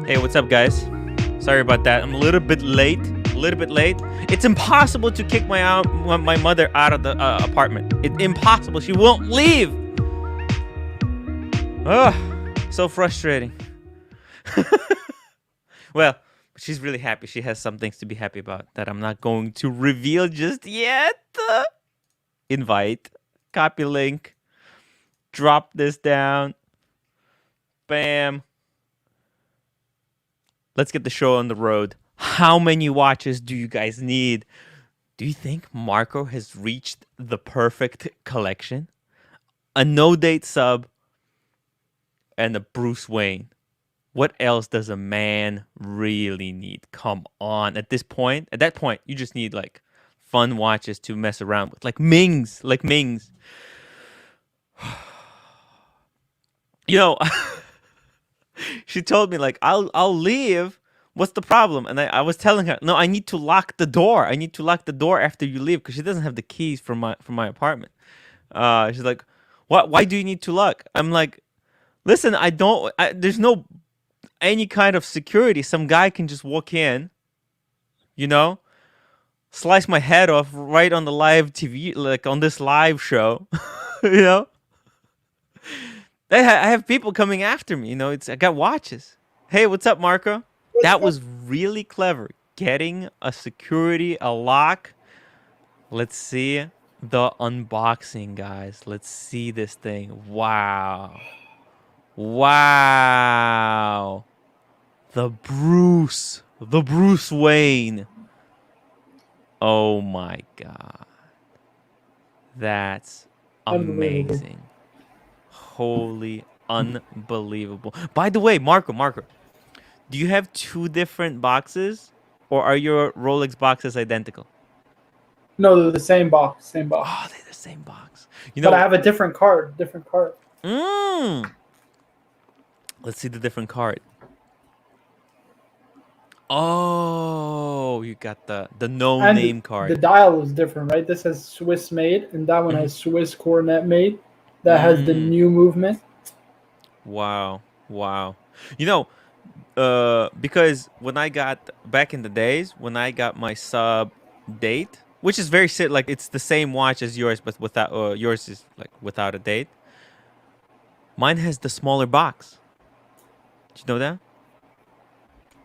Hey, what's up, guys? Sorry about that. I'm a little bit late. It's impossible to kick my mother out of the apartment. It's impossible. She won't leave. Ugh, so frustrating. Well, she's really happy. She has some things to be happy about that I'm not going to reveal just yet. Invite, copy link, drop this down. Bam. Let's get the show on the road. How many watches do you guys need? Do you think Marco has reached the perfect collection? A no-date sub and a Bruce Wayne. What else does a man really need? Come on. At that point, you just need like fun watches to mess around with. Like Ming's. You know, she told me like I'll leave. What's the problem? And I was telling her, no, I need to lock the door. I need to lock the door after you leave because she doesn't have the keys for my apartment. She's like, what? Why do you need to lock? I'm like, listen, there's no any kind of security. Some guy can just walk in, you know, slice my head off right on the live TV, like on this live show, you know. I have people coming after me, you know. I got watches. Hey, what's up, Marco? That was really clever. Getting a security, a lock. Let's see the unboxing, guys. Let's see this thing. Wow. The Bruce Wayne. Oh my God. That's amazing. Holy unbelievable. By the way, Marco, do you have two different boxes or are your Rolex boxes identical? No, they're the same box. Oh, they're the same box. But I have a different card. Let's see the different card. Oh, you got the no-name card. The dial is different, right? This has Swiss made, and that one has Swiss Coronet made. That has the new movement. Wow. You know, because when I got back in the days, when I got my sub date, which is very like it's the same watch as yours, but without yours is like without a date. Mine has the smaller box. Did you know that?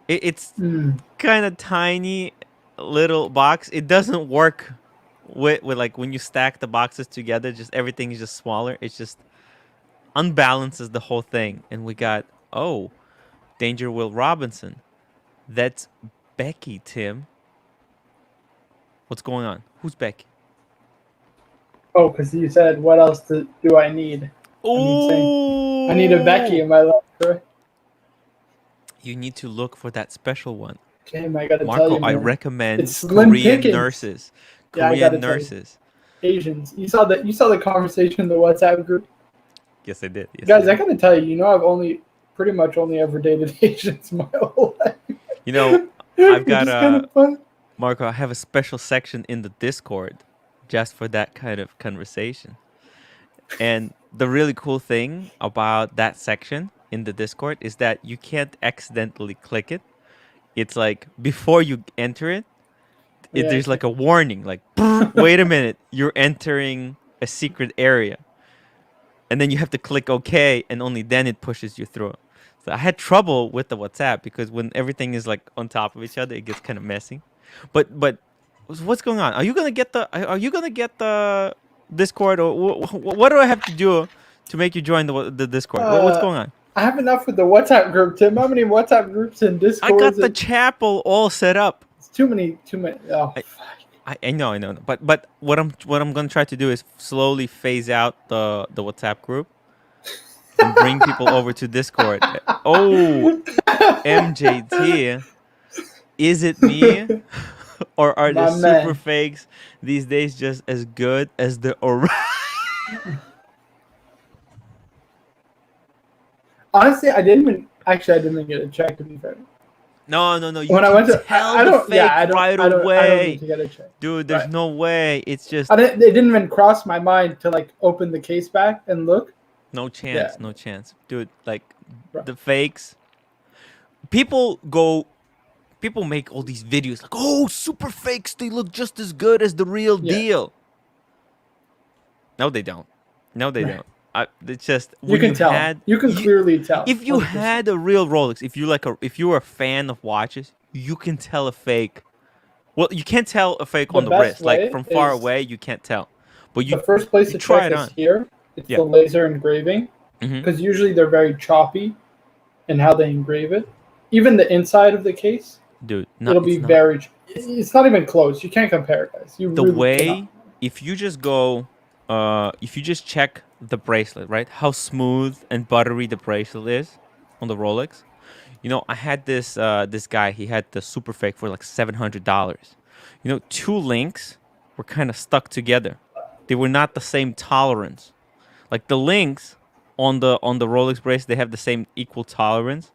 It's kind of tiny little box. It doesn't work with like when you stack the boxes together, just everything is just smaller. It just unbalances the whole thing. And we got, Danger Will Robinson. That's Becky, Tim. What's going on? Who's Becky? Oh, because you said, what else do I need? I need a Becky in my life, right? You need to look for that special one. Tim, I gotta Marco, tell you, man. I recommend It's Slim Korean Pickens. nurses. Yeah, Korean nurses. Asians. You saw the conversation in the WhatsApp group? Yes, I did. Yes, Guys, I gotta tell you, I've pretty much only ever dated Asians my whole life. You know, I've got kind of fun. Marco, I have a special section in the Discord just for that kind of conversation. And the really cool thing about that section in the Discord is that you can't accidentally click it. It's like before you enter it, there's like a warning, like, wait a minute, you're entering a secret area. And then you have to click OK, and only then it pushes you through. So I had trouble with the WhatsApp because when everything is like on top of each other, it gets kind of messy. But what's going on? Are you gonna get the Discord, or what do I have to do to make you join the Discord? What's going on? I have enough with the WhatsApp group, Tim. How many WhatsApp groups and Discord? I got the chapel all set up. It's too many. Oh, I know. But what I'm gonna try to do is slowly phase out the WhatsApp group and bring people over to Discord. Oh, MJT, is it me, or are the super fakes these days just as good as the original? Honestly, I didn't even get a check, to be fair. No. You when I went to tell the fake right away. I don't need to get a check. Dude, there's no way. It's just it didn't even cross my mind to like open the case back and look. No chance. Dude, like the fakes. people make all these videos like, oh, super fakes, they look just as good as the real Yeah. deal. No, they don't. No, they Right. don't. It's just You when can you tell. had You can clearly tell. if you 100%. had a real Rolex, if you were a fan of watches, you can tell a fake. Well, you can't tell a fake The on the best wrist. Like way from far is away, you can't tell. But the first place you to try check it is on. here. It's Yeah. the laser engraving, Mm-hmm. because usually they're very choppy in how they engrave it. Even the inside of the case, Dude, it'll be it's not very. It's not even close. You can't compare, guys. You the really cannot. way. If you just go, if you just check the bracelet, right? How smooth and buttery the bracelet is on the Rolex. You know, I had this guy. He had the super fake for like $700. You know, two links were kind of stuck together. They were not the same tolerance. Like the links on the Rolex bracelet, they have the same equal tolerance.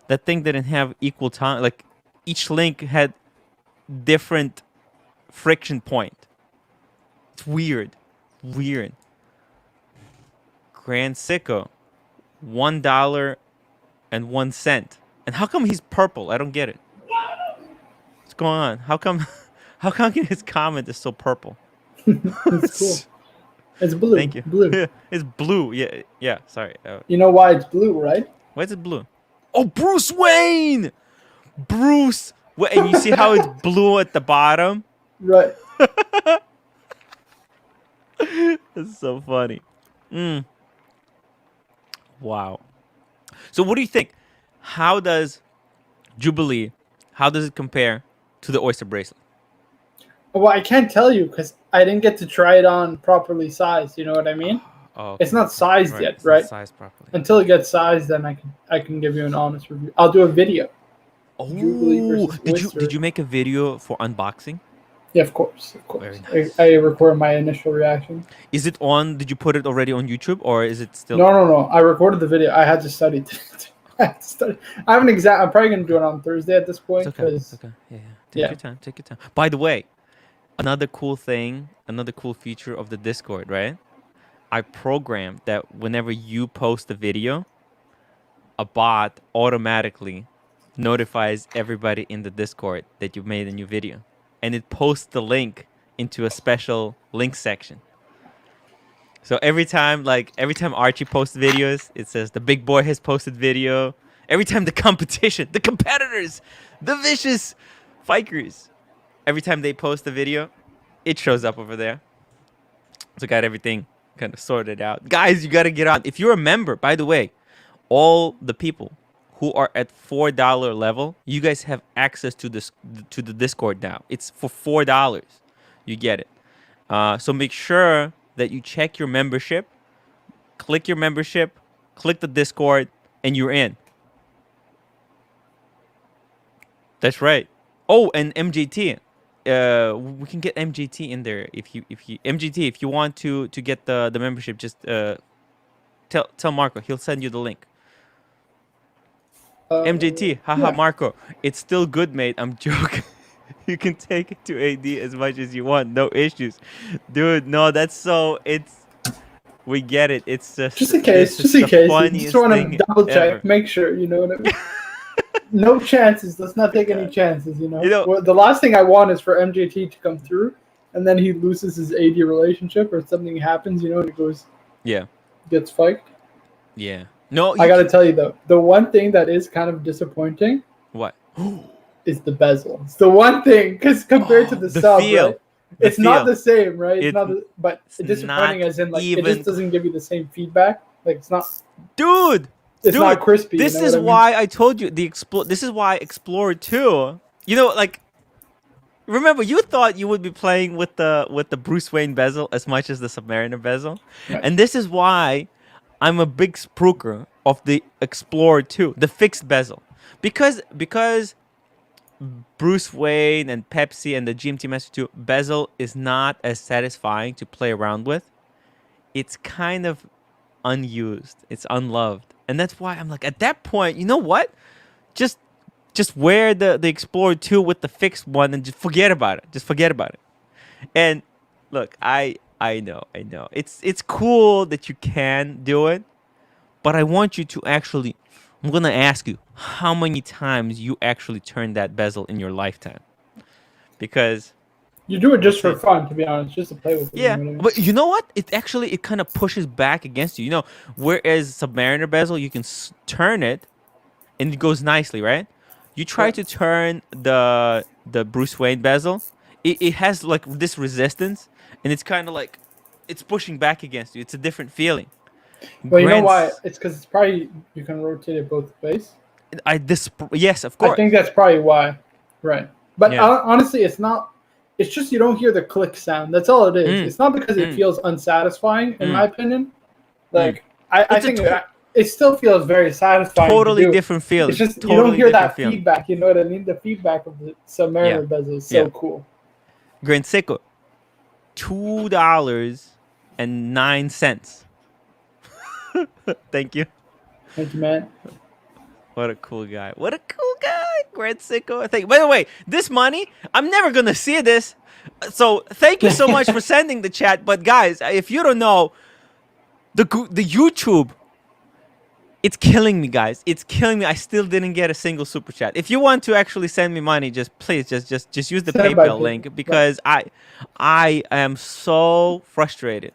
That thing didn't have equal time. Like each link had different friction point. It's weird, weird. Grand Seiko, $1.01. And how come he's purple? I don't get it. What's going on? How come? How come his comment is so purple? It's cool. It's blue. Thank you. Blue. It's blue. Yeah, yeah. Sorry. You know why it's blue, right? Why is it blue? Oh, Bruce Wayne. Bruce. And you see how it's blue at the bottom? Right. That's so funny. Wow. So what do you think? How does Jubilee? How does it compare to the Oyster bracelet? Well, I can't tell you because I didn't get to try it on properly sized. You know what I mean? Oh, It's not sized yet, It's right? not sized properly. Until it gets sized, then I can give you an honest review. I'll do a video. Jubilee Oh, versus did Oyster. you make a video for unboxing? Yeah, of course, of course. Very nice. I record my initial reaction. Is it on? Did you put it already on YouTube, or is it still? No. I recorded the video. I had to study. I had to study. I have an exam. I'm probably gonna do it on Thursday at this point. It's okay. It's 'Cause- okay. Yeah. Take Yeah. your time. Take your time. By the way, another cool thing, another cool feature of the Discord, right? I programmed that whenever you post a video, a bot automatically notifies everybody in the Discord that you made a new video, and it posts the link into a special link section. So every time Archie posts videos, it says the big boy has posted video. Every time the competition, the competitors, the vicious fikers, every time they post a video, it shows up over there. So got everything kind of sorted out. Guys, you got to get on. If you're a member, by the way, all the people who are at $4 level, you guys have access to the Discord now. It's for $4. You get it. So make sure that you check your membership, click your membership, click the Discord, and you're in. That's right. Oh, and MJT. We can get MJT in there if you MJT, if you want to get the membership, just tell Marco. He'll send you the link. MJT, haha, yeah. Marco. It's still good, mate. I'm joking. You can take it to AD as much as you want. No issues. Dude, no, that's so... We get it. It's Just in case. Just in case. You just want to double check. Make sure, you know what I mean? No chances. Let's not take any chances, you know? Well, the last thing I want is for MJT to come through, and then he loses his AD relationship, or something happens, you know, and it goes... Yeah. Gets fiked. Yeah. No, I gotta tell you, though, the one thing that is kind of disappointing... What? is the bezel. It's the one thing, because compared to the sub, feel. right? It's not the same, right? It's not, but it's disappointing as in, like, even... it just doesn't give you the same feedback. Like, it's not... Dude! It's not crispy. This is why I told you this is why Explorer 2, you know, like, remember, you thought you would be playing with the Bruce Wayne bezel as much as the Submariner bezel. Right. And this is why I'm a big spruiker of the Explorer 2, the fixed bezel. Because Bruce Wayne and Pepsi and the GMT Master 2 bezel is not as satisfying to play around with. It's kind of unused. It's unloved. And that's why I'm like, at that point, you know what? Just wear the Explorer 2 with the fixed one and just forget about it. Just forget about it. And look, I know. It's cool that you can do it, but I want you to actually I'm gonna ask you how many times you actually turned that bezel in your lifetime, because you do it just for fun, to be honest, just to play with it. Yeah, You know what I mean? but you know what? It kind of pushes back against you. You know, whereas Submariner bezel, you can turn it and it goes nicely, right? You try to turn the Bruce Wayne bezel, it has like this resistance, and it's kind of like it's pushing back against you. It's a different feeling. Well, you know why? It's because it's probably you can rotate it both ways. Yes, of course. I think that's probably why, right? But honestly, it's not. It's just you don't hear the click sound. That's all it is. It's not because it feels unsatisfying, in my opinion. Like I think it still feels very satisfying. Totally different feeling. It's just you don't hear that feedback. You know what I mean? The feedback of the Submariner bezel is so cool. Grand Seiko, $2.09. Thank you. Thank you, man. What a cool guy. What a cool guy. Grand Seiko. Thank you. By the way, this money, I'm never going to see this. So thank you so much for sending the chat. But guys, if you don't know, the YouTube, it's killing me, guys. It's killing me. I still didn't get a single super chat. If you want to actually send me money, please use the PayPal link, because I am so frustrated.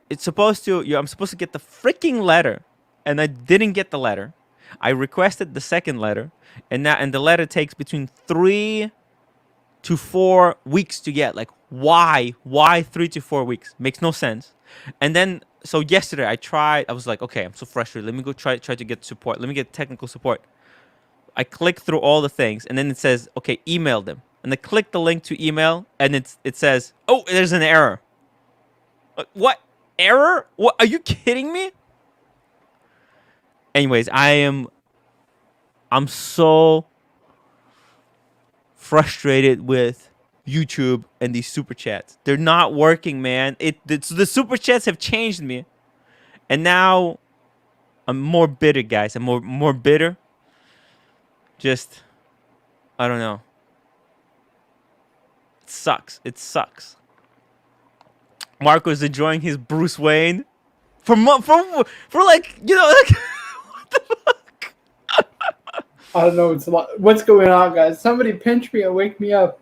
It's supposed to I'm supposed to get the freaking letter, and I didn't get the letter. I requested the second letter, and the letter takes between 3 to 4 weeks to get. Like, why 3 to 4 weeks? Makes no sense. And then so yesterday I was like, okay, I'm so frustrated. Let me go try to get support. Let me get technical support. I click through all the things, and then it says, okay, email them. And I click the link to email, and it says, oh, there's an error. What? Error? What? Are you kidding me? Anyways, I'm so frustrated with YouTube and these super chats. They're not working, man. The super chats have changed me, and now I'm more bitter, guys. I'm more bitter. Just, I don't know. It sucks. It sucks. Marco's enjoying his Bruce Wayne for like, you know, like, what the fuck? I don't know. It's a lot. What's going on, guys? Somebody pinch me and wake me up.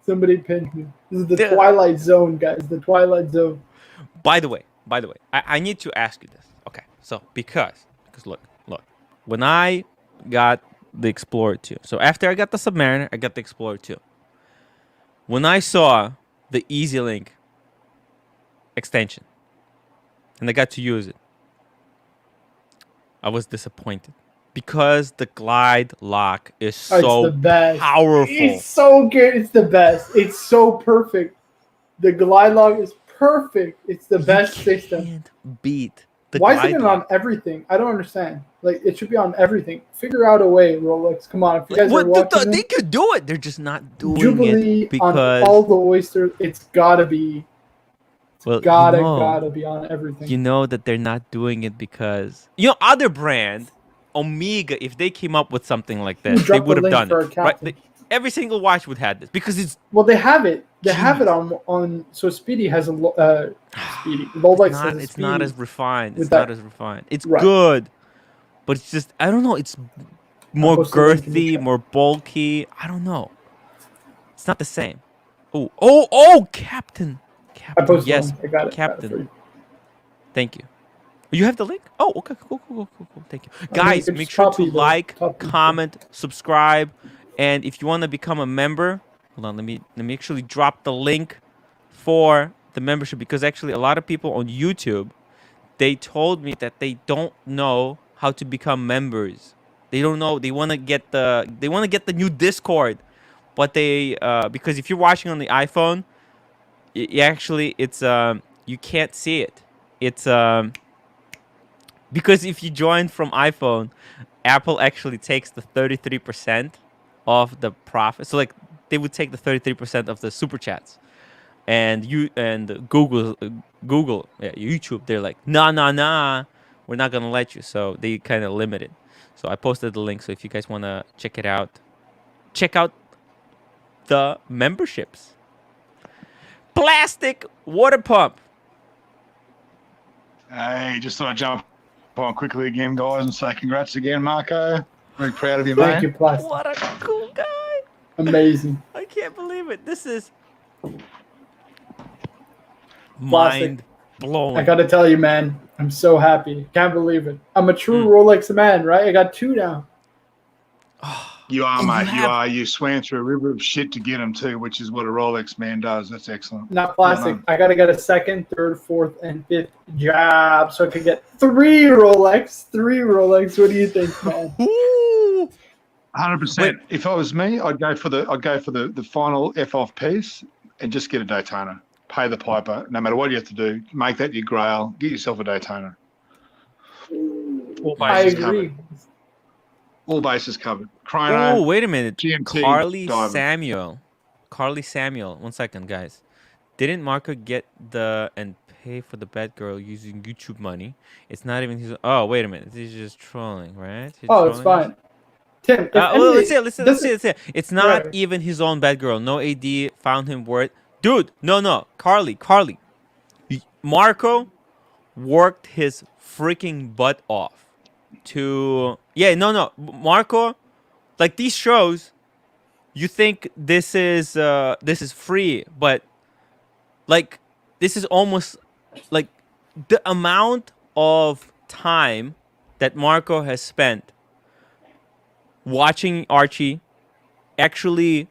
Somebody pinch me. This is the Twilight Zone, guys. The Twilight Zone. By the way, I need to ask you this. Okay, so because look, when I got the Explorer 2, so after I got the Submariner, I got the Explorer 2. When I saw the EasyLink extension and I got to use it, I was disappointed, because the Glidelock is so powerful. It's so good. It's the best. It's so perfect. The Glidelock is perfect. It's the best system. Can't beat the Why isn't it on everything? I don't understand. Like, it should be on everything. Figure out a way, Rolex. Come on, if you guys are watching, they could do it. They're just not doing Jubilee it because on all the oysters. It's gotta be. Gotta be on everything. You know that they're not doing it because, you know, other brand, Omega, if they came up with something like this, they would have done it. Right? Every single watch would have this, because it's. Well, they have it. They have it on. So Speedy has a Speedy. Rolex has a Speedy. It's not as refined. It's not as refined. It's good, but it's just, I don't know. It's more girthy, more bulky. I don't know. It's not the same. Oh, Captain. Yes, I got it. Captain. Thank you. You have the link? Oh, okay. Cool. Thank you. Guys, make sure to like, comment, subscribe, and if you want to become a member, hold on, let me actually drop the link for the membership, because actually a lot of people on YouTube, they told me that they don't know how to become members. They don't know. They want to get the new Discord, but they because if you're watching on the iPhone, it's you can't see it. It's because if you join from iPhone, Apple actually takes the 33% of the profit. So like, they would take the 33% of the super chats, and Google, YouTube, they're like, nah, we're not gonna let you. So they kind of limit it. So I posted the link. So if you guys wanna check it out, check out the memberships. Plastic water pump. I just thought I'd jump on quickly again, guys, and say congrats again, Marco. Very proud of you, mate. Thank you, Plastic. What a cool guy. Amazing. I can't believe it. This is Plastic. mind blowing. I gotta tell you, man, I'm so happy. Can't believe it. I'm a true Rolex man, right? I got 2 now. You are, mate. You are. You swam through a river of shit to get them too, which is what a Rolex man does. That's excellent. Not Plastic. I gotta get a 2nd, 3rd, 4th, and 5th job so I could get 3 Rolex. 3 Rolex. What do you think, man? 100%. If I was me, I'd go for the final F-off piece and just get a Daytona. Pay the piper. No matter what you have to do, make that your grail. Get yourself a Daytona. I agree. Covered. All bases covered. Chrono. Oh, wait a minute. GMT, Carly diamond. Samuel. 1 second, guys. Didn't Marco get and pay for the bad girl using YouTube money? It's not even his. Oh, wait a minute. He's just trolling, right? It's fine. Tim, let's see. It's not even his own bad girl. No AD found him worth. Dude, no. Carly. Marco worked his freaking butt off to. Yeah, no. Marco, like these shows, you think this is free, but like this is almost like the amount of time that Marco has spent watching Archie, actually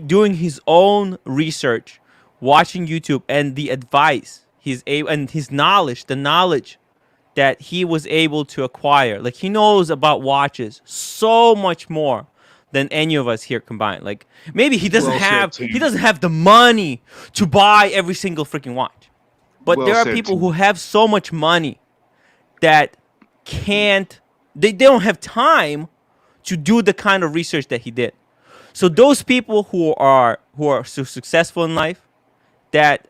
doing his own research, watching YouTube, and the advice and his knowledge, the knowledge that he was able to acquire. Like he knows about watches so much more than any of us here combined. Like maybe he doesn't have the money to buy every single freaking watch, but there are people who have so much money that they don't have time to do the kind of research that he did. So those people who are so successful in life, that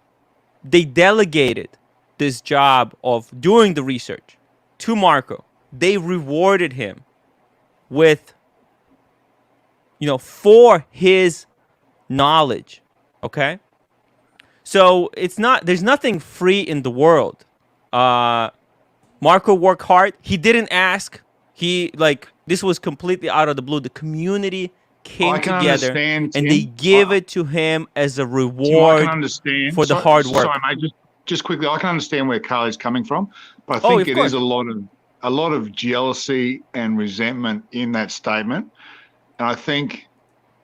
they delegated this job of doing the research to Marco, they rewarded him with, for his knowledge. Okay? So there's nothing free in the world. Marco worked hard. He didn't ask. This was completely out of the blue. The community came together and they give it to him as a reward for the hard work. Sorry, mate, just quickly, I can understand where Carly's coming from, but I think it is a lot of jealousy and resentment in that statement. And I think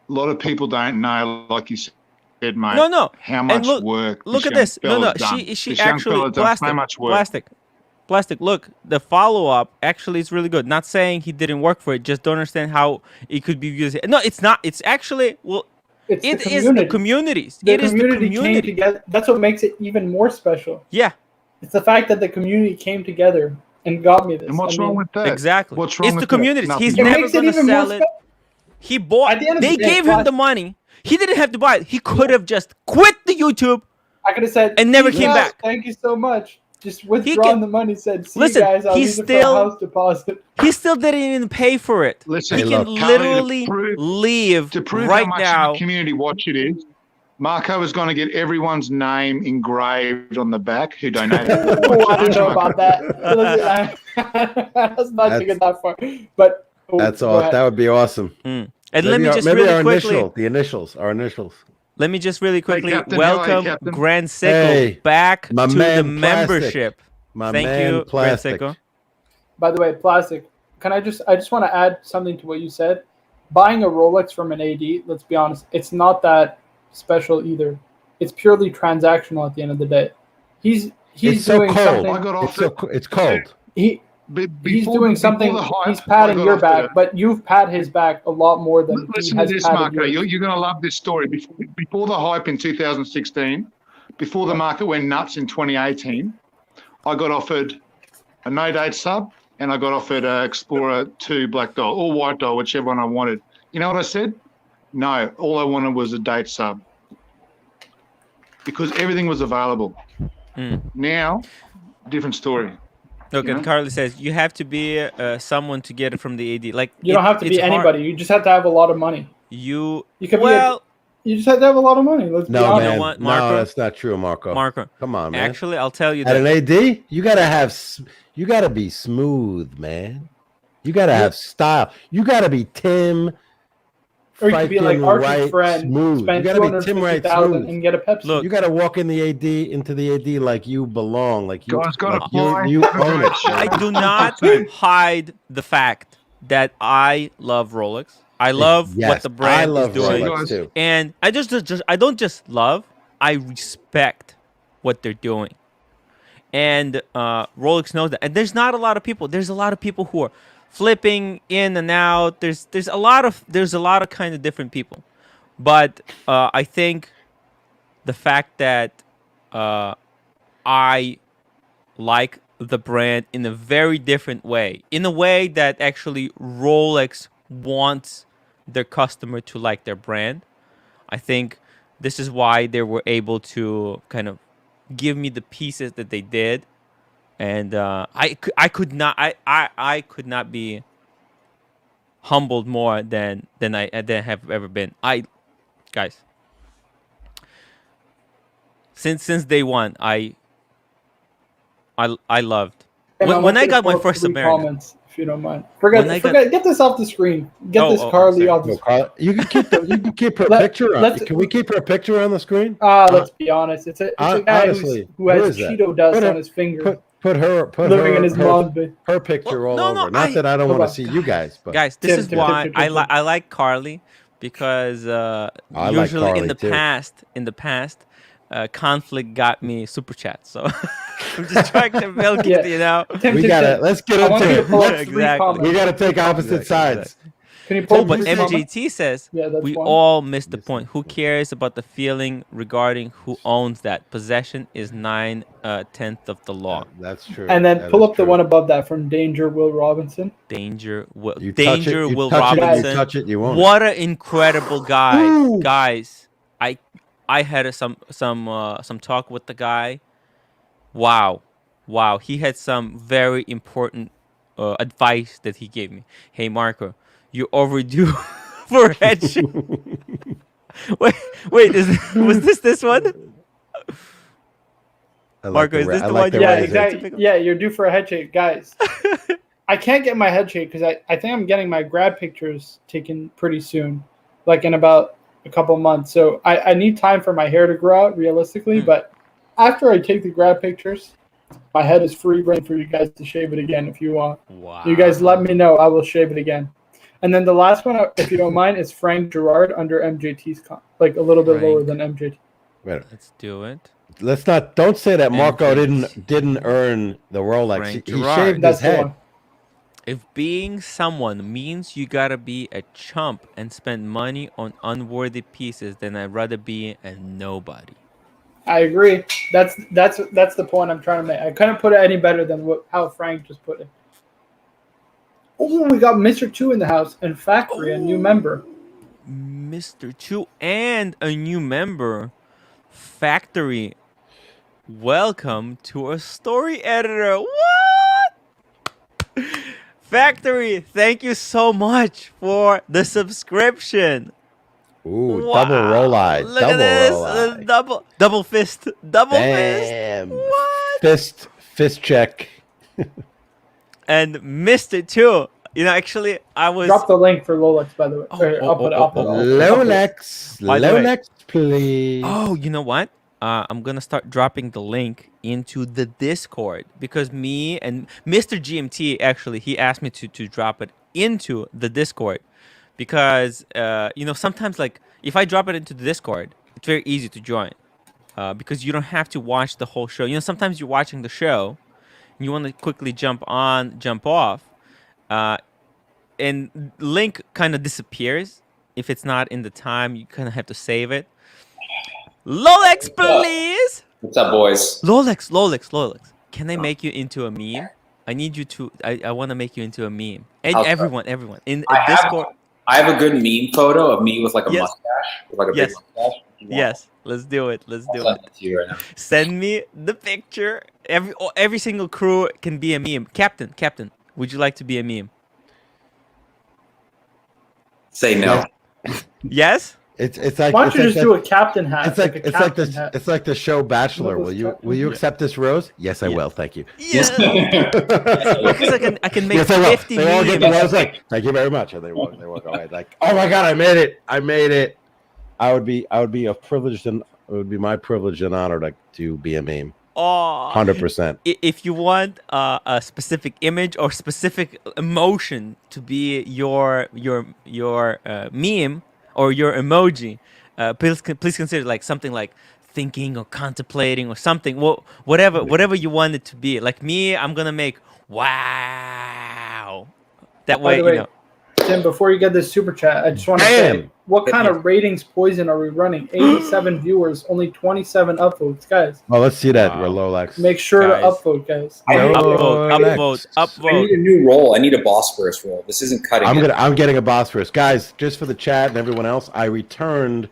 a lot of people don't know, like you said, mate, how much work. Look at this. She actually so much work. Plastic, look, the follow-up actually is really good. Not saying he didn't work for it, just don't understand how it could be used. No, it's not. It's actually, it is the communities. The community came together. That's what makes it even more special. Yeah. It's the fact that the community came together and got me this. And what's wrong with that? Exactly. What's wrong with the communities. That? He's never going to sell it. He bought. They gave him the money. He didn't have to buy it. He could have just quit the YouTube. I could have said and never came back. Thank you so much. Just withdrawn the money. Said, "See, guys, I'll use it for a house deposit." He still didn't even pay for it. Listen, he can literally leave to prove right how much now. Of a community watch it is. Marco is going to get everyone's name engraved on the back who donated. I don't know about that. Let's not take it that far. But that's awesome. That would be awesome. And let me just really quickly, our initials. Let me just really quickly welcome Grand Seiko back to the membership. Thank you, Grand Seiko. By the way, Plastic, I just want to add something to what you said. Buying a Rolex from an AD, let's be honest, it's not that special either. It's purely transactional at the end of the day. He's doing something. It's cold. He's doing something. He's patting your back, but you've pat his back a lot more than he has this, patted Marco. yours. You're going to love this story. Before the hype in 2016, before the market went nuts in 2018, I got offered a no-date sub, and I got offered an Explorer 2 black dial, or white dial, whichever one I wanted. You know what I said? No, all I wanted was a date sub because everything was available. Now, different story. Okay, Carly says you have to be someone to get it from the AD. Like you don't have to be anybody. You just have to have a lot of money. You You just have to have a lot of money. Let's be No, honest. You know man. what, Marco? No, that's not true, Marco. Marco, Come on, man. actually, I'll tell you At that. an AD, you gotta be smooth, man. You gotta have style. You gotta be Tim. Or you could be like Archie's right, friend, smooth. You spend gotta be Tim Wright $250,000 smooth. and get a Pepsi. Look, You gotta walk in the AD into the AD like you belong, like you. Guys, got like to fly. you own it. I do not hide the fact that I love Rolex. I love what Yes, the brand I love is doing, Rolex too. and I I don't just love. I respect what they're doing, and Rolex knows that. And there's not a lot of people. There's a lot of people who are flipping in and out. There's a lot of kind of different people, but I think the fact that I like the brand in a very different way, in a way that actually Rolex wants their customer to like their brand. I think this is why they were able to kind of give me the pieces that they did, and I could not be humbled more than I have ever been. Guys, since day one, I loved when I got my first Submariner. Comments, if you don't mind. Get this off the screen. Get this Carly off the screen. You can keep her picture on. Can we keep her picture on the screen? Let's be honest. It's a guy honestly, who has Cheeto dust on his finger. Put her picture all over. Not that I don't want to see you guys, but guys, this is why I like Carly, because usually in the past, conflict got me super chat. So I'm just trying to milk it, you know. Let's get into it. Exactly. We gotta take opposite sides. Can you pull but MJT says we all missed the point. Who cares about the feeling regarding who owns that? Possession is 9/10 of the law. That's true. And then pull up the one above that from Danger Will Robinson. Danger Will Robinson. You touch it, you won't. What an incredible guy, guys! I had some talk with the guy. Wow, he had some very important advice that he gave me. Hey, Marco, you're overdue for a headshot. wait, was this one? Marco, is this the one? Yeah, exactly. Yeah, you're due for a head shake, guys. I can't get my head shake because I think I'm getting my grad pictures taken pretty soon, like in about a couple months. So I need time for my hair to grow out realistically. But after I take the grad pictures, my head is free reign for you guys to shave it again if you want. Wow. You guys let me know. I will shave it again. And then the last one, if you don't mind, is Frank Gerard under MJT's like a little bit lower than MJT. Wait. Let's do it. Don't say that Marco didn't earn the Rolex. He shaved his head. If being someone means you gotta be a chump and spend money on unworthy pieces, then I'd rather be a nobody. I agree. That's the point I'm trying to make. I couldn't put it any better than how Frank just put it. Oh, we got Mr. 2 in the house and Factory, a new member. Mr. 2 and a new member. Factory. Welcome to our story editor. What? Factory, thank you so much for the subscription. Ooh, wow. Double roll eye. Look at this. Double fist. Damn. Fist. What? Fist check. And Mr. 2. You know, actually, I was... Drop the link for Rolex, by the way. Rolex, please. Oh, you know what? I'm going to start dropping the link into the Discord, because me and Mr. GMT, actually, he asked me to drop it into the Discord, because, sometimes, like, if I drop it into the Discord, it's very easy to join, because you don't have to watch the whole show. You know, sometimes you're watching the show, and you want to quickly jump on, jump off, and link kind of disappears. If it's not in the time, you kind of have to save it. Lolex, please. What's up, boys? Lolex. Can I make you into a meme? I need you to. I want to make you into a meme. And everyone in Discord. I have a good meme photo of me with like a mustache, with like a big mustache. Yes, let's do it. I'll send it to you right now. Send me the picture. Every single crew can be a meme. Captain, would you like to be a meme? Say no. Yes? It's like why don't you it's just do a captain hat? It's like a it's like captain this. hat. It's like the show Bachelor. Will you accept this rose? Yes, I will. Thank you. Yeah. Because I can make Yes, I will. 50 They all get the memes. rose. Like, thank you very much, and they walk away. Like, oh my god, I made it! I made it! I would be a privileged, and it would be my privilege and honor to be a meme. 100%. If you want a specific image or specific emotion to be your meme or your emoji, please consider like something like thinking or contemplating or something. Well, whatever you want it to be. Like me, I'm gonna make wow. That way, By the way, Tim, before you get this super chat, I just want to say, what kind of ratings poison are we running? 87 viewers, only 27 upvotes, guys. Well, let's see that. We're Rolex. Make sure to upvote, guys. Upvote. I need a new roll. I need a Bosphorus roll. This isn't cutting. I'm getting a Bosphorus, guys. Just for the chat and everyone else, I returned.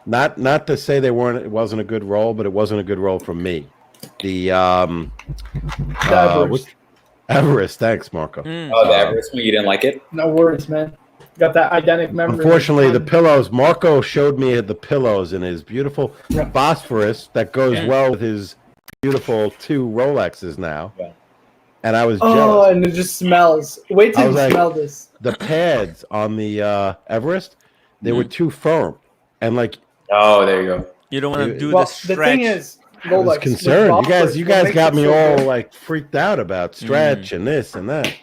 Not to say it wasn't a good roll, but it wasn't a good roll from me. The Everest. Thanks, Marco. Oh, the Everest one. You didn't like it? No worries, man. Got that identic memory. Unfortunately, the pillows. Marco showed me the pillows in his beautiful Bosphorus that goes well with his beautiful 2 Rolexes now. Yeah. And I was jealous. Oh, and it just smells. Wait till you smell this. The pads on the Everest, they were too firm, and like. Oh, there you go. You don't want to do the stretch. The thing is, I was concerned. You guys got me all like freaked out about stretch and this and that.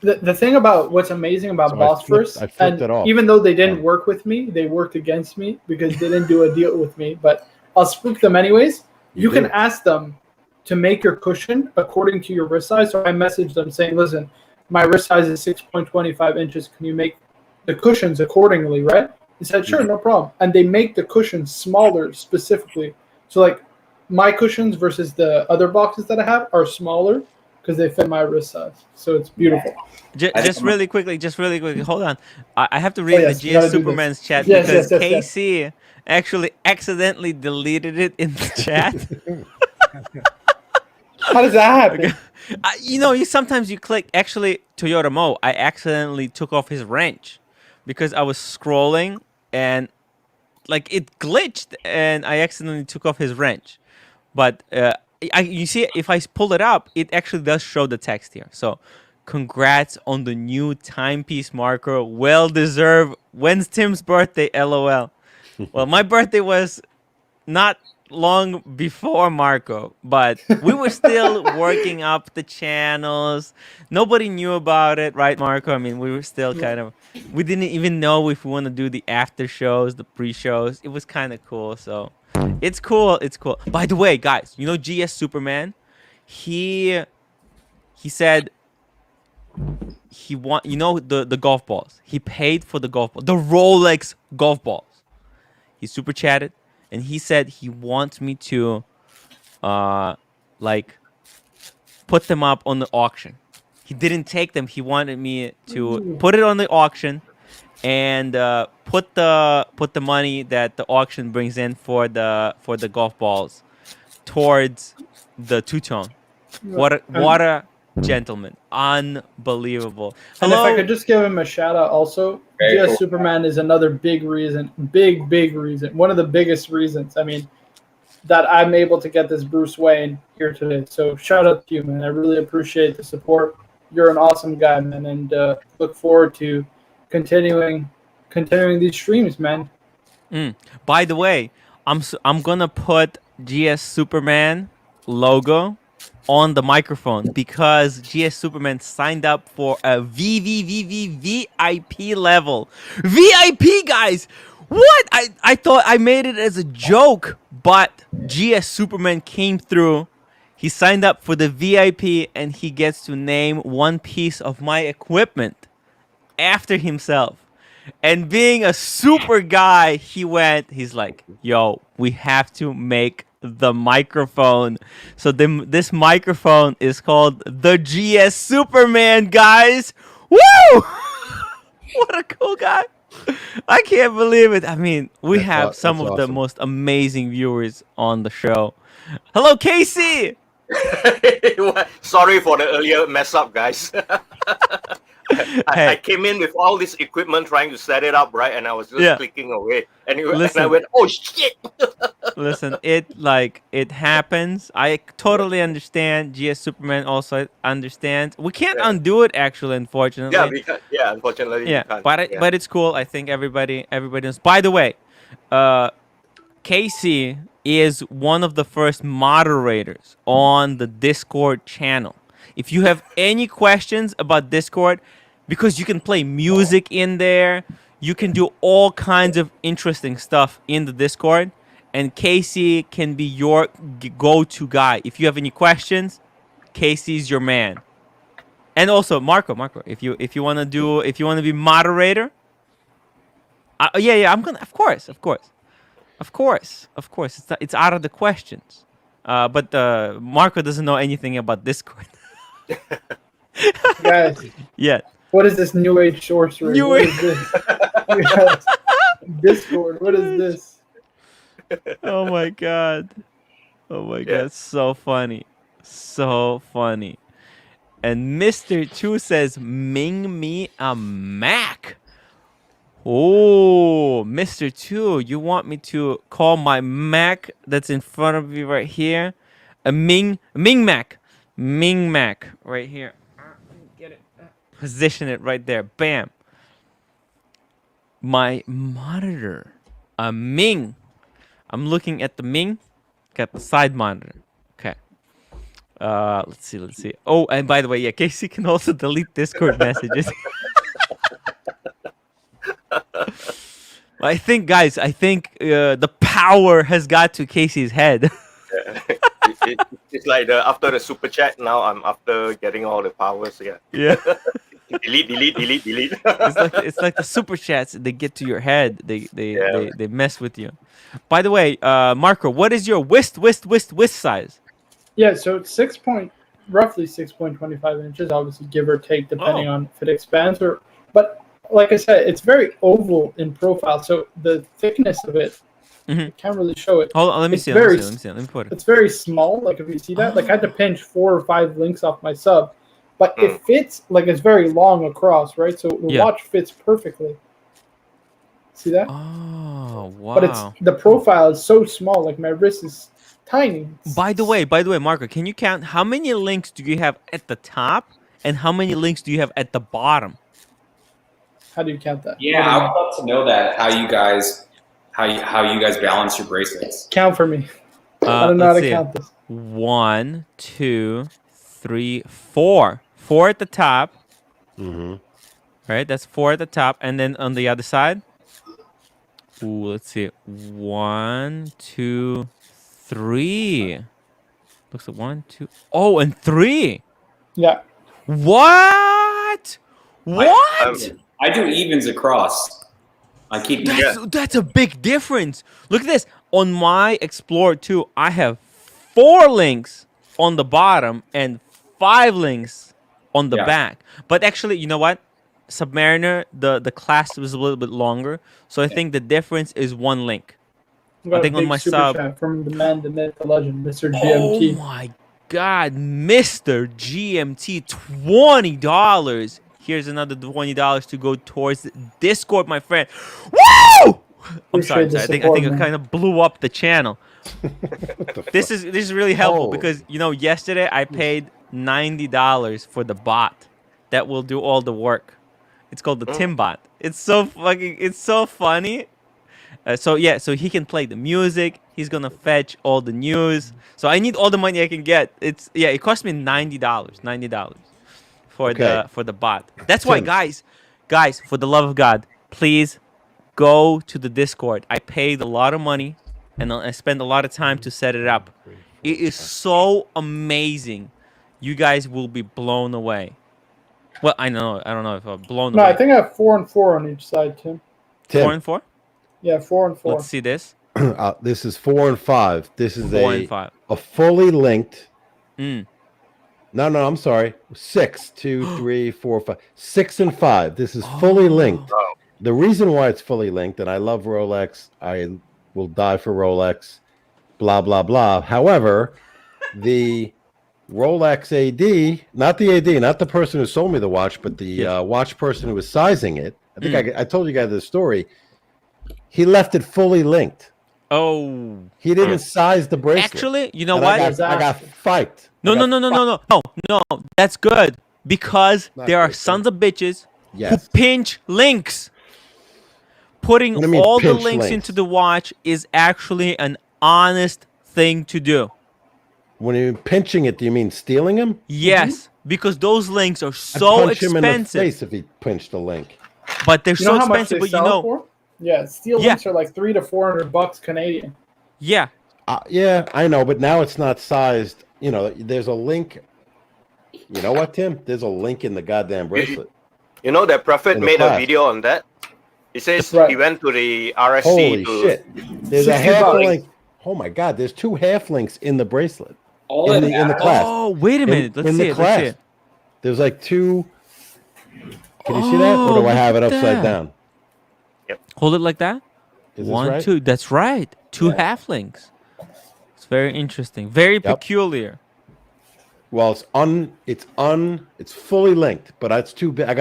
The thing about what's amazing about Bosphorus, I flipped it off. Even though they didn't work with me, they worked against me because they didn't do a deal with me. But I'll spook them anyways. You can ask them to make your cushion according to your wrist size. So I messaged them saying, listen, my wrist size is 6.25 inches. Can you make the cushions accordingly, right? He said, sure, no problem. And they make the cushions smaller specifically. So like my cushions versus the other boxes that I have are smaller because they fit my wrist size. So it's beautiful. Just really quickly. Hold on. I have to read the GS Superman's chat because KC actually accidentally deleted it in the chat. How does that happen? You sometimes you click. Actually, Toyota Mo, I accidentally took off his wrench because I was scrolling and like it glitched and I accidentally took off his wrench. But you see, if I pull it up, it actually does show the text here. So congrats on the new timepiece marker. Well deserved. When's Tim's birthday? LOL. Well, my birthday was not long before Marco, but we were still working up the channels. Nobody knew about it, right, Marco? I mean, we were still we didn't even know if we want to do the after shows, the pre-shows. It was kind of cool, so it's cool. By the way, guys, GS Superman, he said he want the golf balls. He paid for the golf ball, the Rolex golf balls. He super chatted. And he said he wants me to, put them up on the auction. He didn't take them. He wanted me to put it on the auction, and put the money that the auction brings in for the golf balls towards the two-tone. What a gentleman! Unbelievable. And if I could just give him a shout out also. GS Superman is another big reason, big reason, one of the biggest reasons, that I'm able to get this Bruce Wayne here today. So shout out to you, man. I really appreciate the support. You're an awesome guy, man, and look forward to continuing these streams, man. By the way, I'm gonna put GS Superman logo on the microphone because GS Superman signed up for a VIP level. VIP, guys! What? I thought I made it as a joke, but GS Superman came through. He signed up for the VIP and he gets to name one piece of my equipment after himself. And being a super guy, he's like, yo, we have to make the microphone. So this microphone is called the GS Superman, guys. Woo! What a cool guy. I can't believe it. I mean, we have some of the most amazing viewers on the show. Hello, Casey. Sorry for the earlier mess up, guys. I came in with all this equipment trying to set it up, right? And I was just clicking away. And I went, oh, shit. Listen, it happens. I totally understand. GS Superman also understands. We can't undo it, actually, unfortunately. Yeah, we can't. Yeah, unfortunately, we can't. But it's cool. I think everybody knows. By the way, Casey is one of the first moderators on the Discord channel. If you have any questions about Discord, because you can play music in there, you can do all kinds of interesting stuff in the Discord, and Casey can be your go-to guy. If you have any questions, Casey's your man. And also Marco, if you want to be moderator, I'm gonna, of course. It's out of the questions. But Marco doesn't know anything about Discord. Guys. Yeah. What is this new age sorcery? What is this? Discord. What is this? Oh my god. So funny. And Mr. Chu says, Ming me a Mac. Oh, Mr. Chu, you want me to call my Mac that's in front of you right here a Ming Mac right here. Get it. Position it right there. Bam. My monitor, a Ming. I'm looking at the Ming. Got the side monitor. Okay. Let's see. Oh, and by the way, yeah, Casey can also delete Discord messages. I think the power has got to Casey's head. It's like after the super chat. Now I'm after getting all the powers. Yeah. delete. It's like the super chats. They get to your head. They mess with you. By the way, Marco, what is your wrist size? Yeah, so it's roughly 6.25 inches. Obviously, give or take, depending on if it expands or. But like I said, it's very oval in profile. So the thickness of it, you can't really show it. Hold on, let me see. Let me put it. It's very small. Like if you see that, like I had to pinch 4 or 5 links off my sub, but it fits. Like it's very long across, right? So the watch fits perfectly. See that? Oh wow! But the profile is so small. Like my wrist is tiny. By the way, Marco, can you count how many links do you have at the top and how many links do you have at the bottom? How do you count that? Yeah, I would love to know that. How you guys balance your bracelets? Count for me. I don't know how to count this. 1, 2, 3, 4. 4 at the top. Right, that's 4 at the top, and then on the other side. Ooh, let's see. 1, 2, 3. Looks like 1, 2. Oh, and 3. Yeah. What? I do evens across. I keep. That's a big difference. Look at this. On my Explorer 2, I have 4 links on the bottom and 5 links on the back. But actually, you know what? Submariner, the clasp was a little bit longer, so I think the difference is 1 link. I think on my sub from the man, the myth, the legend, Mr. GMT. Oh my God, Mr. GMT, $20. Here's another $20 to go towards Discord, my friend. Woo! I'm sorry. I think I kind of blew up the channel. This is really helpful because yesterday I paid $90 for the bot that will do all the work. It's called the Timbot. It's so funny. So he can play the music. He's gonna fetch all the news. So I need all the money I can get. It cost me $90 for the bot. That's why, guys, for the love of God, please go to the Discord. I paid a lot of money and I spent a lot of time to set it up. It is so amazing. You guys will be blown away. Well, I don't know if I'm blown away. No, I think I have 4 and 4 on each side, Tim. 4 and 4? Yeah, 4 and 4. Let's see this. This is 4 and 5. This is 4 and 5. A fully linked. No, I'm sorry. 6, 2, 3, 4, 5. 6 and 5. This is fully linked. The reason why it's fully linked, and I love Rolex, I will die for Rolex, blah, blah, blah. However, the Rolex AD, not the AD, not the person who sold me the watch, but the watch person who was sizing it. I think I told you guys this story. He left it fully linked. Oh. He didn't size the bracelet. Actually, you know and what? I got fiked. No. That's good because there are sons of bitches who pinch links. Putting all the links into the watch is actually an honest thing to do. When you're pinching it, do you mean stealing them? Yes, because those links are so I'd punch him in the expensive. face if he pinched the link. But they're so how much expensive. they But sell for? Yeah, steel links are like $300 to $400 Canadian. Yeah. Yeah, I know, but now it's not sized. You know, there's a link. You know what, Tim? There's a link in the goddamn bracelet. You know that Prophet made a video on that? He says he went to the RSC. Holy shit. There's a half link. Oh my God, there's 2 half links in the bracelet. In the clasp. Oh, wait a minute. Let's see it. There's like 2. Can you see that? Or do I have it upside down? Yep. Hold it like that. Is 1, this right? 2. That's right. 2 half links. It's very interesting. Very peculiar. Well, it's fully linked, but it's too big. I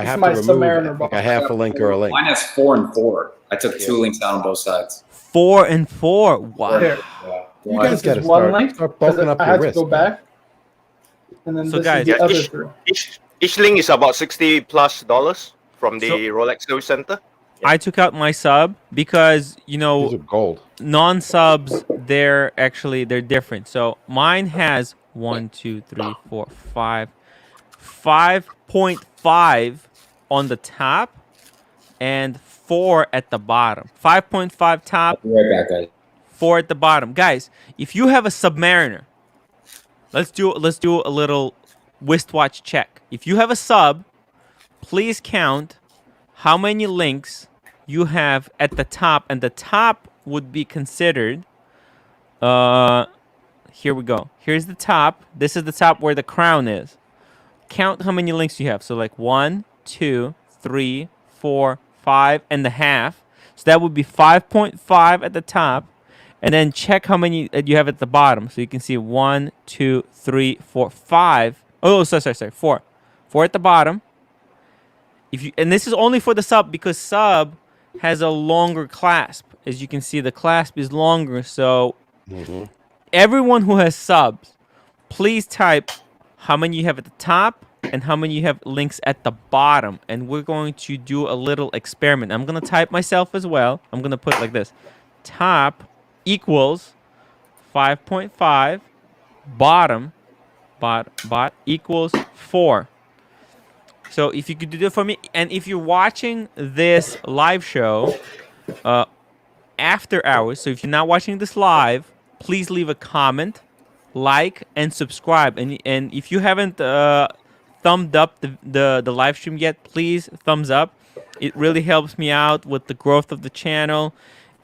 have to remove like a half a link or a link. Mine has 4 and 4. I took 2 links down on both sides. 4 and 4. Wow. You guys got to start bulking up I your had wrist. To go back. And then so guys, the other 3. Each link is about $60+ from the Rolex Service Center. I took out my sub because, you know, these are gold. Non-subs, they're different. So mine has 1, 2, 3, 4, 5, 5.5 on the top and 4 at the bottom. 5.5 top. I'll be right back, guys. 4 at the bottom. Guys, if you have a Submariner, let's do a little wristwatch check. If you have a sub, please count how many links you have at the top, and the top would be considered. Here we go. Here's the top. This is the top where the crown is. Count how many links you have. So like 1, 2, 3, 4, 5.5. So that would be 5.5 at the top. And then check how many you have at the bottom. So you can see 1, 2, 3, 4, 5. Oh, sorry. 4. 4 at the bottom. And this is only for the sub because sub has a longer clasp. As you can see, the clasp is longer. So everyone who has subs, please type how many you have at the top and how many you have links at the bottom. And we're going to do a little experiment. I'm going to type myself as well. I'm going to put it like this. Top equals 5.5. Bottom equals 4. So if you could do that for me, and if you're watching this live show after hours, so if you're not watching this live, please leave a comment, like, and subscribe. And if you haven't thumbed up the live stream yet, please thumbs up. It really helps me out with the growth of the channel.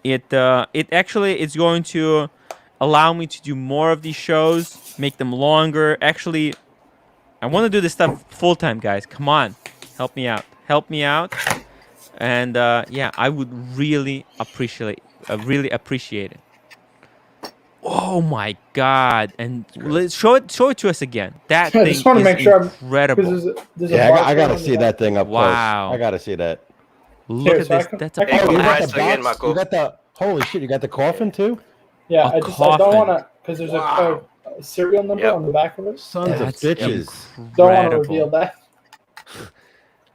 It actually is going to allow me to do more of these shows, make them longer. Actually, I want to do this stuff full time, guys. Come on, help me out. And yeah, I would really appreciate it. Oh my God! And let's show it to us again. That thing is incredible. I gotta see that thing up close. Wow! I gotta see that. Look at this. That's a you got the box. You got the holy shit. You got the coffin too. Yeah, I don't want to because there's a serial number on the back of it. Sons of bitches. Don't want to reveal that.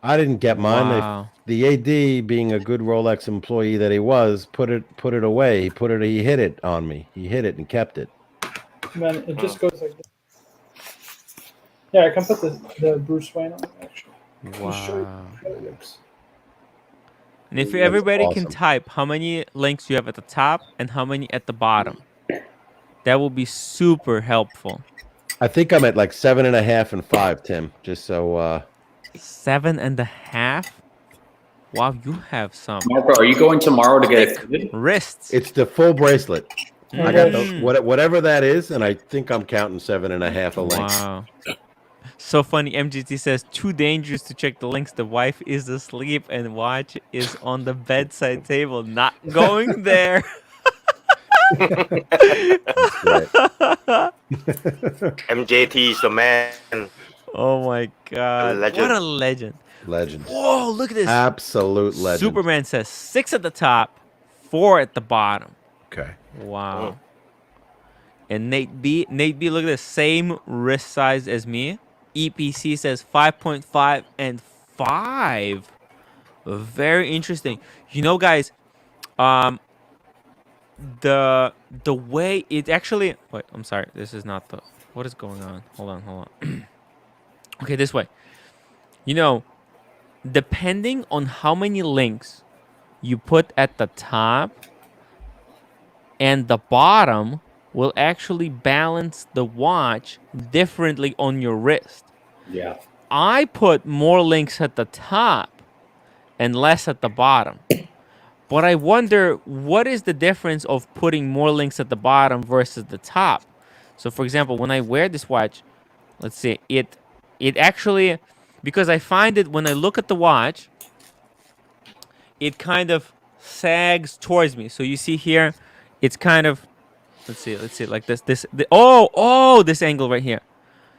I didn't get mine. Wow. The AD, being a good Rolex employee that he was, put it away. He hid it on me. He hid it and kept it. Man, it just goes like this. Yeah, I can put the Bruce Wayne on it, actually. Wow. And if everybody can type how many links you have at the top and how many at the bottom, that will be super helpful. I think I'm at like 7.5 and 5, Tim. Just so. 7.5. Wow, you have some. Marco, are you going tomorrow to get it? Wrists. It's the full bracelet. I got whatever that is, and I think I'm counting 7.5 a link. Wow. So funny. MGT says, too dangerous to check the links. The wife is asleep and watch is on the bedside table. Not going there. MJT is the man. Oh my God! What a legend! Legend. Whoa! Look at this. Absolute legend. Superman says 6 at the top, 4 at the bottom. Okay. Wow. And Nate B, look at this. Same wrist size as me. EPC says 5.5 and 5. Very interesting. You know, guys, the way it actually. Wait, I'm sorry. This is not the. What is going on? Hold on. Okay, this way. You know, depending on how many links you put at the top and the bottom will actually balance the watch differently on your wrist. Yeah. I put more links at the top and less at the bottom. But I wonder, what is the difference of putting more links at the bottom versus the top? So, for example, when I wear this watch, let's see, it actually, because I find it when I look at the watch, it kind of sags towards me. So you see here, it's kind of, let's see, like this, this angle right here.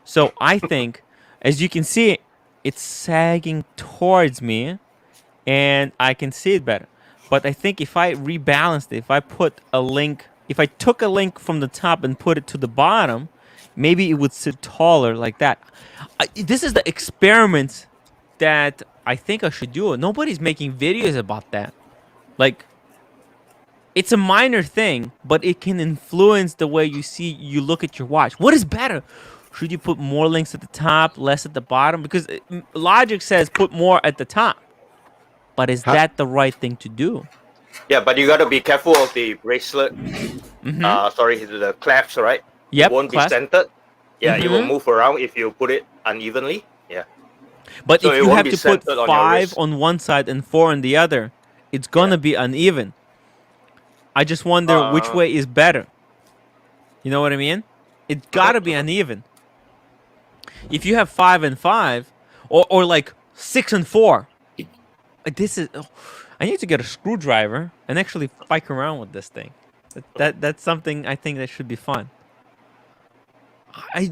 So I think, as you can see, it's sagging towards me, and I can see it better. But I think if I rebalanced it, if I took a link from the top and put it to the bottom, maybe it would sit taller like that. This is the experiment that I think I should do. Nobody's making videos about that. Like, it's a minor thing, but it can influence the way you look at your watch. What is better? Should you put more links at the top, less at the bottom? Because logic says put more at the top. But is that the right thing to do? Yeah, but you got to be careful of the bracelet. The clasps, right? Yep, it won't be centered. Yeah, it will move around if you put it unevenly. Yeah. But so if you have to put 5 on one side and 4 on the other, it's going to be uneven. I just wonder which way is better. You know what I mean? It's got to be uneven. If you have 5 and 5, or like 6 and 4, this is. I need to get a screwdriver and actually fike around with this thing. That's something I think that should be fun. I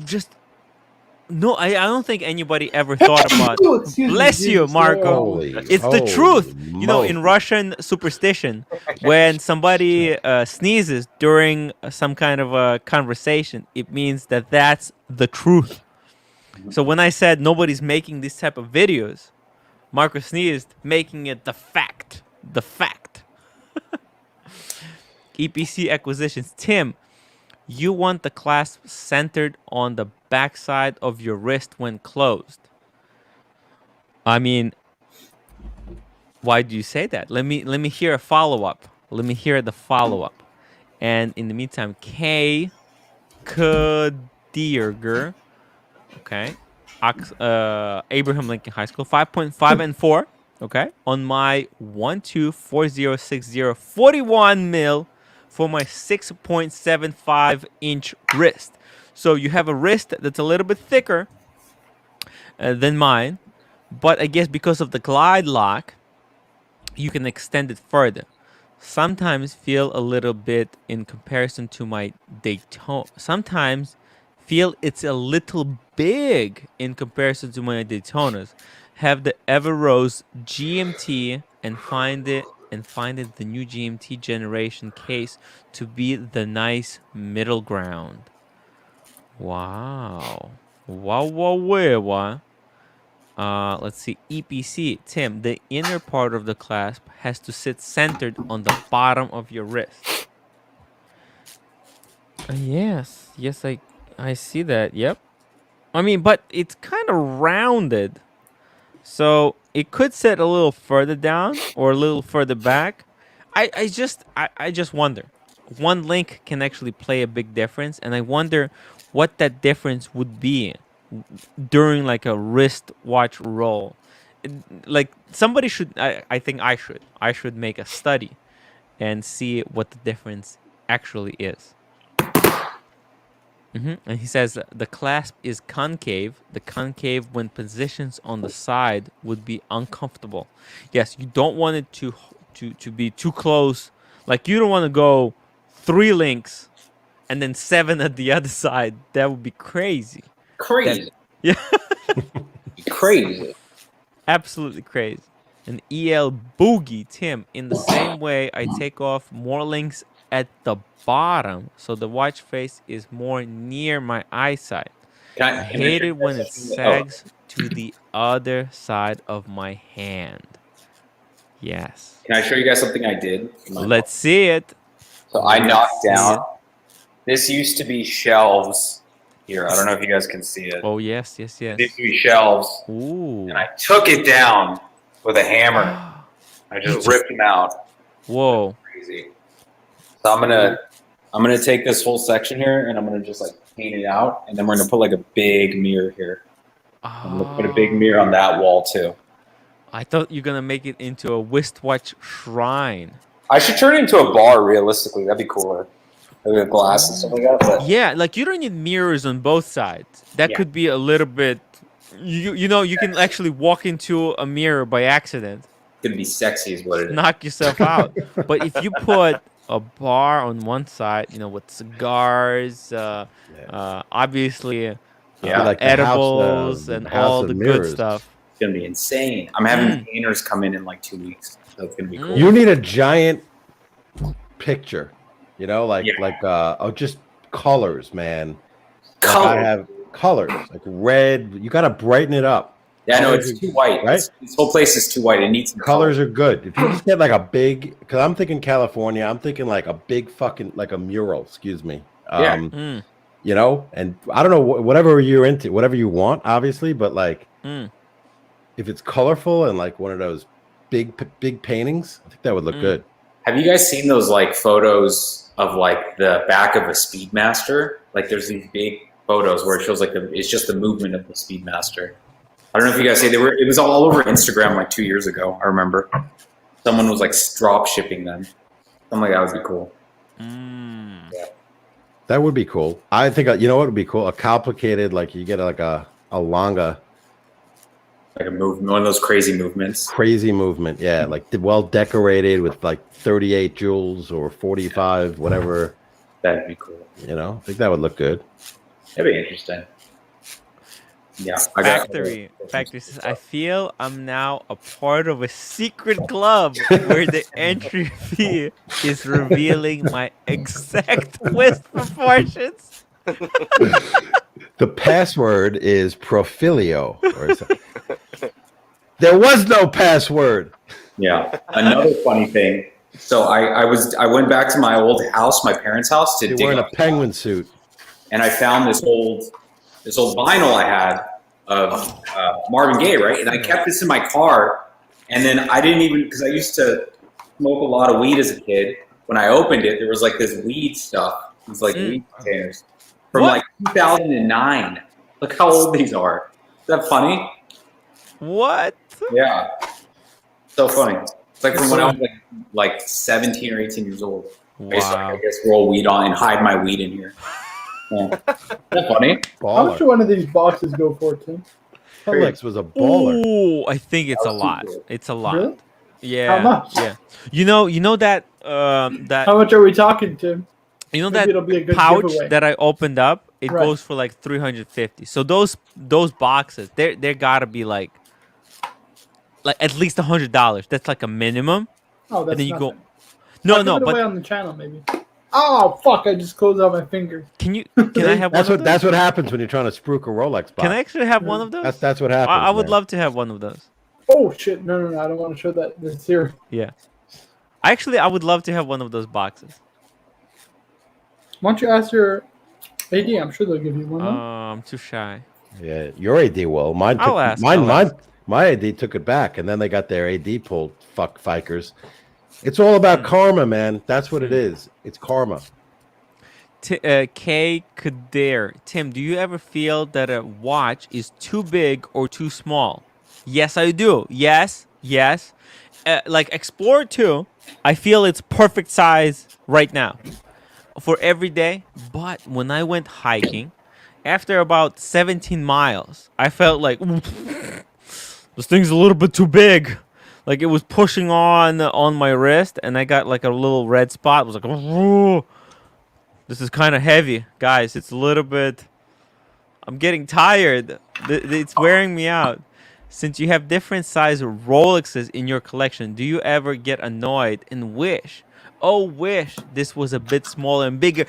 don't think anybody ever thought about. Bless you, Marco. It's the truth. You know, in Russian superstition, when somebody sneezes during some kind of a conversation, it means that that's the truth. So when I said nobody's making this type of videos, Marco sneezed, making it the fact. The fact. EPC acquisitions. Tim, you want the clasp centered on the backside of your wrist when closed. I mean, why do you say that? Let me hear a follow-up. Let me hear the follow-up. And in the meantime, K. Kudierger. Okay. Abraham Lincoln High School, 5.5 and 4. Okay. On my 124060 41 mil for my 6.75 inch wrist. So you have a wrist that's a little bit thicker than mine, but I guess because of the Glidelock, you can extend it further. Sometimes feel a little bit in comparison to my Daytona. Sometimes feel it's a little big in comparison to my Daytonas. Have the Everose GMT and find it the new GMT generation case to be the nice middle ground. Wow. Let's see. EPC. Tim, the inner part of the clasp has to sit centered on the bottom of your wrist. Yes, I see that. Yep. I mean, but it's kind of rounded. So it could sit a little further down or a little further back. I just wonder. One link can actually play a big difference, and I wonder what that difference would be during like a wristwatch roll. Like somebody should. I think I should make a study and see what the difference actually is. And he says the clasp is concave. The concave, when positions on the side, would be uncomfortable. Yes, you don't want it to be too close. Like you don't want to go 3 links and then 7 at the other side. That would be crazy. Crazy. Yeah. Crazy. Absolutely crazy. An EL boogie, Tim. In the same way, I take off more links at the bottom, so the watch face is more near my eyesight. I hate it when it sags to the other side of my hand. Yes. Can I show you guys something I did? Let's see it. So I knocked down. This used to be shelves here. I don't know if you guys can see it. Oh, yes, yes, yes. These used to be shelves. Ooh. And I took it down with a hammer. I just ripped them out. Whoa. Crazy. So I'm gonna take this whole section here and I'm gonna just like paint it out, and then we're gonna put like a big mirror here. I'm gonna put a big mirror on that wall too. I thought you're gonna make it into a wristwatch shrine. I should turn it into a bar realistically. That'd be cooler. Maybe glass and stuff like that. But yeah, like you don't need mirrors on both sides. That could be a little bit. You know, you can actually walk into a mirror by accident. It's gonna be sexy, is what it is. Knock yourself out. But if you put a bar on one side, you know, with cigars, obviously, like edibles, the and house all of the mirrors. good stuff. It's gonna be insane. I'm having painters come in like 2 weeks, so it's gonna be cool. You need a giant picture, you know, like just colors, man. Color. Like I have colors like red. You got to brighten it up. Yeah, no, it's too white. Right? This whole place is too white. It needs some colors are good. If you just get like a big, because I'm thinking California, I'm thinking like a big fucking like a mural. Excuse me. You know, and I don't know whatever you're into, whatever you want, obviously, but like if it's colorful and like one of those big paintings, I think that would look good. Have you guys seen those like photos of like the back of a Speedmaster? Like there's these big photos where it shows like it's just the movement of the Speedmaster. I don't know if you guys see it was all over Instagram like 2 years ago. I remember someone was like drop shipping them. Something like that would be cool. Yeah. That would be cool. I think you know what would be cool? A complicated, like you get like a longa, like a movement, one of those crazy movements. Crazy movement, yeah, like well decorated with like 38 jewels or 45, whatever. That'd be cool. You know, I think that would look good. That'd be interesting. Yeah, Factory says, I feel I'm now a part of a secret club where the entry fee is revealing my exact waist proportions. The password is Profilio. There was no password. Yeah. Another funny thing. So I went back to my old house, my parents' house, to dig wearing a penguin suit, and I found this old vinyl I had of Marvin Gaye, right? And I kept this in my car, and then I didn't even, because I used to smoke a lot of weed as a kid. When I opened it, there was like this weed stuff. It's like weed containers from like 2009. Look how old these are. Is that funny? What? Yeah. So funny. It's like from when I was like 17 or 18 years old. Wow. I used to, I guess, roll weed on and hide my weed in here. Yeah. Isn't that funny? How much do one of these boxes go for, Tim? Rolex was a baller. Oh, I think it's a lot. It's a lot. Really? Yeah. How much? Yeah. You know that that. How much are we talking, Tim? You know Maybe it'll be a that good pouch giveaway. that I opened up? It Right. goes for like 350. So those boxes, they gotta be like at least $100. That's like a minimum. Oh, that's And then you nothing. go. No, I'll no, give it away but on the channel maybe. Oh fuck! I just closed out my finger. can I have That's one? that's what happens when you're trying to spruik a Rolex box. Can I actually have one of those? That's what happens. I would man. love to have one of those. Oh shit! No, I don't want to show that. This here. Yeah. Actually, I would love to have one of those boxes. Why don't you ask your AD? I'm sure they'll give you one. I'm too shy. Yeah, your AD will. Mine took I'll ask, mine. I'll Mine. ask. My AD took it back, and then they got their AD pulled. Fuck fikers. It's all about karma, man. That's what it is. It's karma. K Kadir. Tim, do you ever feel that a watch is too big or too small? Yes, I do. Yes. Like Explorer 2, I feel it's perfect size right now for every day. But when I went hiking, after about 17 miles, I felt like this thing's a little bit too big. Like it was pushing on my wrist, and I got like a little red spot. It was like, This is kind of heavy, guys. It's a little bit. I'm getting tired. It's wearing me out. Since you have different size Rolexes in your collection, do you ever get annoyed and wish, oh, wish this was a bit smaller and bigger?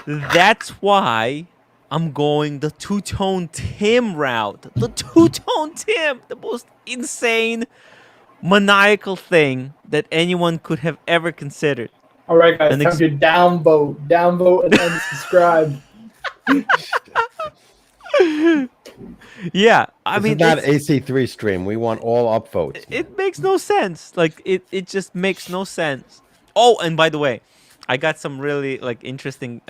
That's why I'm going the two-tone Tim route. The two-tone Tim, the most insane, maniacal thing that anyone could have ever considered. All right, guys, time to downvote, and unsubscribe. Yeah, I mean, it's not AC3 stream. We want all upvotes. It makes no sense. Like it just makes no sense. Oh, and by the way, I got some really like interesting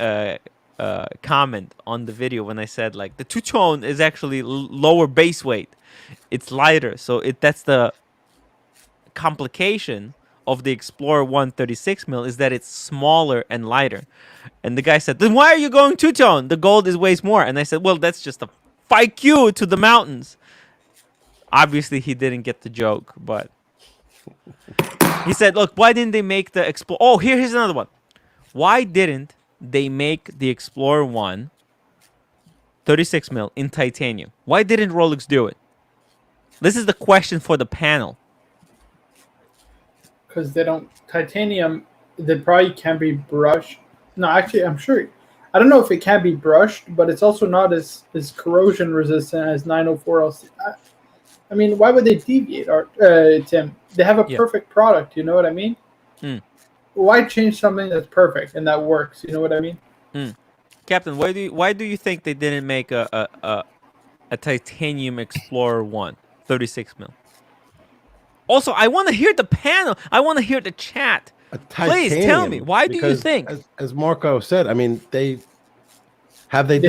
comment on the video when I said like the two-tone is actually lower base weight. It's lighter, so that's the complication of the Explorer 136 mil is that it's smaller and lighter. And the guy said, then why are you going two-tone? The gold weighs more. And I said, well, that's just a fight you to the mountains. Obviously, he didn't get the joke, but he said, look, why didn't they make the Explorer? Oh, here's another one. Why didn't they make the Explorer 1 36 mil in titanium? Why didn't Rolex do it? This is the question for the panel. Because they don't titanium. They probably can be brushed. No, actually, I'm sure. I don't know if it can be brushed, but it's also not as corrosion resistant as 904LC. I mean, why would they deviate, Tim? They have a perfect product. You know what I mean? Why change something that's perfect and that works? You know what I mean? Captain, why do you think they didn't make a titanium Explorer 1 36 mil? Also, I want to hear the panel. I want to hear the chat. Please tell me, why do you think? As Marco said, I mean, have they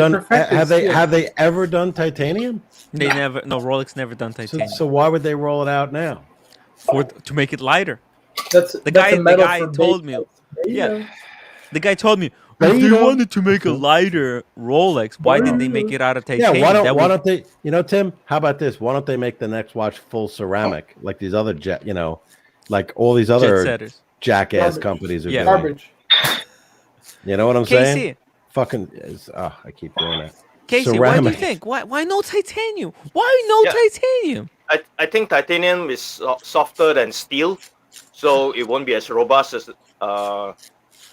ever done titanium? They never. No, Rolex never done titanium. So why would they roll it out now? To make it lighter. The guy told me. Yeah, the guy told me. If they wanted to make a lighter Rolex, why didn't they make it out of titanium? Yeah, why don't they? You know, Tim, how about this? Why don't they make the next watch full ceramic like these other like all these other jackass companies are doing? Garbage. You know what I'm saying? Fucking, I keep doing that. Casey, ceramic. What do you think? Why no titanium? Why no titanium? I think titanium is softer than steel, so it won't be as robust as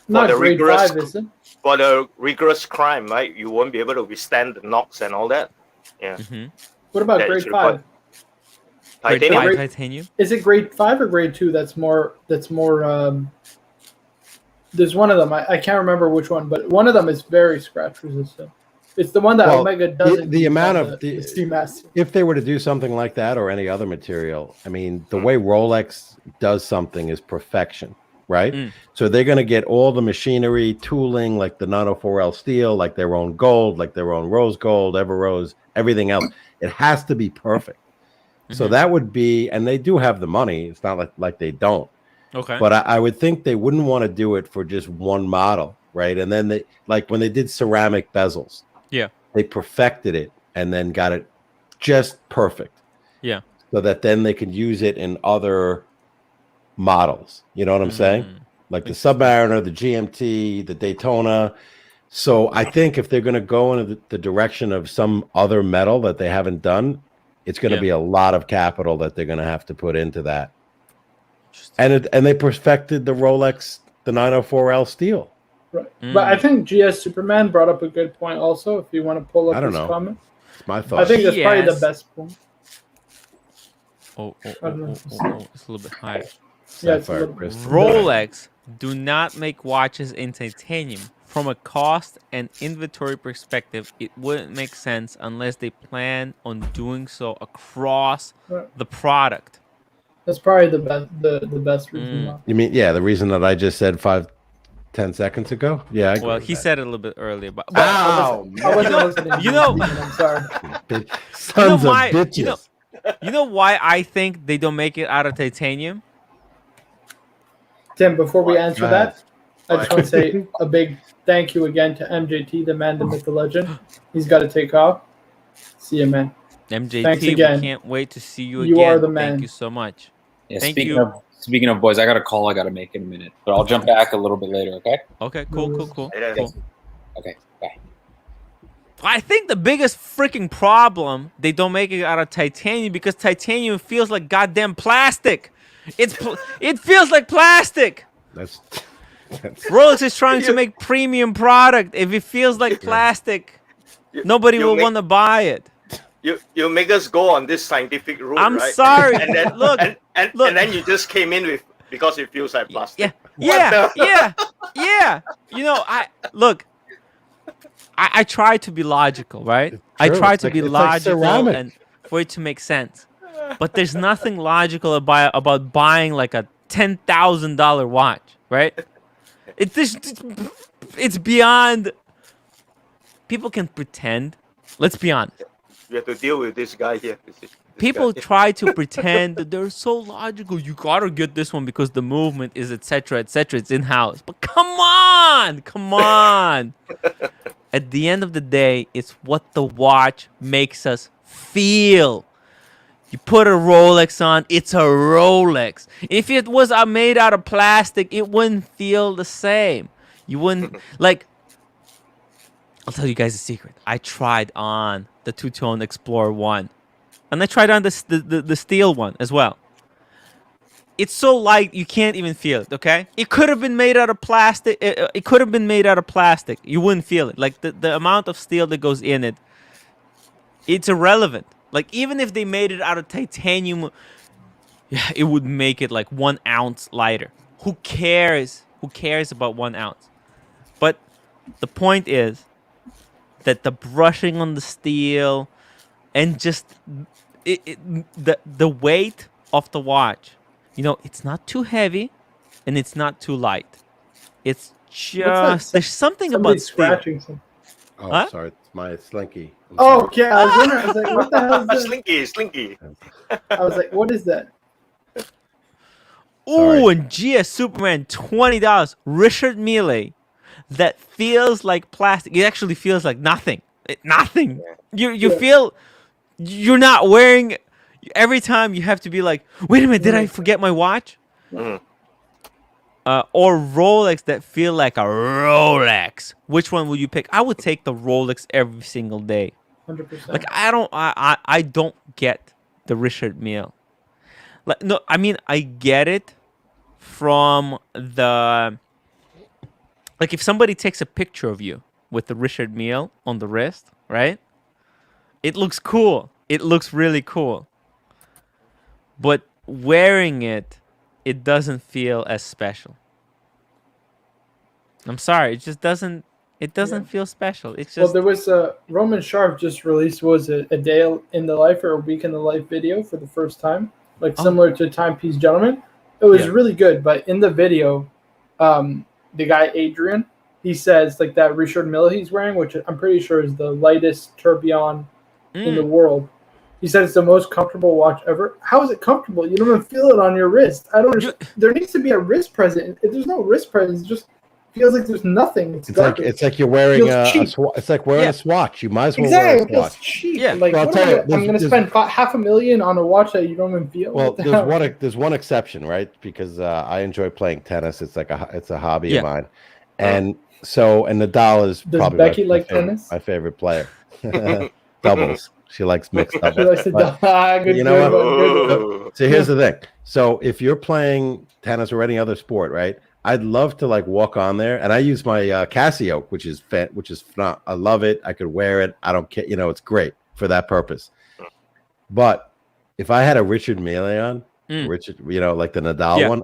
not grade 5, is it? For the rigorous crime, right? You won't be able to withstand the knocks and all that. Yeah. What about grade 5? Titanium? Is it grade 5 or grade 2? That's more. There's one of them. I can't remember which one, but one of them is very scratch resistant. It's the one that Omega doesn't. The amount of the Seamaster. If they were to do something like that or any other material, I mean, the way Rolex does something is perfection. Right? So they're going to get all the machinery, tooling, like the 904L steel, like their own gold, like their own rose gold, Ever Rose, everything else. It has to be perfect. So that would be, and they do have the money. It's not like they don't. Okay. But I would think they wouldn't want to do it for just one model, right? And then like when they did ceramic bezels, they perfected it and then got it just perfect. Yeah. So that then they could use it in other models, you know what I'm saying? Like the Submariner, the GMT, the Daytona. So I think if they're going to go in the direction of some other metal that they haven't done, it's going to be a lot of capital that they're going to have to put into that. And they perfected the Rolex, the 904L steel. Right. But I think GS Superman brought up a good point also, if you want to pull up his comment. It's my thought. I think that's probably the best point. It's a little bit higher. Rolex do not make watches in titanium. From a cost and inventory perspective, it wouldn't make sense unless they plan on doing so across the product. That's probably the best reason why. You mean, the reason that I just said 5-10 seconds ago? Yeah. Well, he said it a little bit earlier, but I wasn't listening. You know, I'm sorry. Sons of bitches. You know why I think they don't make it out of titanium? Tim, before we answer that, I just want to say a big thank you again to MJT, the man, the myth, the legend. He's got to take off. See you, man. MJT, thanks again. We can't wait to see you again. You are the man. Thank you so much. Yeah, speaking of boys, I got a call I got to make in a minute, but I'll jump back a little bit later, okay? Okay, cool. Later. Okay, bye. I think the biggest freaking problem, they don't make it out of titanium because titanium feels like goddamn plastic. It feels like plastic. That's Rolex is trying to make premium product. If it feels like plastic, nobody will want to buy it. You make us go on this scientific route, I'm right? sorry. And then Look, and look. then you just came in with because it feels like plastic. Yeah. You know, I try to be logical, right? I try to be logical and for it to make sense. But there's nothing logical about buying like a $10,000 watch, right? It's beyond. People can pretend. Let's be honest. You have to deal with this guy here. People try to pretend that they're so logical. You gotta get this one because the movement is etc. etc. It's in house. But come on. At the end of the day, it's what the watch makes us feel. You put a Rolex on, it's a Rolex. If it was made out of plastic, it wouldn't feel the same. You wouldn't like. I'll tell you guys a secret. I tried on the two-tone Explorer 1. And I tried on the steel one as well. It's so light you can't even feel it, okay? It could have been made out of plastic. It could have been made out of plastic. You wouldn't feel it. Like the amount of steel that goes in it, it's irrelevant. Like even if they made it out of titanium, yeah, it would make it like 1 ounce lighter. Who cares? Who cares about 1 ounce? But the point is that the brushing on the steel and just the weight of the watch, you know, it's not too heavy and it's not too light. It's just there's something about scratching steel. Oh, huh? Sorry, it's my slinky. Okay, I was wondering. I was like, what the hell is that? Slinky. I was like, what is that? Ooh, and GS Superman, $20. Richard Mille, that feels like plastic. It actually feels like nothing. Nothing. You feel you're not wearing. Every time you have to be like, wait a minute, did I forget my watch? Mm. Or Rolex that feel like a Rolex. Which one would you pick? I would take the Rolex every single day. 100%. Like I don't get the Richard Mille. Like no, I mean I get it from the like if somebody takes a picture of you with the Richard Mille on the wrist, right? It looks cool. It looks really cool. But wearing it, it doesn't feel as special. I'm sorry, it just doesn't. It doesn't feel special. It's just. Well, there was Roman Sharp just released a day in the life or a week in the life video for the first time, like similar to Timepiece Gentleman. It was really good, but in the video, the guy Adrian, he says like that Richard Mille he's wearing, which I'm pretty sure is the lightest tourbillon in the world. He said it's the most comfortable watch ever. How is it comfortable? You don't even feel it on your wrist. I don't. There needs to be a wrist present. If there's no wrist present, it just feels like there's nothing. It's like you're wearing it's like wearing a swatch. You might as well wear a swatch. It's cheap. Yeah. Like I'll tell you, I'm going to spend $500,000 on a watch that you don't even feel. Well, there's one exception, right? Because I enjoy playing tennis. It's like a hobby of mine, and Nadal is probably Becky like tennis? My favorite player. Doubles. She likes mixed doubles. She likes to good, you know good. what? So here's the thing. So if you're playing tennis or any other sport, right? I'd love to like walk on there, and I use my Casio, which is not. I love it. I could wear it. I don't care. You know, it's great for that purpose. But if I had a Richard Mille on, Richard, you know, like the Nadal one,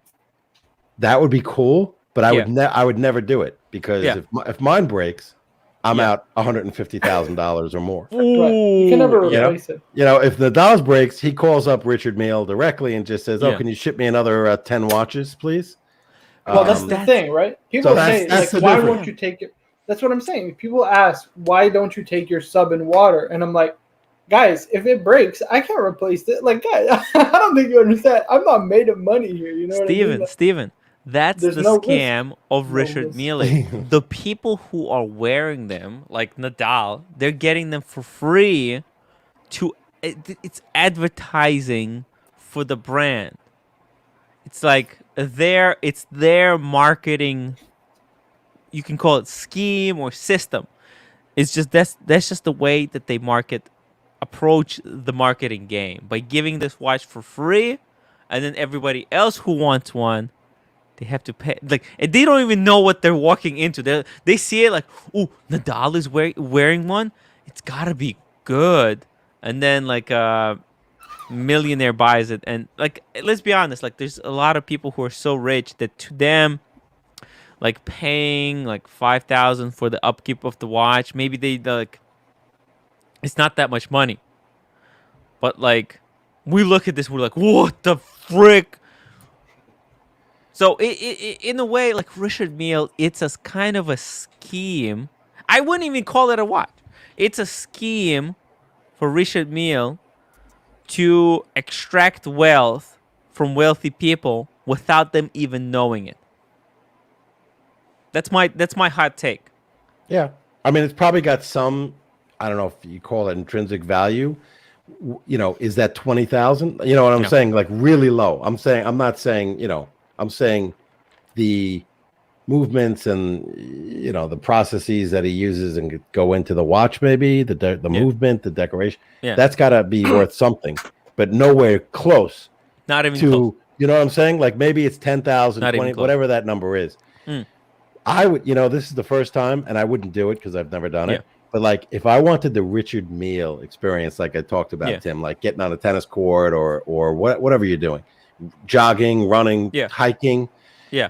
that would be cool. But I would never do it because if mine breaks, I'm out $150,000 or more. You can never replace it. You know, if Nadal's breaks, he calls up Richard Mille directly and just says, "Oh, can you ship me another 10 watches, please?" Well, that's the thing, right? People say, like, why won't you take it? That's what I'm saying. People ask, why don't you take your sub in water? And I'm like, guys, if it breaks, I can't replace it. Like, guys, I don't think you understand. I'm not made of money here. You know what I mean? Like, Steven, that's the scam of Richard Mille. The people who are wearing them, like Nadal, they're getting them for free. It's advertising for the brand. It's like it's their marketing you can call it scheme or system. It's just that's just the way that they approach the marketing game by giving this watch for free, and then everybody else who wants one, they have to pay. Like, and they don't even know what they're walking into. They see it like, oh, Nadal is wearing one. It's gotta be good. And then like millionaire buys it, and like, let's be honest, like there's a lot of people who are so rich that to them, like paying like 5,000 for the upkeep of the watch, maybe they like, it's not that much money. But like, we look at this, we're like, what the frick? So in a way, like Richard Mille, it's a kind of a scheme. I wouldn't even call it a watch. It's a scheme for Richard Mille to extract wealth from wealthy people without them even knowing it. That's my hot take. Yeah. I mean, it's probably got some, I don't know if you call it intrinsic value. You know, is that 20,000? You know what I'm saying? Like really low. I'm not saying, you know, I'm saying the movements and, you know, the processes that he uses and go into the watch, maybe the movement, the decoration. Yeah. That's got to be worth something, but nowhere close. Not even close. You know what I'm saying? Like maybe it's 10,000, 20, whatever that number is. I would, you know, this is the first time, and I wouldn't do it because I've never done it. But like, if I wanted the Richard Mille experience, like I talked about, Tim, like getting on a tennis court or whatever you're doing, jogging, running, hiking. Yeah.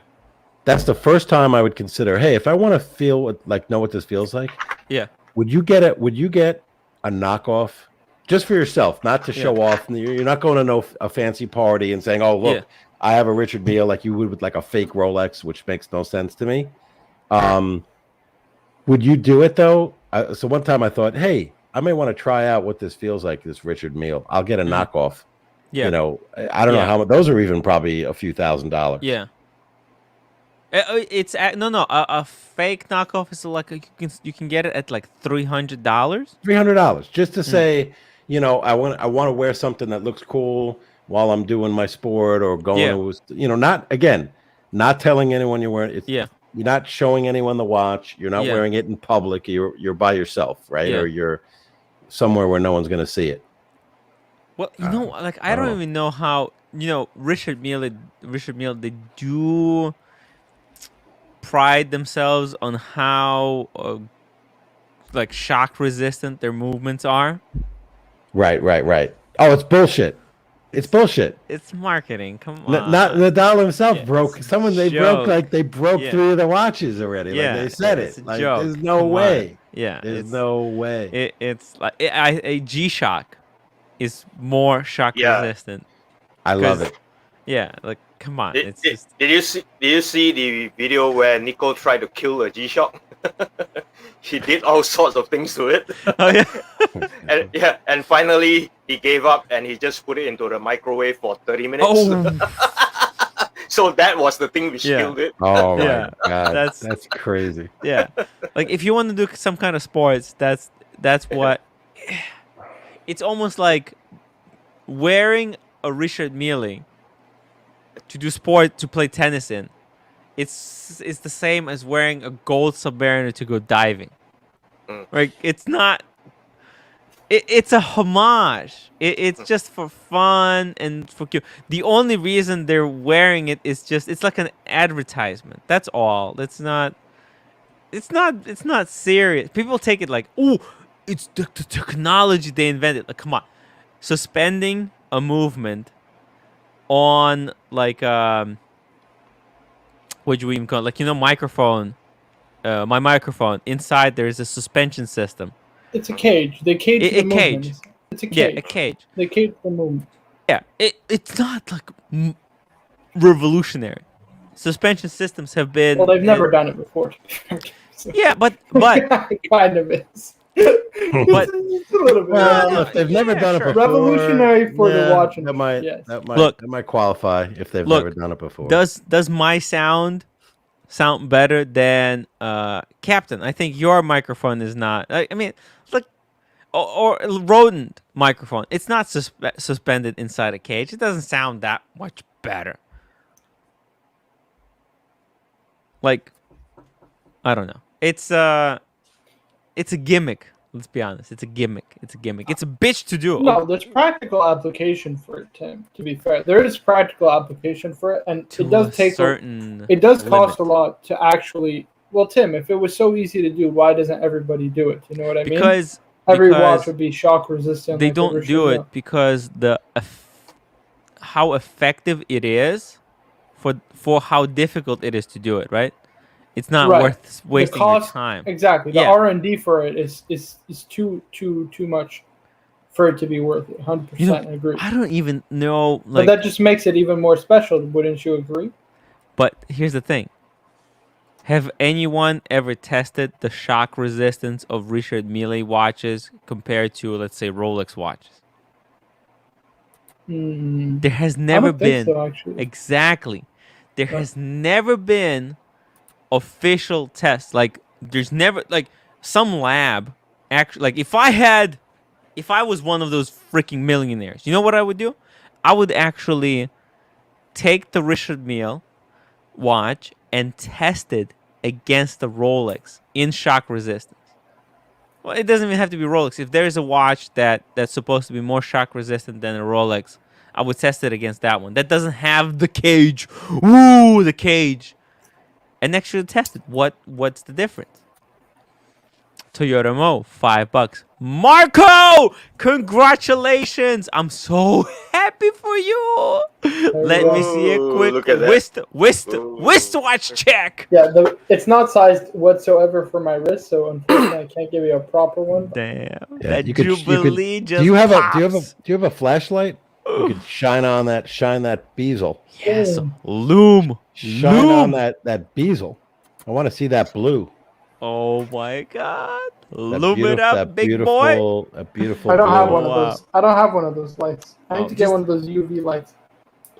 That's the first time I would consider, hey, if I want to feel know what this feels like. Yeah. Would you get a knockoff just for yourself, not to show off? You're not going to a fancy party and saying, oh, look, I have a Richard Mille, like you would with like a fake Rolex, which makes no sense to me. Would you do it though? So one time I thought, hey, I may want to try out what this feels like, this Richard Mille. I'll get a knockoff. Yeah. You know, I don't know how much. Those are even probably a few $1,000s. Yeah. It's a fake knockoff is like you can get it at like $300. $300 just to say, you know, I want to wear something that looks cool while I'm doing my sport or going to, you know, not telling anyone you're wearing it. Yeah. You're not showing anyone the watch. You're not wearing it in public. You're by yourself, right? Yeah. Or you're somewhere where no one's going to see it. Well, you know, like I don't even know how, you know, Richard Mille, they do pride themselves on how like shock resistant their movements are. Right. Oh, it's bullshit. It's bullshit. It's marketing. Come on. Not Nadal himself broke. They broke through the watches already. Yeah, like they said it. Like, there's no way. Yeah, there's no way. It's like a G-Shock is more shock resistant. I love it. Yeah, like come on. Did you see the video where Nico tried to kill a G-Shock? He did all sorts of things to it. Oh yeah. and finally he gave up and he just put it into the microwave for 30 minutes. Oh. So that was the thing which killed it. Oh my god. That's crazy. Yeah. Like if you want to do some kind of sports, that's what it's almost like wearing a Richard Mille to do sport, to play tennis in. It's the same as wearing a gold Submariner to go diving. Like it's not. It's a homage. It's just for fun and for cute. The only reason they're wearing it is just it's like an advertisement. That's all. It's not serious. People take it like, oh, it's the technology they invented. Like, come on, suspending a movement on like what do you even call it? Like, you know, microphone. My microphone. Inside there is a suspension system. It's a cage. They cage the movement. It's a cage. Yeah, a cage. They cage the movement. Yeah, it's not like revolutionary. Suspension systems have been. Well, they've never done it before. So. Yeah, but it kind of is. But it's a little bit. Well, if they've never done it before, revolutionary for the watching. That might qualify if they've never done it before. Does my sound better than Captain? I think your microphone is not. I mean, look, or rodent microphone. It's not suspended inside a cage. It doesn't sound that much better. Like, I don't know. It's a gimmick. Let's be honest. It's a gimmick. It's a gimmick. It's a bitch to do. No, there's practical application for it, Tim. To be fair, there is practical application for it, and it does take certain. It does cost a lot to actually. Well, Tim, if it was so easy to do, why doesn't everybody do it? You know what I mean? Because every watch would be shock resistant. They don't do it because how effective it is for how difficult it is to do it, right? It's not worth wasting your time. Exactly. The R&D for it is too much for it to be worth it. 100% agree. I don't even know. But that just makes it even more special. Wouldn't you agree? But here's the thing. Have anyone ever tested the shock resistance of Richard Mille watches compared to, let's say, Rolex watches? There has never been. So, actually. Exactly. There has never been official tests. Like, there's never, like, some lab actually, like, if I was one of those freaking millionaires, you know what I would do? I would actually take the Richard Mille watch and test it against the Rolex in shock resistance. Well, it doesn't even have to be Rolex. If there is a watch that's supposed to be more shock resistant than a Rolex, I would test it against that one. That doesn't have the cage. Ooh, the cage. And actually test it. What's the difference? Toyota Mo, $5. Marco, congratulations! I'm so happy for you. Let me see a quick wristwatch check. Yeah, it's not sized whatsoever for my wrist, so unfortunately I can't give you a proper one. Damn, yeah, that Jubilee just do you have a flashlight? You could shine that bezel. Yes, loom. Shine on that bezel. I want to see that blue. Oh my God. Loom it up, big boy. A beautiful. I don't have one of those. I don't have one of those lights. I need to get one of those UV lights.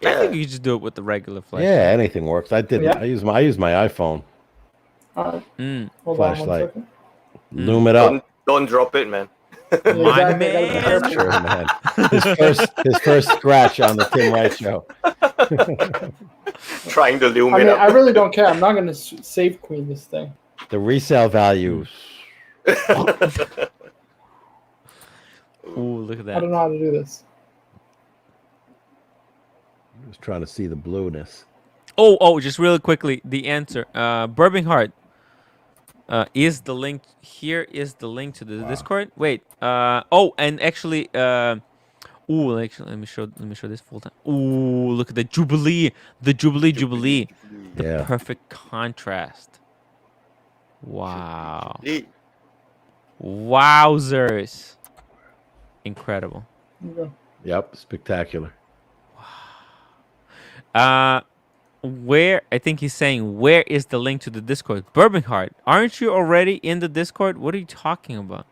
I think you just do it with the regular flashlight. Yeah, anything works. I did. Yeah. I use my iPhone. Hold flashlight. On 1 second. Loom it up. Don't drop it, man. My man. Sure, man. His first scratch on the timwrite show. Trying to loom it up. I really don't care. I'm not going to save queen this thing. The resale value. Ooh, look at that. I don't know how to do this. I was trying to see the blueness. Oh, just really quickly, the answer. Bourbon Heart. Is the link here? Is the link to the Discord? Wait. And actually, let me show this full time. Ooh, look at the Jubilee. The Jubilee. The perfect contrast. Wow. Wowzers. Incredible. Yep, spectacular. Wow. Where, I think he's saying, where is the link to the Discord? Bourbon Heart, aren't you already in the Discord? What are you talking about?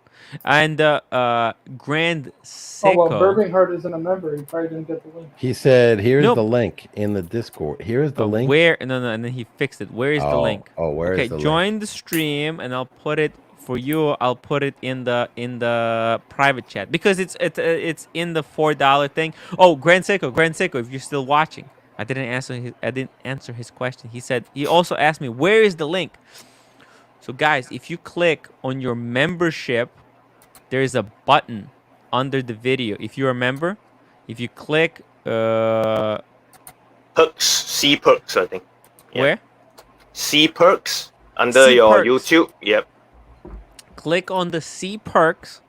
And Grand Seiko. Oh, well, Bourbon Heart isn't a member. He probably didn't get the link. He said, here's the link in the Discord. Here's the link. Where? No, and then he fixed it. Where is the link? Where is the link? Join the stream, and I'll put it for you. I'll put it in the private chat because it's in the $4 thing. Oh, Grand Seiko, if you're still watching. I didn't answer his question. He also asked me, where is the link? So guys, if you click on your membership, there is a button under the video. If you're a member, if you click perks, C perks, I think. Yeah. Where? C perks under your YouTube. Yep. Click on the C perks,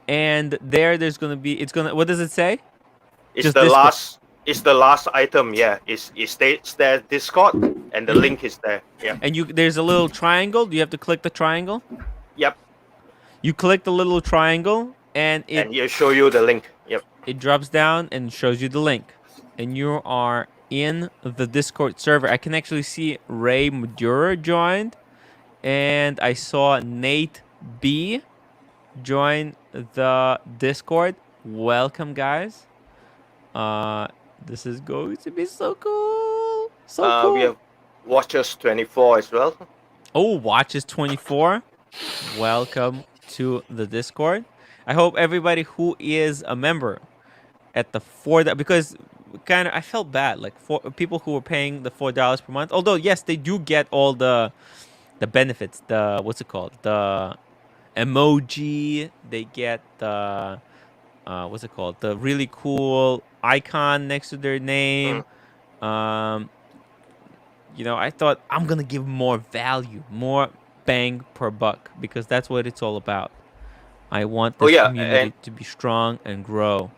and there's gonna be. What does it say? It's just the last. It's the last item, yeah. It states there Discord, and the link is there. Yeah. And there's a little triangle. Do you have to click the triangle? Yep. You click the little triangle, and it'll show you the link. Yep. It drops down and shows you the link, and you are in the Discord server. I can actually see Ray Madura joined, and I saw Nate B join the Discord. Welcome, guys. This is going to be so cool. Cool. We have Watches 24 as well. Oh, Watches 24. Welcome to the Discord. I hope everybody who is a member at the $4, because I felt bad, like for people who were paying the $4 per month. Although yes, they do get all the the benefits. The what's it called? The emoji. They get the what's it called? The really cool icon next to their name. You know, I thought I'm gonna give more value, more bang per buck, because that's what it's all about. I want this community to be strong and grow.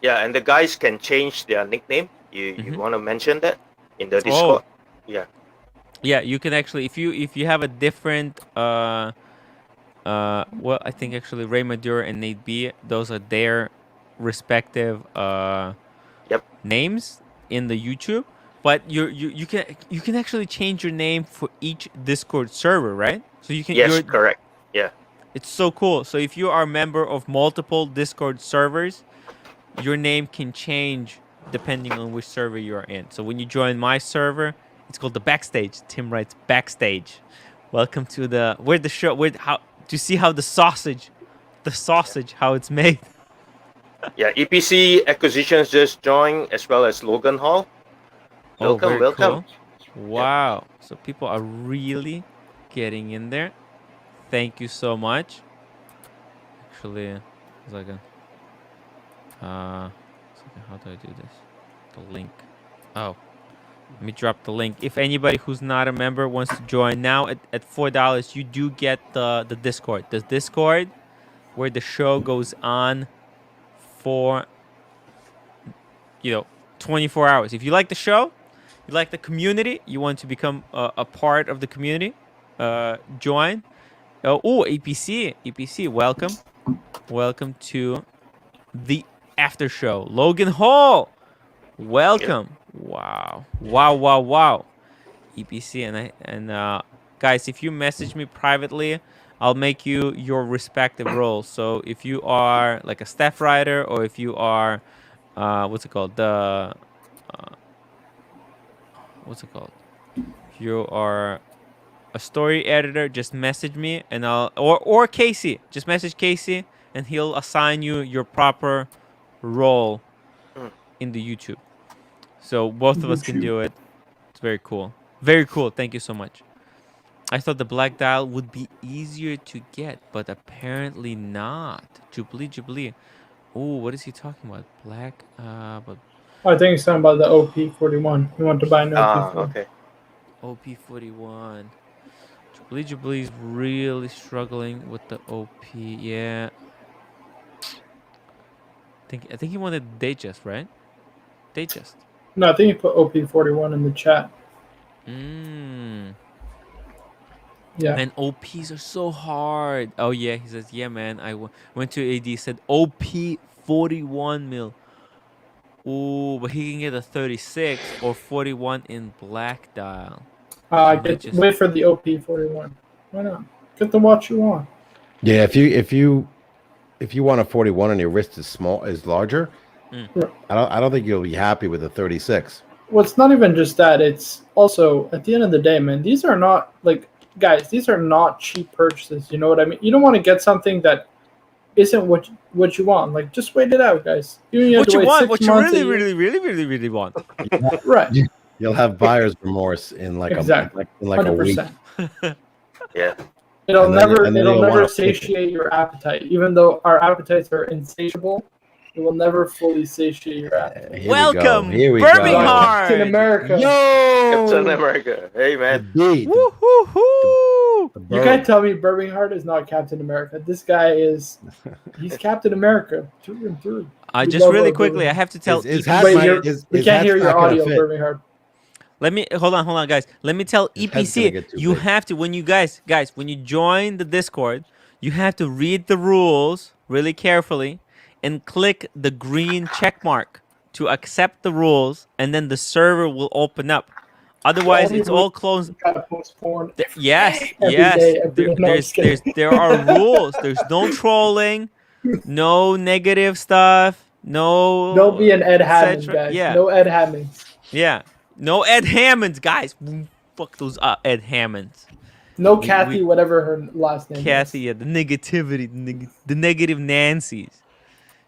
Yeah, and the guys can change their nickname. You want to mention that in the Discord? Yeah. Yeah, you can actually, if you have a different well, I think actually Ray Madura and Nate B, those are their respective names in the YouTube. But you can actually change your name for each Discord server, right? So you can. Yes, correct. Yeah. It's so cool. So if you are a member of multiple Discord servers, your name can change depending on which server you are in. So when you join my server, it's called the Backstage. Tim writes Backstage. Welcome to the how to see how the sausage, how it's made. Yeah, EPC Acquisitions just joined, as well as Logan Hall. Welcome. Cool. Wow. So people are really getting in there. Thank you so much. Actually, it's like a how do I do this? The link. Oh, let me drop the link. If anybody who's not a member wants to join now at $4, you do get the Discord. The Discord where the show goes on for 24 hours. If you like the show, you like the community, you want to become a part of the community, join. EPC, welcome to the after show. Logan Hall, welcome. Wow. EPC and guys, if you message me privately, I'll make you your respective role. So if you are like a staff writer, or if you are what's it called? If you are a story editor, just message me, and or Casey. Just message Casey, and he'll assign you your proper role in the YouTube. So both of us can do it. It's very cool. Very cool. Thank you so much. I thought the black dial would be easier to get, but apparently not. Jubilee. Oh, what is he talking about? Black, but I think he's talking about the OP41. You want to buy an OP41. Okay. OP41. Jubilee's really struggling with the OP. Yeah. I think he wanted Datejust, right? Datejust. No, I think he put OP41 in the chat. Yeah. Man, OPs are so hard. Oh, yeah. He says, yeah, man. I went to AD, said OP41 mil. Ooh, but he can get a 36 or 41 in black dial. Wait for the OP41. Why not? Get the watch you want. Yeah, if you want a 41 and your wrist is larger, I don't think you'll be happy with a 36. Well, it's not even just that. It's also, at the end of the day, man, these are not guys, these are not cheap purchases. You know what I mean? You don't want to get something that isn't what you want. Like, just wait it out, guys. What you really want. Right. You'll have buyer's remorse in like a week. Yeah. It'll never satiate your appetite. Even though our appetites are insatiable, it will never fully satiate your appetite. Welcome, Birmingham, Captain America. Yo, Captain America. Hey, man. You can't tell me Birmingham is not Captain America. This guy he's Captain America through and through. Just really quickly, I have to tell. We can't hear your audio, Birmingham. Let me hold on, guys. Let me tell EPC. You have to, when you guys, when you join the Discord, you have to read the rules really carefully and click the green check mark to accept the rules, and then the server will open up. Otherwise, it's all closed. Yes. There are rules. There's no trolling, no negative stuff, no. Don't be an Ed Hammond, guys. Yeah. No Ed Hammonds. Yeah. No Ed Hammonds, guys. Fuck those Ed Hammonds. No Kathy, whatever her last name Kathy, is. yeah, the negativity, the negative Nancy's.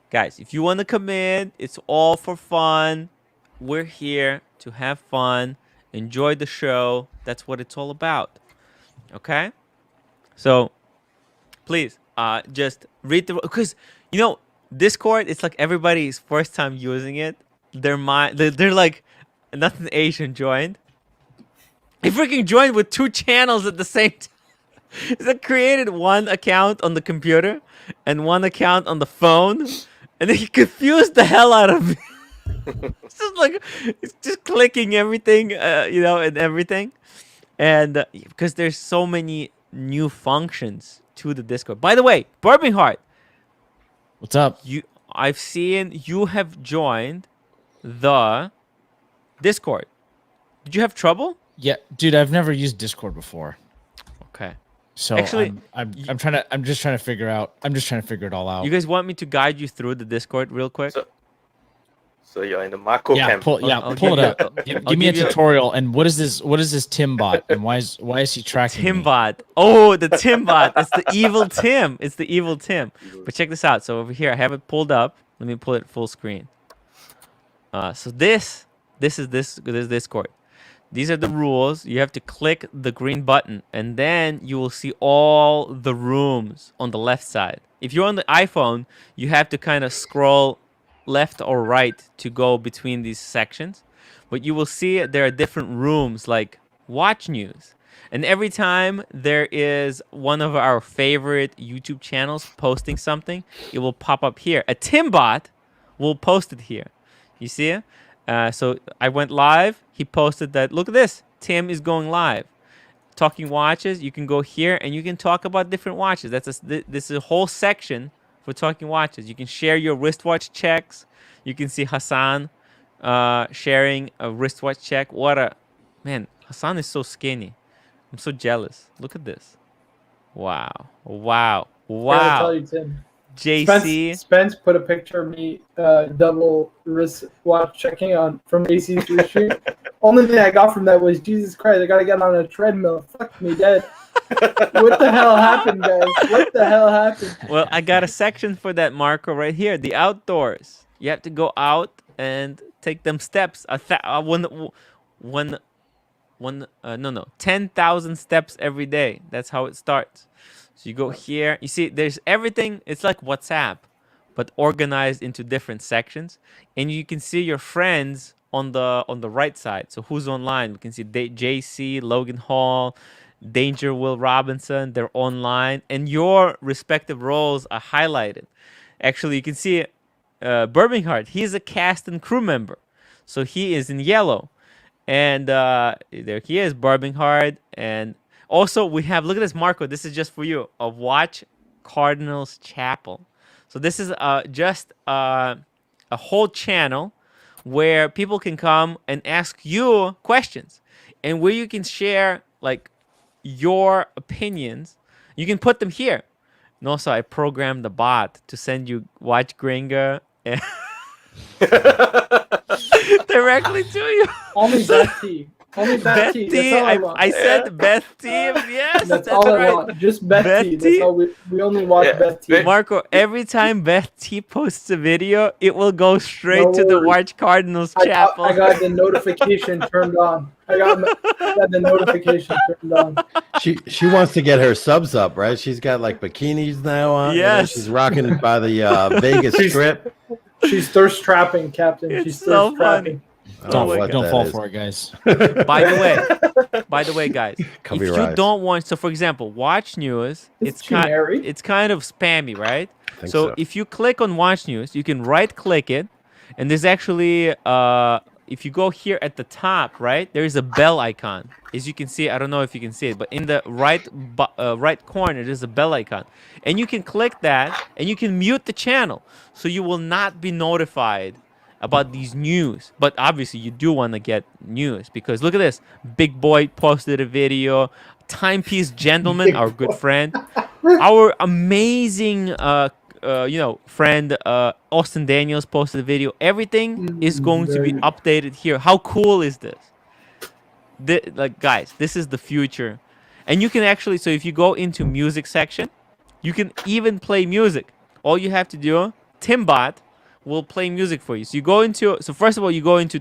Guys, if you want to come in, it's all for fun. We're here to have fun, enjoy the show. That's what it's all about. Okay, so please, just read the because Discord. It's like everybody's first time using it. They're like nothing Asian joined. He freaking joined with 2 channels at the same time. He created one account on the computer and one account on the phone, and then he confused the hell out of me. It's just clicking everything, and everything, and because there's so many new functions to the Discord. By the way, Bourbon Heart, what's up? I've seen you have joined the Discord. Did you have trouble? Yeah, dude, I've never used Discord before. Okay. So actually, I'm just trying to figure it all out. You guys want me to guide you through the Discord real quick? So you're in the Marco camp. Pull it up. Give me a tutorial. And what is this? What is this Timbot? And why is he tracking Timbot? Oh, the Timbot. It's the evil Tim. It's the evil Tim. But check this out. So over here, I have it pulled up. Let me pull it full screen. So this is Discord. These are the rules. You have to click the green button, and then you will see all the rooms on the left side. If you're on the iPhone, you have to kind of scroll left or right to go between these sections. But you will see there are different rooms like watch news. And every time there is one of our favorite YouTube channels posting something, it will pop up here. A Timbot will post it here. You see it? So I went live. He posted that. Look at this. Tim is going live. Talking watches. You can go here and you can talk about different watches. This is a whole section for talking watches. You can share your wristwatch checks. You can see Hassan sharing a wristwatch check. Man, Hassan is so skinny. I'm so jealous. Look at this. Wow. I tell you, Tim. JC. Spence put a picture of me double wristwatch checking on from AC3 Street. Only thing I got from that was, Jesus Christ, I gotta get on a treadmill. Fuck me dead. What the hell happened, guys? What the hell happened? Well, I got a section for that, Marco, right here. The outdoors. You have to go out and take them steps. 10,000 steps every day. That's how it starts. So you go here. You see, there's everything. It's like WhatsApp, but organized into different sections. And you can see your friends on the right side. So who's online? We can see JC, Logan Hall, Danger Will Robinson. They're online, and your respective roles are highlighted. Actually, you can see Bourbon Heart. He's a cast and crew member, so he is in yellow. And there he is, Bourbon Heart. And also we have, look at this, Marco. This is just for you, a Watch Cardinals Chapel. So this is just a whole channel where people can come and ask you questions, and where you can share like your opinions. You can put them here. And also, I programmed the bot to send you Watch Gringa directly to you. Only Beth T. Only Beth T. That's all I want. I said Beth T. Yes, that's all I want. Just Beth T. That's all we only want. Beth T. Marco, every time Beth T posts a video, it will go straight to the Watch Cardinals Chapel. I got the notification turned on. I got the notification turned on. She wants to get her subs up, right? She's got like bikinis now on. Yes. She's rocking by the Vegas Strip. She's thirst trapping, Captain. She's thirst trapping. Don't fall for it, guys. By the way, guys, if you don't want, so for example, Watch News, it's kind of spammy, right? So if you click on Watch News, you can right click it, and there's actually if you go here at the top, right, there is a bell icon. As you can see, I don't know if you can see it, but in the right corner, there's a bell icon. And you can click that, and you can mute the channel, so you will not be notified about these news. But obviously, you do want to get news, because look at this. Big Boy posted a video. Timepiece Gentleman, our good friend. Our amazing friend Austin Daniels posted a video. Everything is going to be updated here. How cool is this? Guys, this is the future. And you can actually, so if you go into music section, you can even play music. All you have to do, Timbot will play music for you. So you go into, so first of all, you go into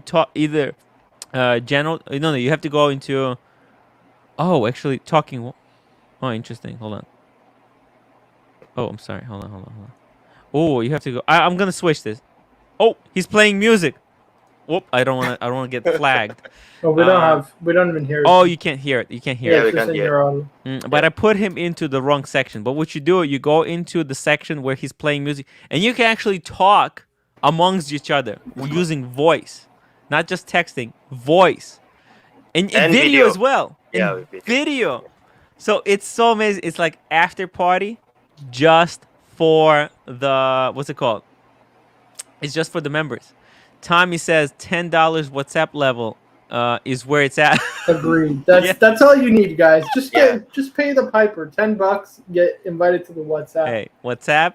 general, no, you have to go into, actually talking Oh, interesting. Hold on. Oh, I'm sorry. Hold on. Oh, you have to go. I'm gonna switch this. Oh, he's playing music. Whoop! I don't want to get flagged. Oh, we don't even hear it. Oh, you can't hear it. You can't hear Yeah, it. it's just in your audio. But I put him into the wrong section. But what you do, you go into the section where he's playing music, and you can actually talk amongst each other using voice, not just texting. Voice, and video as well. Yeah, video. So it's so amazing. It's like after party, just for the what's it called? It's just for the members. Tommy says $10 WhatsApp level is where it's at. Agreed. That's all you need, guys. Just pay the piper. $10. Get invited to the WhatsApp. Hey, WhatsApp.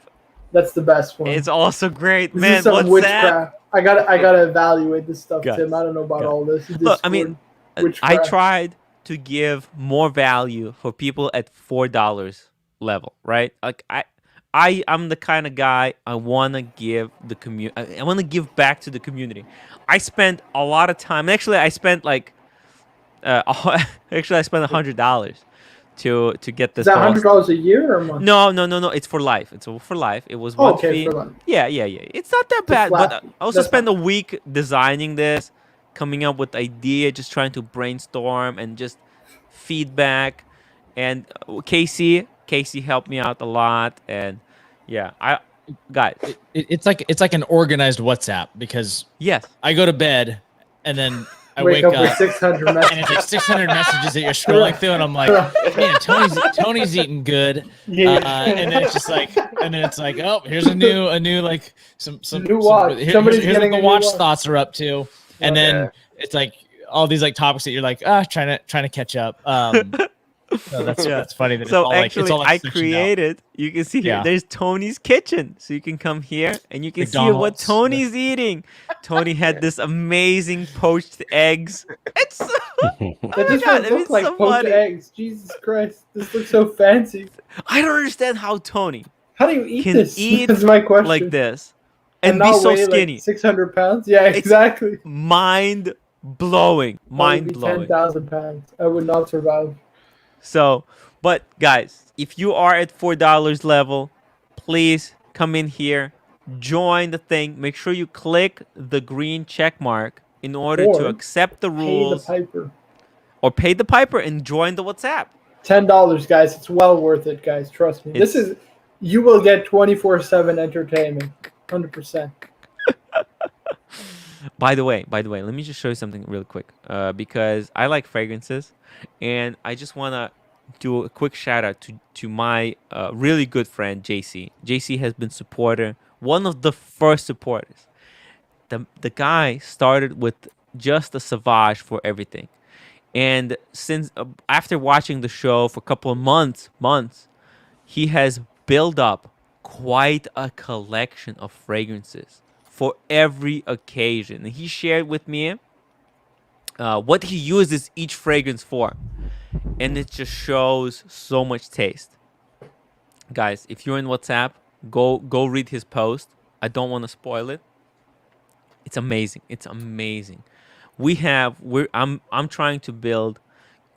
That's the best one. It's also great, this man. Is some WhatsApp. Witchcraft. I gotta evaluate this stuff, Guys, Tim. I don't know about all this. Look, I mean, witchcraft. I tried to give more value for people at $4 level, right? Like I'm the kind of guy I want to give the community. I want to give back to the community. I spent a lot of time. Actually, I spent like, I spent $100 to get this. Is that $100 a year or a month? No. It's for life. It's for life. It was one fee. For life. Yeah. It's not that bad. But I also spent a week designing this, coming up with idea, just trying to brainstorm and just feedback. And Casey helped me out a lot, and it's like an organized WhatsApp, because yes, I go to bed and then I wake wake up with up 600 messages. and it's like 600 messages that you're scrolling through, and I'm like, man, Tony's eating good. And then it's just like, oh, here's a new like some new watch. Here's what the watch thoughts are up to, and then it's like all these like topics that you're like trying to catch up. So that's funny. That so it's actually, all like I created. Out. You can see here. There's Tony's kitchen, so you can come here and you can see what Tony's eating. Tony had this amazing poached eggs. It's so, it looks like so poached eggs. Jesus Christ, this looks so fancy. I don't understand how Tony. How do you eat can this? Eat That's my question. Like this and be so skinny. Like 600 pounds. Yeah, exactly. It's mind blowing. Mind blowing. 10,000 pounds. I would not survive. So, but guys, if you are at $4 level, please come in here, join the thing. Make sure you click the green check mark in order to accept the rules. Pay the piper. Or pay the piper and join the WhatsApp. $10, guys. It's well worth it, guys. Trust me. You will get 24/7 entertainment. 100%. By the way, let me just show you something real quick. Because I like fragrances. And I just want to do a quick shout out to my really good friend, JC. JC has been one of the first supporters. The guy started with just a Sauvage for everything. And since after watching the show for a couple of months, he has built up quite a collection of fragrances for every occasion. And he shared with me what he uses each fragrance for, and it just shows so much taste. Guys, if you're in WhatsApp, go read his post. I don't want to spoil it. It's amazing. I'm trying to build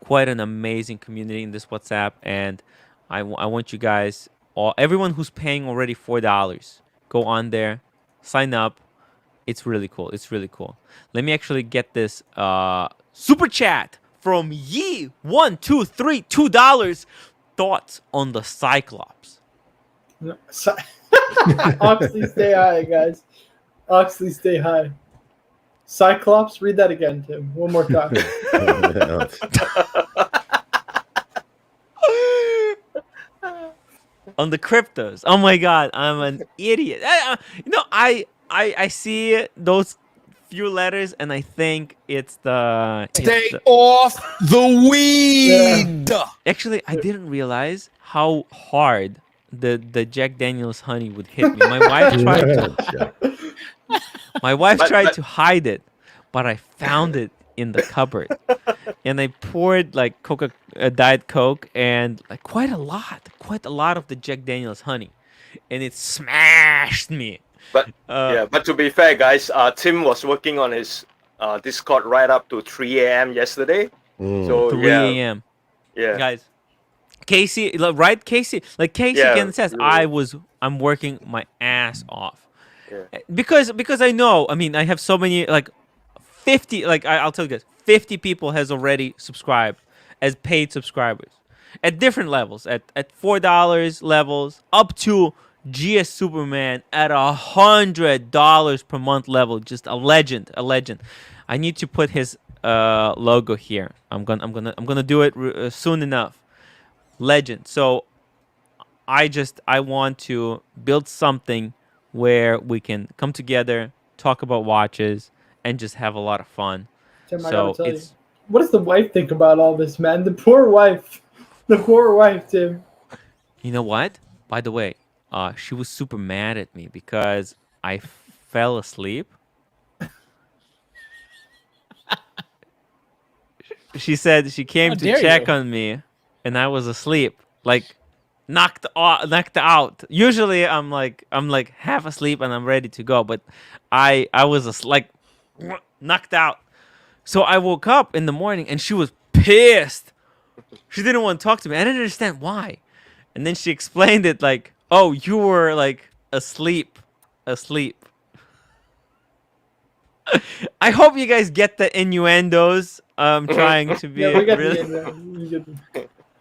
quite an amazing community in this WhatsApp, and I want you guys, everyone who's paying already $4, go on there, sign up. It's really cool. Let me actually get this super chat from Yi123, $2. Thoughts on the Cyclops? Oxley, stay high, guys. Oxley, stay high. Cyclops, read that again, Tim. One more time. On the cryptos. Oh my God, I'm an idiot. I see those few letters and I think it's the... Stay off the weed! Yeah. Actually, I didn't realize how hard the Jack Daniel's honey would hit me. My wife tried to hide it, but I found it in the cupboard. And I poured like Diet Coke and like quite a lot of the Jack Daniel's honey. And it smashed me. But but to be fair, guys, Tim was working on his Discord right up to 3 a.m. yesterday. So 3 a.m. Yeah, guys, Casey, right? Casey, like Casey again says, I'm working my ass off, because I know. I mean, I have so many 50. I'll tell you guys, 50 people has already subscribed as paid subscribers at different levels, at $4 levels up to GS Superman at $100 per month level. Just a legend. I need to put his logo here. I'm gonna do it soon enough. Legend. So I want to build something where we can come together, talk about watches, and just have a lot of fun. Tim, so what does the wife think about all this, man? The poor wife, Tim. You know what? By the way, she was super mad at me because I fell asleep. She said she came to check on me, and I was asleep, knocked out. Usually I'm like half asleep and I'm ready to go, but I was knocked out. So I woke up in the morning and she was pissed. She didn't want to talk to me. I didn't understand why. And then she explained it oh, you were asleep. I hope you guys get the innuendos. I'm trying to be really.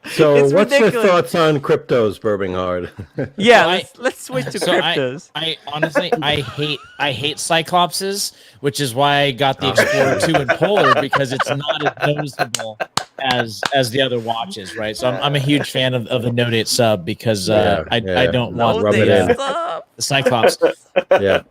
So, what's ridiculous. Your thoughts on cryptos, Burbinghard? Yeah, let's switch to cryptos. I honestly, I hate Cyclopses, which is why I got the Explorer 2 in Polar, because it's not as noticeable as the other watches, right? So I'm a huge fan of the Note 8 sub because I don't want the Cyclops. Yeah.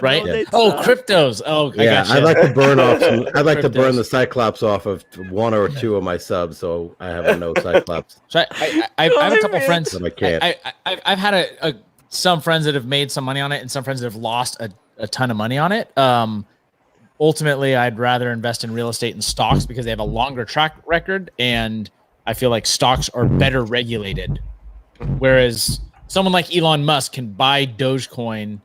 Right? Yeah. Oh, cryptos. Oh, yeah. I'd like to burn off. I'd like to burn the Cyclops off of one or two of my subs, so I have a no Cyclops. So I have a couple friends. I can't. I've had some friends that have made some money on it, and some friends that have lost a ton of money on it. Ultimately, I'd rather invest in real estate and stocks because they have a longer track record, and I feel like stocks are better regulated. Whereas someone like Elon Musk can buy Dogecoin,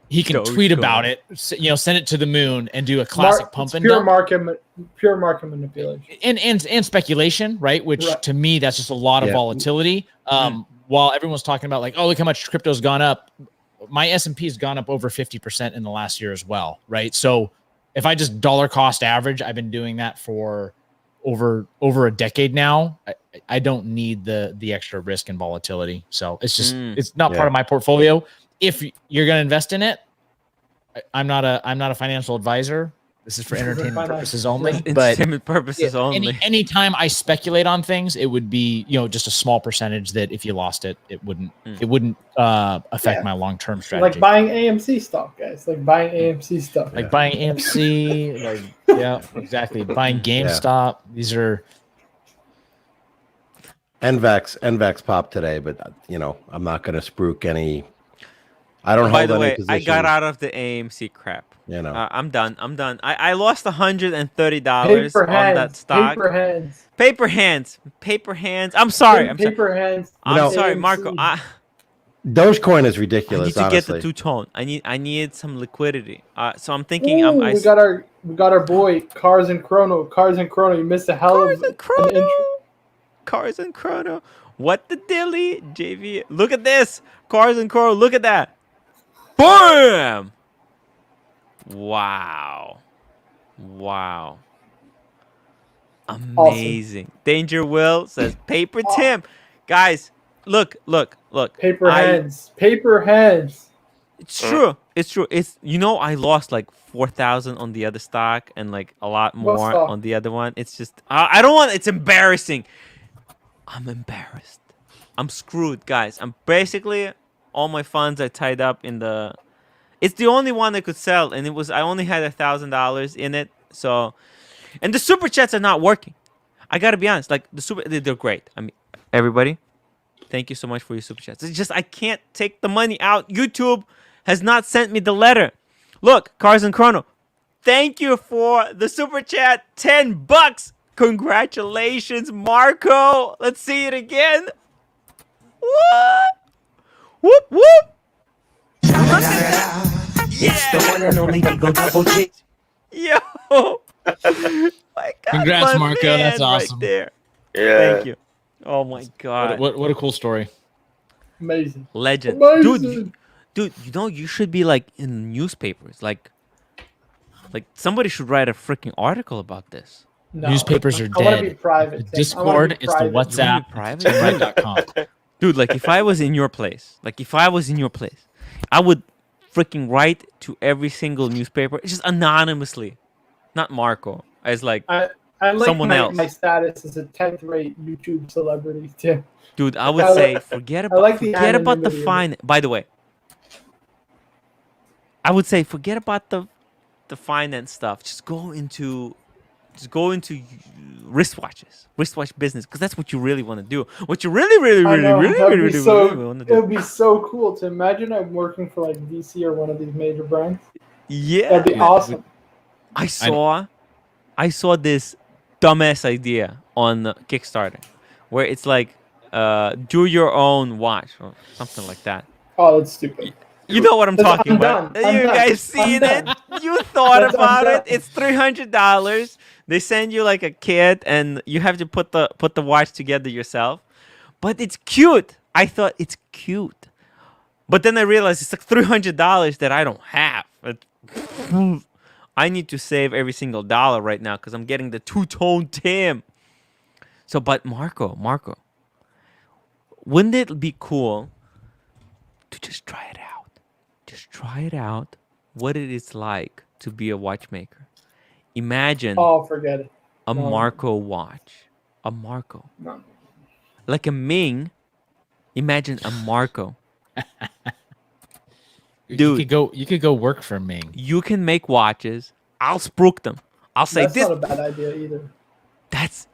he can tweet about it, send it to the moon, and do a classic pump and dump. Pure market manipulation, and speculation, right? Which to me, that's just a lot of volatility. While everyone's talking about look how much crypto's gone up. My S&P has gone up over 50% in the last year as well, right? So if I just dollar cost average, I've been doing that for over a decade now. I don't need the extra risk and volatility. So it's just it's not part of my portfolio. If you're going to invest in it, I'm not a financial advisor. This is for entertainment purposes only. Entertainment purposes only. Anytime I speculate on things, it would be just a small percentage that if you lost it, it wouldn't affect my long term strategy. Like buying AMC stock, guys. Like buying AMC stuff. Like buying AMC. Exactly. Buying GameStop. These are. NVAX popped today, but I'm not going to spruik any. I don't. By the way, I got out of the AMC crap. I'm done. I lost $130 on that stock. Paper hands. I'm sorry. I'm sorry, Marco. Dogecoin is ridiculous. I need to get the two-tone. I need some liquidity. So I'm thinking. We got our boy Cars and Chrono. You missed a hell of an intro. Cars and Chrono. What the dilly, JV? Look at this. Cars and Chrono. Look at that. Boom! Wow. Amazing. Awesome. Danger Will says Paper Tim. Guys, look. Paper hands. It's true. It's I lost 4,000 on the other stock and a lot more on the other one. It's just I don't want. It's embarrassing. I'm embarrassed. I'm screwed, guys. I'm basically all my funds are tied up in the. It's the only one I could sell, and I only had $1,000 in it. So, and the super chats are not working. I gotta be honest. They're great. I mean, everybody, thank you so much for your super chats. It's just I can't take the money out. YouTube has not sent me the letter. Look, Cars and Chrono, thank you for the super chat. $10. Congratulations, Marco. Let's see it again. What? Whoop whoop. It's the one and only Eagle Double G. Yo. Congrats, Marco. That's awesome. Right there. Yeah. Thank you. Oh my god! What a cool story! Amazing. Legend, Amazing. dude. You know you should be like in newspapers. Like somebody should write a freaking article about this. No, Newspapers are I dead. want to be private. The Discord, it's the WhatsApp, private. timwrite.com. Dude, like if I was in your place, I would freaking write to every single newspaper, just anonymously, not Marco, as like I like someone else. My status as a 10th-rate YouTube celebrity too. Dude, I would say forget about the fine. By the way, I would say forget about the finance stuff. Just go into wristwatch business, because that's what you really want to do. What you really want to do. It would be so cool to imagine I'm working for like VC or one of these major brands. Yeah, that'd be awesome. I saw this dumbass idea on Kickstarter, where it's like do your own watch or something like that. Oh, that's stupid. You know what I'm talking about. You guys seen it? You thought about it. It's $300. They send you like a kit, and you have to put the watch together yourself. But it's cute. I thought it's cute, but then I realized it's like $300 that I don't have. I need to save every single dollar right now because I'm getting the two-tone Tim. So, but Marco, wouldn't it be cool to just try it out? Just try it out, what it is like to be a watchmaker. Imagine forget it. A Marco watch. A Marco. No. Like a Ming. Imagine a Marco. Dude, you could go work for Ming. You can make watches. I'll spruik them. I'll say that's not a bad idea either. That's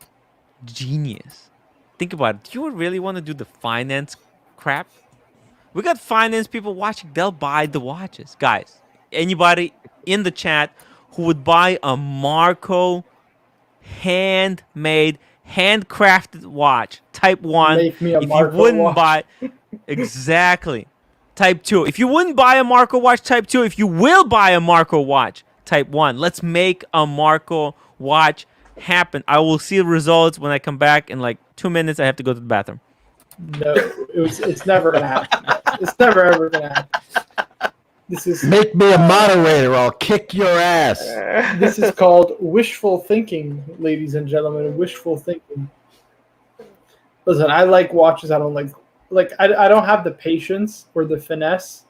genius. Think about it. Do you really want to do the finance crap? We got finance people watching. They'll buy the watches. Guys, anybody in the chat who would buy a Marco handmade, handcrafted watch, type 1. Make me a if Marco you wouldn't watch. buy... Exactly. Type 2. If you wouldn't buy a Marco watch, type 2. If you will buy a Marco watch, type 1. Let's make a Marco watch happen. I will see the results when I come back in like 2 minutes. I have to go to the bathroom. No, it's never gonna happen. It's never ever gonna happen. This is make me a moderator. I'll kick your ass. This is called wishful thinking, ladies and gentlemen. Wishful thinking. Listen, I like watches. I don't like I don't have the patience or the finesse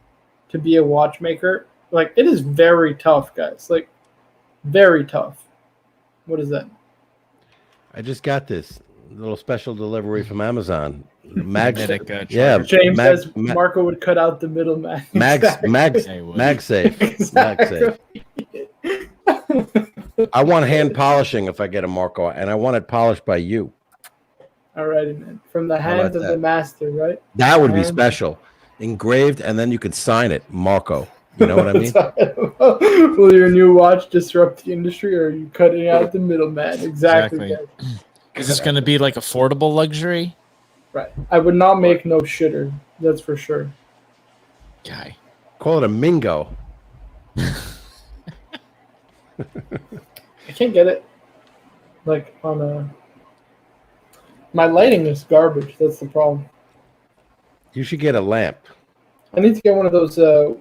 to be a watchmaker. Like, it is very tough, guys. Like, very tough. What is that? I just got this little special delivery from Amazon. Magnetic. Yeah, James says Marco would cut out the middleman. MagSafe. Exactly. I want hand polishing if I get a Marco, and I want it polished by you. Alrighty, man. From the hand of the master, right? That would be special. Engraved, and then you could sign it, Marco. You know what I mean? Will your new watch disrupt the industry, or are you cutting out the middleman? Exactly. Is this going to be like affordable luxury? Right. I would not make no shitter. That's for sure. Guy. Call it a Mingo. I can't get it. Like, on a... My lighting is garbage. That's the problem. You should get a lamp. I need to get one of those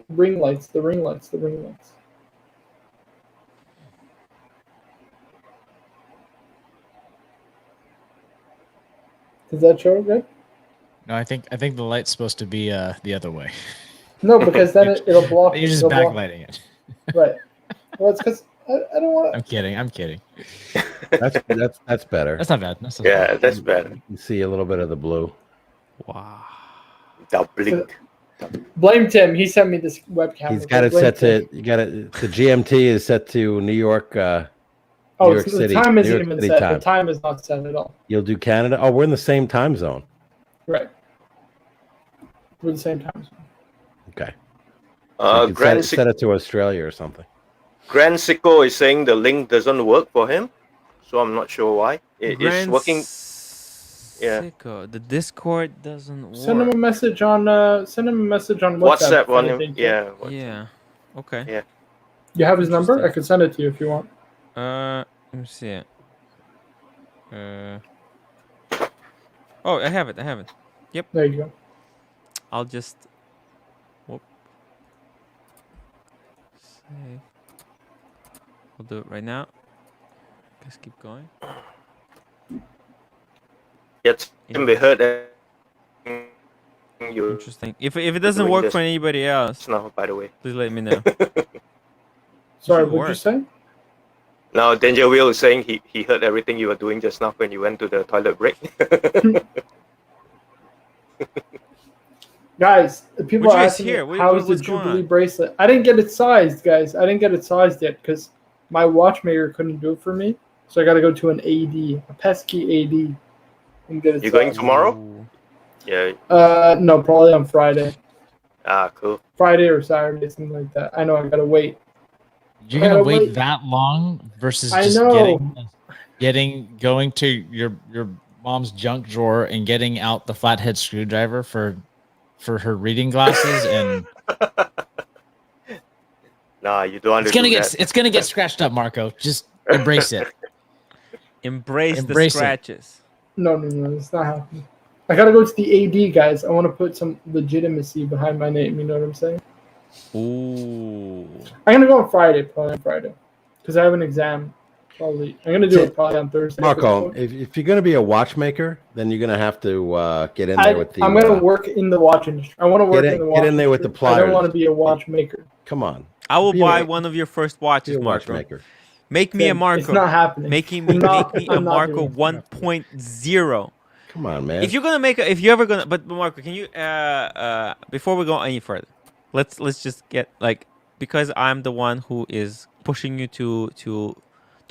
ring lights. The ring lights. Does that show good? No, I think the light's supposed to be the other way. No, because then it'll block. You're just backlighting it. Right. Well, it's because I don't want. I'm kidding. That's better. That's not bad. That's better. You see a little bit of the blue. Wow. Doubling. Blame Tim. He sent me this webcam. He's got it set to. You got it. The GMT is set to New York. New York City. The time isn't New York even City set. time. The time is not set at all. You'll do Canada. Oh, we're in the same time zone. Right. We're the same time zone. Okay. So Grand set it to Australia or something. Grand Sicko is saying the link doesn't work for him, so I'm not sure why. It's working. Yeah. Sicko. The Discord doesn't work. Send him a message on. Send him a message on WhatsApp WhatsApp on him. Yeah. Yeah. Okay. Yeah. You have his number? I could send it to you if you want. Let me see it. Oh, I have it. Yep. There you go. I'll just. Whoop. Save. I'll do it right now. Let's keep going. It can be heard. You Interesting. If it doesn't work for anybody else, no, by the way, please let me know. Sorry, what did you say? No, Danger Will is saying he heard everything you were doing just now when you went to the toilet break. Guys, people are asking me, how is the Jubilee bracelet? I didn't get it sized, guys. I didn't get it sized yet because my watchmaker couldn't do it for me. So I got to go to an AD, a pesky AD, and get it You're going tomorrow? Yeah. No, probably on Friday. Ah, cool. Friday or Saturday, something like that. I know I got to wait. You're gonna wait that long versus just going to your mom's junk drawer and getting out the flathead screwdriver for her reading glasses and. Nah, you don't understand. It's gonna get scratched up, Marco. Just embrace it. Embrace the scratches. No, it's not happening. I gotta go to the AD, guys. I want to put some legitimacy behind my name. You know what I'm saying? Ooh. I'm gonna go on Friday, because I have an exam. Probably, I'm gonna do it probably on Thursday. Marco, if you're gonna be a watchmaker, then you're gonna have to get in there with the. I'm gonna work in the watch industry. I want to work in the watch. Get in there with the pliers. I don't want to be a watchmaker. Come on. I will buy one of your first watches, Marco. Make me a Marco. It's not happening. Make me a Marco 1.0. Come on, man. If you're gonna make if you're ever gonna, but Marco, can you before we go any further, let's just get because I'm the one who is pushing you to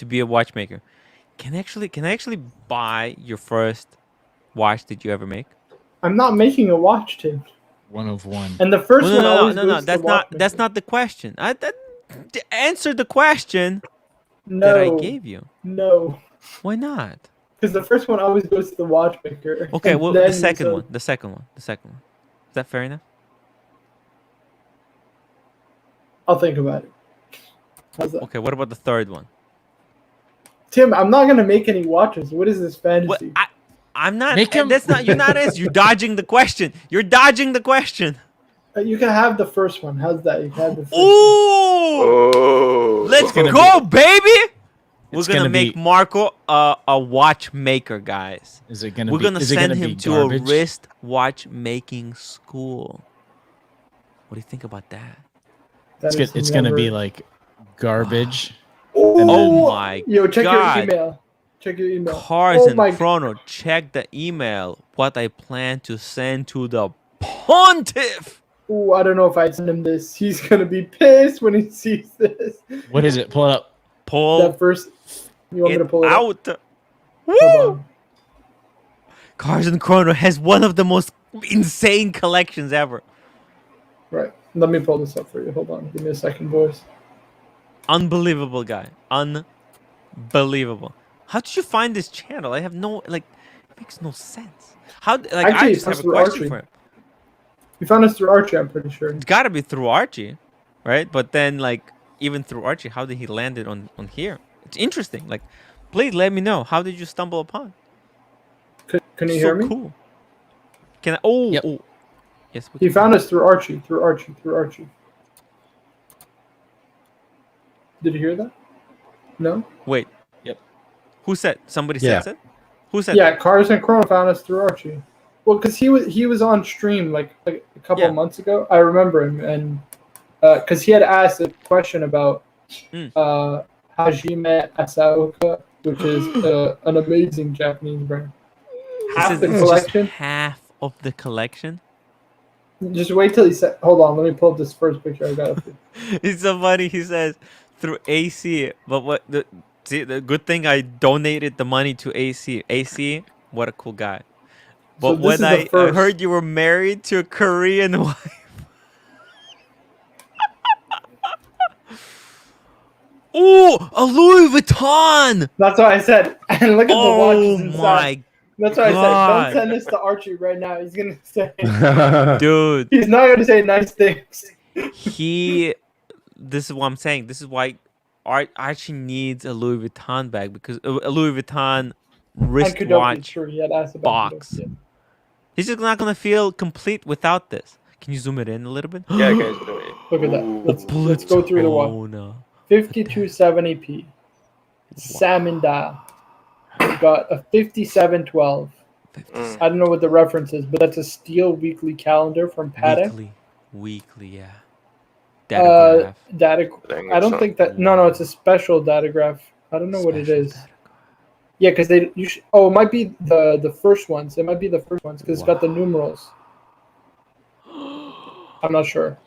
be a watchmaker. Can I actually buy your first watch that you ever make? I'm not making a watch, Tim. One of one. And the first one. No. That's not the question. Answer the question that I gave you. No. Why not? Because the first one always goes to the watchmaker. Okay, well, the second one. Is that fair enough? I'll think about it. How's that? Okay, what about the third one? Tim, I'm not gonna make any watches. What is this fantasy? I'm not. That's not. You're not. You're dodging the question. You're dodging the question. You can have the first one. How's that? You can have the first one. Let's go, baby. We're gonna make Marco a watchmaker, guys. Is it gonna? We're gonna send him to a wrist watchmaking school. What do you think about that? It's gonna be like garbage. Oh my god! Yo, check your email. Check your email. Cars and Chrono, check the email. What I plan to send to the Pontiff. Oh, I don't know if I send him this. He's gonna be pissed when he sees this. What is it? Pull it up. Pull that first. You want me to pull it out? Up? Woo! Cars and Chrono has one of the most insane collections ever. Right. Let me pull this up for you. Hold on. Give me a second, boys. Unbelievable guy. Unbelievable. How did you find this channel? I have no it makes no sense. How Actually, I just have a question for him. You found us through Archie, I'm pretty sure. It's gotta be through Archie, right? But then even through Archie, how did he land it on here? It's interesting. Please let me know. How did you stumble upon? Can you hear me? Cool. Can I yep. Yes. He found us through Archie. Did you hear that? No? Wait. Yep. Who said? Somebody said it? Who said that? Cars and Chrono found us through Archie. Well, because he was on stream like a couple of months ago. I remember him, and because he had asked a question about Hajime Asaoka, which is an amazing Japanese brand. Half the collection. Half of the collection. Just wait till he said. Hold on, let me pull up this first picture I got. It's so funny. He says through AC, but the good thing I donated the money to AC. AC, what a cool guy. But when I heard you were married to a Korean wife. Ooh, a Louis Vuitton! That's what I said. And look at the watches inside. My That's what I said. Don't send this to Archie right now. He's gonna say, dude, he's not gonna say nice things. This is what I'm saying. This is why Archie needs a Louis Vuitton bag, because a Louis Vuitton wristwatch box. He's just not gonna feel complete without this. Can you zoom it in a little bit? Yeah, guys, do it. Look at that. Let's go through the one. 5270p. Salmon dial. We got a 5712. I don't know what the reference is, but that's a steel weekly calendar from Patek. Weekly, yeah. Datograph. I don't think that. No, it's a special datograph. I don't know what it is. Yeah, because it might be the first ones. It might be the first ones because it's got the numerals. I'm not sure.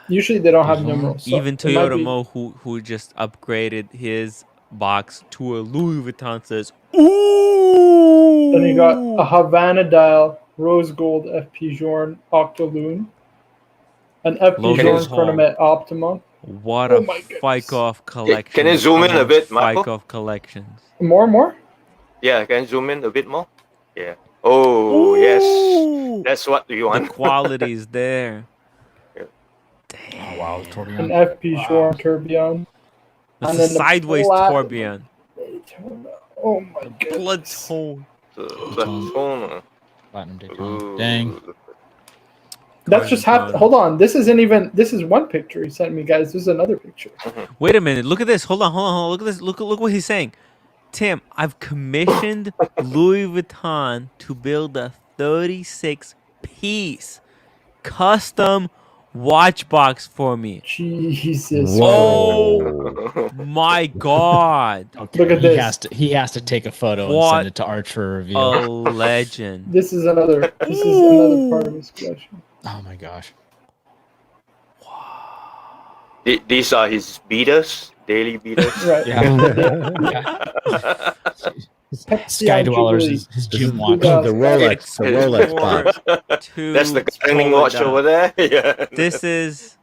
Usually they don't have numerals. So even Toyota Mo, who just upgraded his box to a Louis Vuitton, says, "Ooh!" Then you got a Havana dial, rose gold FP Journe Octoloon, an FP Journe Chronomet Optima. What a Fike-off collection! Can you zoom in a bit, Marco? Fike-off collections. More? Yeah, can you zoom in a bit more? Yeah. Oh, yes. That's what we want. The quality is there. Oh, wow. Tourbillon. An FP Journe Tourbillon. That's a sideways Tourbillon. Oh my god. Blood tone. Platinum Daytona. Dang. That's just half. Hold on. This is one picture he sent me, guys. This is another picture. Wait a minute. Look at this. Hold on. Look at this. Look what he's saying. Tim, I've commissioned Louis Vuitton to build a 36-piece custom watch box for me. Jesus. Oh my God. Okay. Look at this. He has to take a photo and send it to Arch for review. A legend. This is another part of his collection. Oh my gosh. These are his beaters, daily beaters. Right. Yeah. Sky Dwellers, his gym watch. The Rolex box. That's the climbing watch over there. Yeah. This is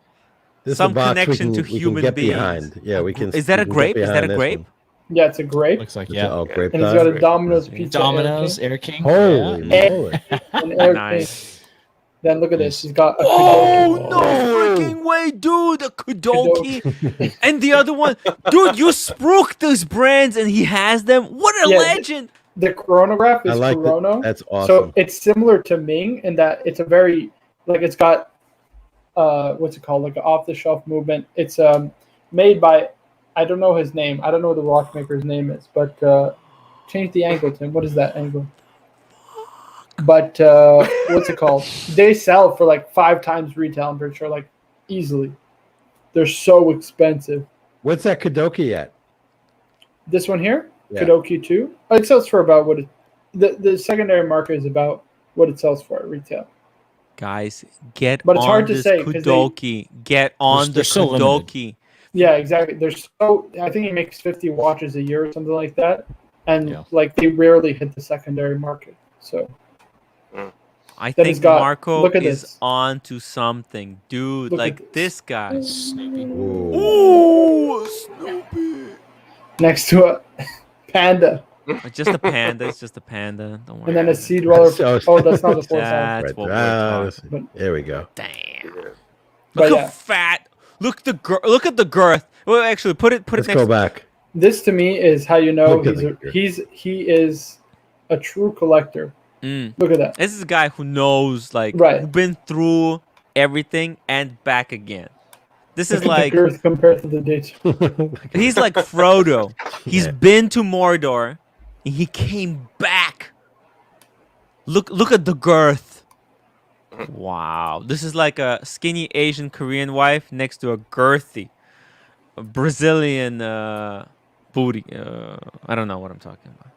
This some is a box connection we to can, we human can get beings. behind. Yeah, we can. Is that we a can get grape? Is that behind a this grape? one. Yeah, it's a grape. Looks like Oh, grape And he's time. got a Domino's pizza. Domino's, Air King. Holy Yeah. moly. An Air Nice. King. Then look at this. He's got a Oh, Kudoki. no freaking way, dude. A Kudoki. And the other one. Dude, you spruik those brands and he has them. What a legend. The chronograph is I like Chrono. That's awesome. So it's similar to Ming in that it's a very, it's got, what's it called? Like an off-the-shelf movement. It's made by, I don't know his name. I don't know what the watchmaker's name is, but change the angle, Tim. What is that angle? But what's it called? They sell for like 5 times retail, I'm pretty sure, like easily. They're so expensive. What's that Kudoki at? This one here, Yeah. Kudoki 2, it sells for about what the secondary market is about what it sells for at retail. Guys, get But it's on hard to this say 'cause Kudoki. Get on the they're so Kudoki. Yeah, exactly. I think he makes 50 watches a year or something like that, and like they rarely hit the secondary market. So I Then think he's got- Marco look at is this. on to something, dude. Look like at this guy. Snoopy. Ooh, Snoopy. next to a panda, Just a panda. It's just a panda. Don't worry. and then a about it. sea dweller. So- Oh, that's not the fourth That's one. Right what there. we're talking. There we go. Damn. But Look how yeah. fat. Look at the girth. Well, actually, put it Let's next. go back. This to me is how you know Look at he is a true collector. Mm. Look at that. This is a guy who knows, like, Right. who's been through everything and back again. This is Look at like the girth compared to the dates. he's like Frodo. He's Yeah. been to Mordor, and he came back. Look at the girth. Wow, this is like a skinny Asian Korean wife next to a girthy Brazilian booty. I don't know what I'm talking about.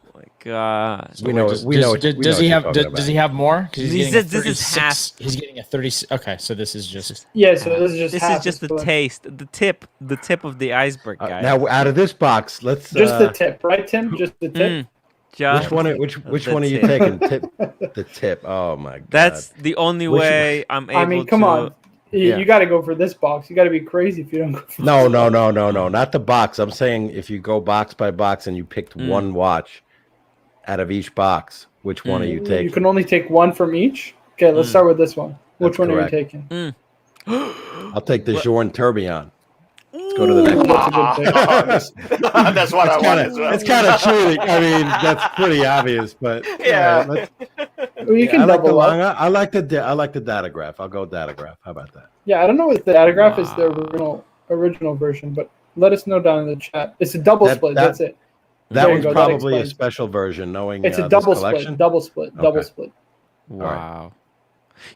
Oh my God. We know. We know. Does he have? Does he have more? 'Cause He getting says a this is 36 half. He's getting a 30. Okay, so this is just. Yeah, so this is just This half is just his the collection. taste, the tip of the iceberg, guys. Now, out of this box, let's. Just the tip, right, Tim? Just the tip. Just Which one are you the taking? The tip. Oh my God. That's the only Which- way I'm able I mean, come to. on. Yeah. You got to go for this box. You got to be crazy if you don't go for No, not the box. I'm saying if you go box by box and you picked one watch out of each box, which one are you taking? You can only take one from each. Okay, let's start with this one. Which That's one correct. are you taking? I'll take the Journe Tourbillon. go to the next one. That's what I want as well. It's kind of cheating. I mean, that's pretty obvious, but Yeah. Well, you can I like the double up. manga. I like the datograph. I'll go datograph. How about that? Yeah, I don't know if the datograph is the original version, but let us know down in the chat. It's a double split. That's it. That There you one's go, that probably a explains it. special version, knowing It's a this double collection. split. Double split. Double Okay. split. Wow.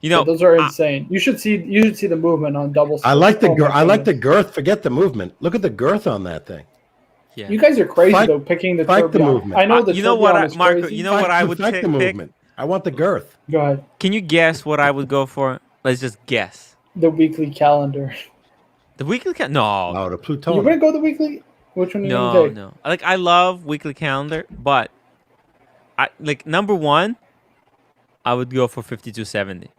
You Yeah, know, those are insane. You should see the movement on double split. I like the Oh my I like the goodness. girth. Forget the movement. Look at the girth on that thing. yeah. You guys are crazy Fight- though, picking the fight the tourbillon. movement. I know the you know what, tourbillon is Marco? crazy. You know what I would Fight pick? the movement. I want the girth. Go ahead. Can you guess what I would go for? Let's just guess. The weekly calendar. The weekly no. Oh, the You Pluton. gonna go the weekly? Which one are you No, gonna take? no. Like I love weekly calendar, but I like number one. I would go for 5270.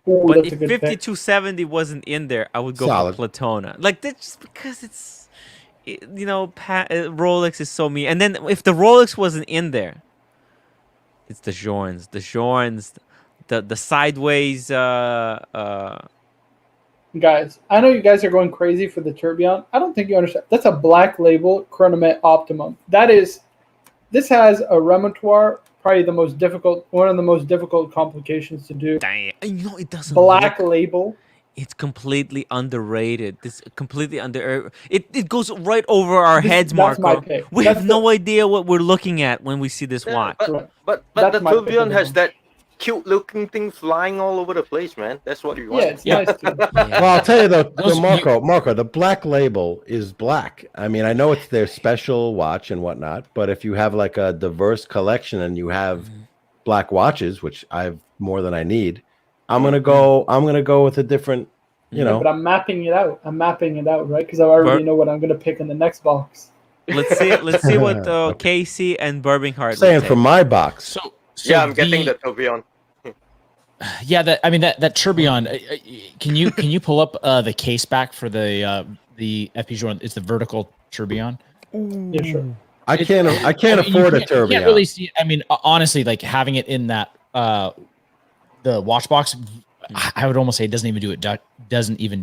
Ooh, But that's a if good pick. 5270 wasn't in there, I would go Solid. for Platona. Like that's just because it's, Rolex is so mean. And then if the Rolex wasn't in there, it's the Jorns, the sideways. Guys, I know you guys are going crazy for the tourbillon. I don't think you understand. That's a black label chronomet optimum. This has a remontoire, probably one of the most difficult complications to do. Dang, it doesn't. Black look- label. It's completely underrated. This completely under. It goes right over our heads, That's Marco. my pick. We have no idea what we're looking at when we see this watch. But That's the my pick tourbillon of has the that cute looking thing flying all over the place, man. That's what you want. Yeah, it's nice too. Well, I'll tell you though, Those- Marco, the black label is black. I mean, I know it's their special watch and whatnot, but if you have like a diverse collection and you have black watches, which I have more than I need, I'm gonna go with a different, But I'm mapping it out. Right? Because I already know what I'm gonna pick in the next box. Let's see what Casey and Birminghart. saying from my box. So Yeah, I'm getting the tourbillon. Yeah, that tourbillon. Can you pull up the case back for the FP Joint? It's the vertical tourbillon. Yeah, sure. I can't I mean, afford a you tourbillon. can't really see. I mean, honestly, like having it in that the watch box, I would almost say it doesn't even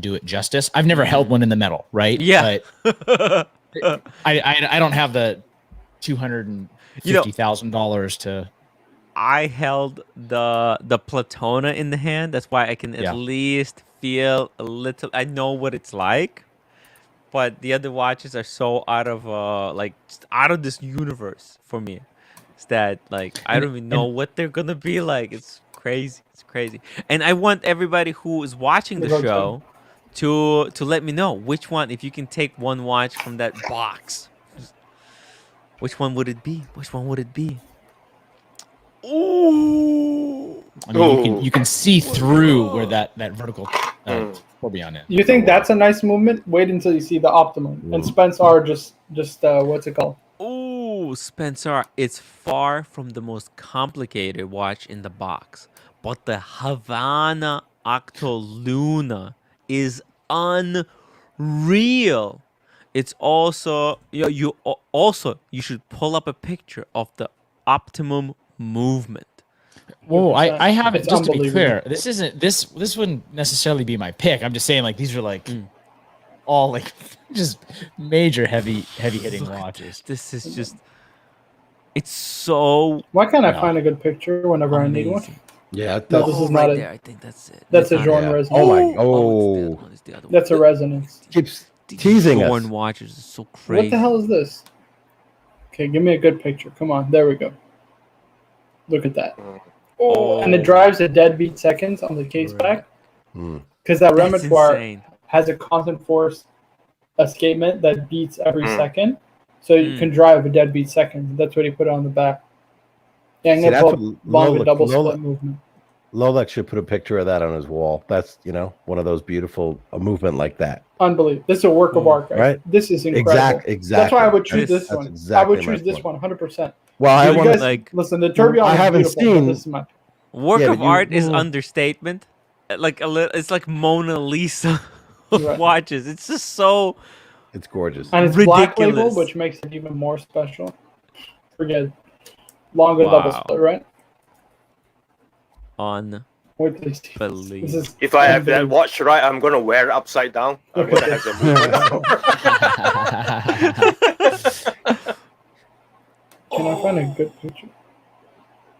do it justice. I've never held one in the metal, right? Yeah. But I don't have the $250,000 to. I held the Platona in the hand. That's why I can at least feel a little. I know what it's like, but the other watches are so out of just out of this universe for me. It's that like I don't even know what they're gonna be like. It's crazy. It's crazy. And I want everybody who is watching the show to let me know which one. If you can take one watch from that box, which one would it be? Which one would it be? Ooh. I mean, you can see through where that vertical tourbillon is. You think that's a nice movement? Wait until you see the optimum. And Spencer just what's it called? Ooh, Spencer, it's far from the most complicated watch in the box, but the Havana Octo Luna is unreal. It's also you should pull up a picture of the optimum movement. Whoa, I have it. It's Just to be unbelievable. clear, this wouldn't necessarily be my pick. I'm just saying, like, these are like all like just major heavy hitting watches. This is just, it's so. Why can't I find a good picture whenever I need one? amazing. Yeah, No, this is Oh, not right a. there. I think that's it. That's a not Jorn it. resonance. Oh my! It's the other one. That's a resonance. Keeps These teasing us. Jorn watches is so crazy. What the hell is this? Okay, give me a good picture. Come on, there we go. Look at that. Oh, and it drives at deadbeat seconds on the case back because that That's remontoire insane. has a constant force escapement that beats every second, so you can drive a deadbeat second. That's what he put on the back. Yeah, I'm See, gonna that's pull what long Lola- double Lola- split movement. Lolex should put a picture of that on his wall. That's one of those beautiful movement like that. Unbelievable. This is a work of art, guys. Right? This is incredible. Exactly. That's why I would choose That's this one. I exactly would my choose this point. one 100%. Well, I You want guys, like- listen, the tourbillon I is haven't beautiful, but seen- this is my Work Yeah, of but you- art is understatement. Like it's like Mona Lisa Right. watches. It's just so. It's gorgeous. and it's black label, ridiculous. which makes it even more special. Forget longer double Wow. split, right? Wait till you see Believe. this. If I have that watch right, I'm gonna wear it upside down. I'm gonna have the movement. Can I find a good picture?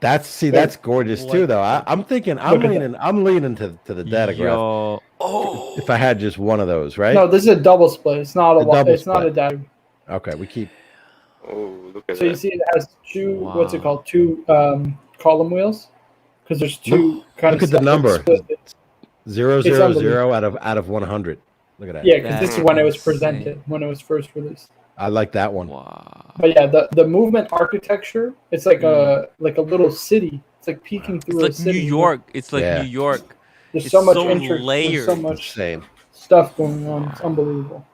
That's gorgeous too, though. I'm thinking, I'm leaning to the datograph. Oh, If I had just one of those, right? No, this is a double split. It's not it's not a split. dagger. Okay, we keep. Oh, look at So that. you see, it has two. What's it called? Two column wheels. Because there's two kind of. Look at the number. split. 000 out of 100. Look at that. Yeah, because this is when it was presented, when it was first released. I like that one. wow. But yeah, the movement architecture, it's like a little city. It's like peeking through a It's like city. New York. It's like Yeah. New York. There's It's so much so there's layered. so much Same. stuff going on. It's unbelievable.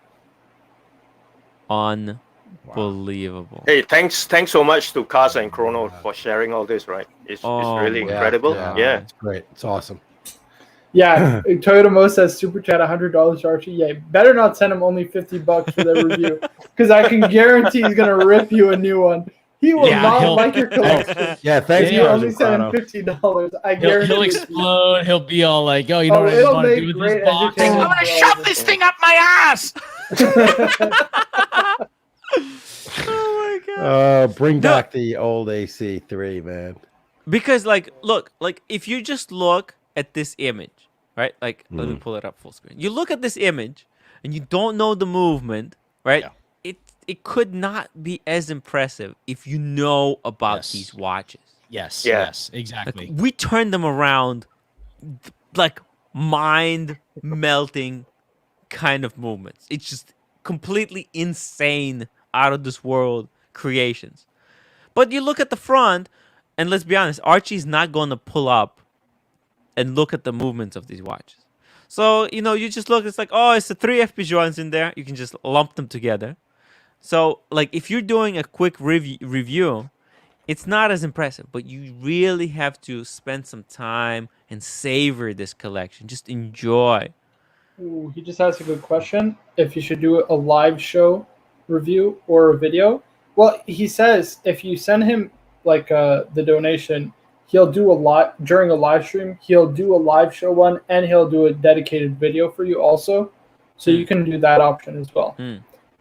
Unbelievable. Hey, thanks so much to Kaz and Chrono for sharing all this. Right, it's really incredible. Yeah. It's great. It's awesome. Yeah, Toyota Mo says super chat $100 Archie. Yeah, better not send him only $50 for the review, because I can guarantee he's gonna rip you a new one. He will not like your collection. Yeah, thanks. You only send him $50. I guarantee. He'll explode. He'll be all like, "Oh, you know what I it'll want to make do with great this box? I'm entertainment. gonna shove this thing up my ass." Oh my god. Bring back the old AC3, man. Because look, if you just look at this image, right? Let me pull it up full screen. You look at this image and you don't know the movement, right? Yeah. It could not be as impressive if you know about these watches. Yes. Yeah. Yes. Exactly. We turned them around like mind melting kind of movements. It's just completely insane, out of this world creations. But you look at the front, and let's be honest, Archie's not going to pull up and look at the movements of these watches. So, you just look, it's like, oh, it's the 3 FP joints in there. You can just lump them together. So, if you're doing a quick review, it's not as impressive, but you really have to spend some time and savor this collection. Just enjoy. Ooh, he just asked a good question. If you should do a live show review or a video. Well, he says if you send him the donation, he'll do a lot during a live stream. He'll do a live show one, and he'll do a dedicated video for you also. So you can do that option as well.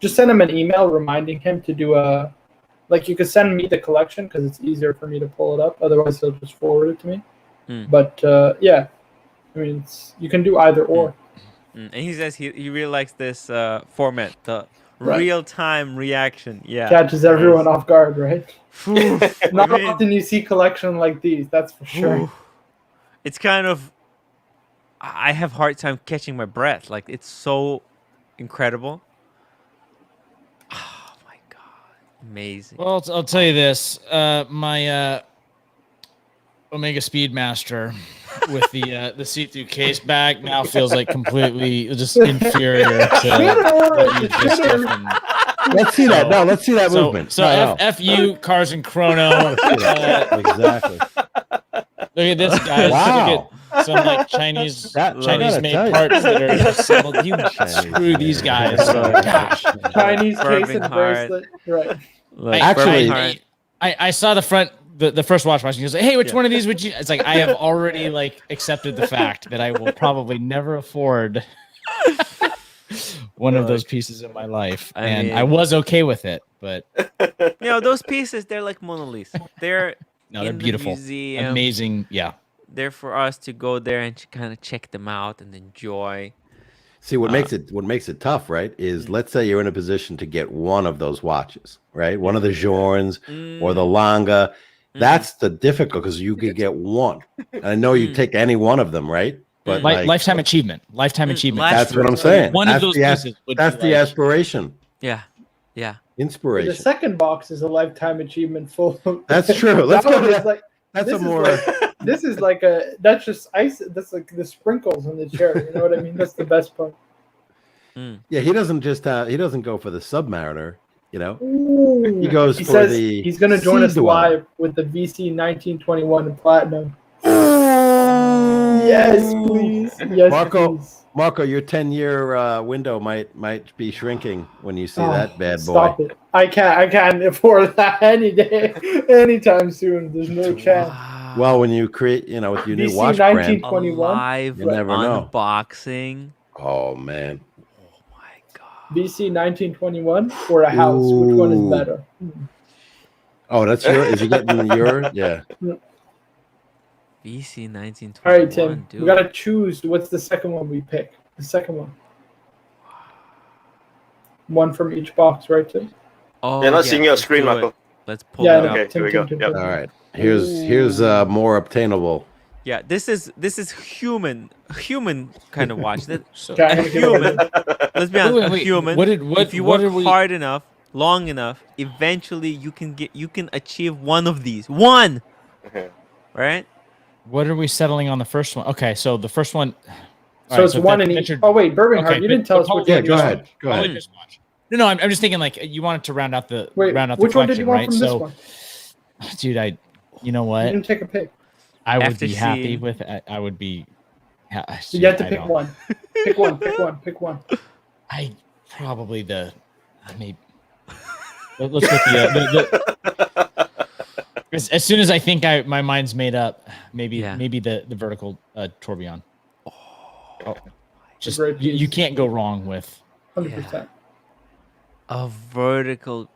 Just send him an email reminding him to do a. You could send me the collection because it's easier for me to pull it up. Otherwise, he'll just forward it to me. But yeah, I mean, you can do either or. And he says he really likes this format, the real-time reaction. Yeah, catches everyone off guard, right? Not often you see collection like these, that's for sure. It's kind of, I have a hard time catching my breath. It's so incredible. Oh my god, amazing. Well, I'll tell you this: my Omega Speedmaster with the see-through case back now feels like completely just inferior to what you just did from. Let's see that. No, let's see that movement. So F you, Cars and Chrono. Exactly. Look at this, guys. Wow. Look at some Chinese made parts that are assembled. You screw these guys. Gosh. Chinese case and bracelet. Right. Actually, I saw the front. The first watch machine. He was like, "Hey, which one of these would you?" It's like I have already accepted the fact that I will probably never afford one of those pieces in my life, I was okay with it. But those pieces, they're like Mona Lisa. They're beautiful, amazing. Yeah, they're for us to go there and to kind of check them out and enjoy. See, what makes it tough, right? Is let's say you're in a position to get one of those watches, right? One of the Journes or the Lange. That's the difficult because you could get one. I know you take any one one of them, right? But lifetime achievement. That's what I'm saying. One of those pieces. That's the aspiration. Yeah. Inspiration. The second box is a lifetime achievement full. That's true. Let's go. That's just ice. That's like the sprinkles on the chair. You know what I mean? That's the best part. Yeah, he doesn't go for the Submariner. Ooh. He goes he for says the. He's going to join us Dweller. live with the VC 1921 in platinum. Yes, please. Yes, please. Marco, your 10-year window might be shrinking when you see that bad boy. Stop it! I can't afford that any day, anytime soon. There's no chance. Well, when you create, with your new BC watch brand, 1921. Live You never know. unboxing. oh man, Oh my god. BC 1921 or a house? Which one is Ooh. better? oh, that's your. Is he getting your? Yeah. BC 1921. All right, Tim. Dude. We gotta choose. What's the second one we pick? The second one. One from each box, right, Tim? Oh, You're not seeing your let's screen, do it. Marco. Let's pull Yeah, it no, up. Okay, Tim, here we Tim, go. Tim, Yep. Tim. All right. Here's more obtainable. Yeah, this is human kind of watch. That So, Okay, I'm a gonna give it human. Let's be honest. A Wait, human. what if you what work are we- hard enough, long enough, eventually you can achieve one of these. One. Right? What are we settling on the first one? Okay, so the first one. So all it's right, one that- in that's each. your- Oh wait, Birmingham, okay, you didn't but- tell us but which probably one. Yeah, go you ahead. want. Go Probably ahead. just watch. No, I'm just thinking like you wanted to round out the Wait, round out the which one did collection, you want right? from this So, one? dude, you know You what? didn't take a pick. I would After be happy seeing- with. I would be. You have to pick one. Pick one. Pick one. Pick one. I probably the. I mean, let's get the. As soon as I think my mind's made up, maybe the vertical tourbillon. Oh, just great you piece. can't go wrong with 100%. A vertical.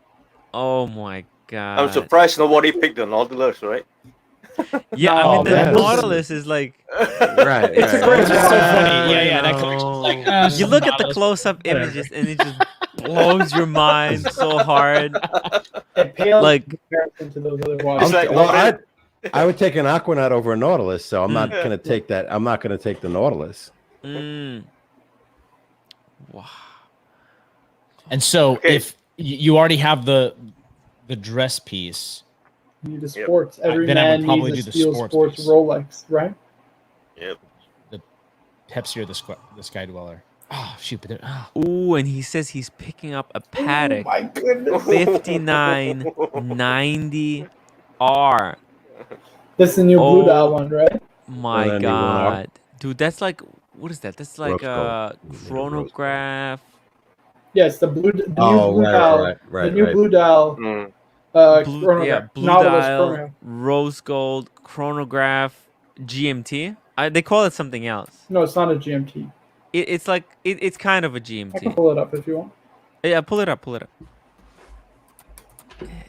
Oh my god. I'm surprised nobody picked the Nautilus, right? Yeah, I No, mean the man. Nautilus is like. Right. It's a right. great It's just so watch. funny. Yeah, that collection's like You look at the Nautilus. close-up images and it just blows your mind so hard. It pales Like- in comparison to those other It's watches. like- Well, I would take an Aquanaut over a Nautilus, so I'm not gonna take that. I'm not gonna take the Nautilus. Wow. And so Okay. if you already have the dress piece, You need a sports. Every Then I would man probably needs do a the steel sports sports piece. Rolex, right? Yep. Pepsi or the Sky Dweller. Oh shoot! But Ooh, and he says he's picking up a Patek Oh my goodness. 5990R. This is the new Oh. Blue Dial one, right? My 191R. god. Dude, that's like what is that? That's like Rose a gold. chronograph. Yes, the new Blue right, Dial. right, the new right. Blue Dial. Mm. Chronograph. Blue Nautilus dial, chronograph. rose gold, chronograph, GMT. They call it something else. No, it's not a GMT. It's like it's kind of a I can GMT. pull it up if you want. Yeah, pull it up, pull it up.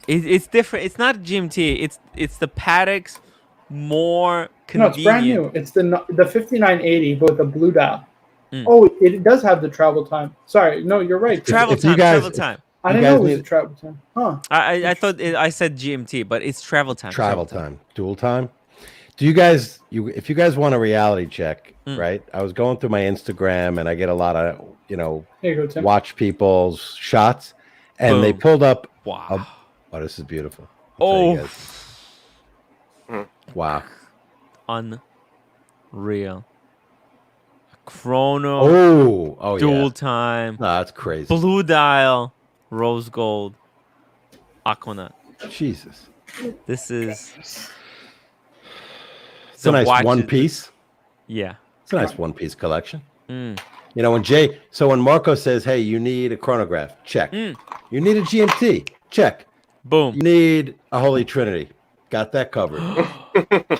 It's different. It's not GMT. It's the Patek's more No, it's convenient. brand new. It's the 5980, but the Blue Dial. Mm. Oh, it does have the travel time. Sorry, no, you're right. Travel If you time. guys- Travel time. I you didn't know guys it was need- the travel time. Huh? I thought I said GMT, but it's travel time. Travel time, dual time. Do you guys? If you guys want a reality check, right? I was going through my Instagram and I get a lot of Here you go, Tim. watch people's shots, and they Boom. pulled up. Wow. Oh, this is beautiful. I'll tell you guys. Wow. Unreal. Chrono, Oh, dual yeah. time, No, that's crazy. blue dial, rose gold, Aquanaut. Jesus. This is It's a nice watch one is- piece. Yeah. It's a nice one piece collection. Mm. You know, when Marco says, "Hey, you need a chronograph," check. Mm. You need a GMT, check. Boom. You need a Holy Trinity, got that covered.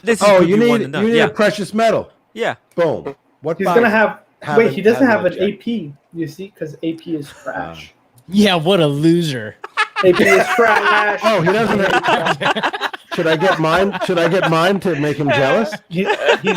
This is Oh, could you be one need and done. a Yeah. precious metal. Yeah. Boom. What? He's box? gonna have. Have Wait, it- he doesn't have have an it AP. You see, because AP is trash. yeah, what a loser! AP is trash. Oh, he doesn't. Should I get mine? Should I get mine to make him jealous? He's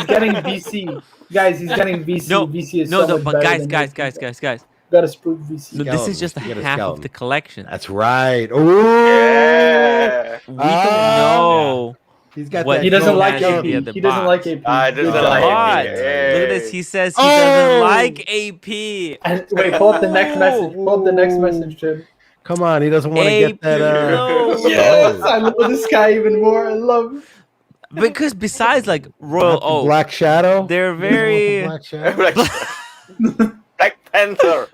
getting VC, guys. He's getting VC. No, VC is no, so no, much but better guys, than AP. guys. Gotta sprue VC. No, this is just You get a half of skeleton. the collection. That's right. Ooh. Yeah. We don't know. He's got What that. He doesn't gold like has AP. the other He doesn't box. like AP. I doesn't Good like job. But AP. look at this. He says he Oh! doesn't like AP. And wait, pull up the next message. Pull up the next message, Jim. Come on, he doesn't want to get that. No. Yes, I love this guy even more. I love. Because besides like Royal Not the Oak, Black Shadow. they're You don't want the very Black Shadow? Black Panther.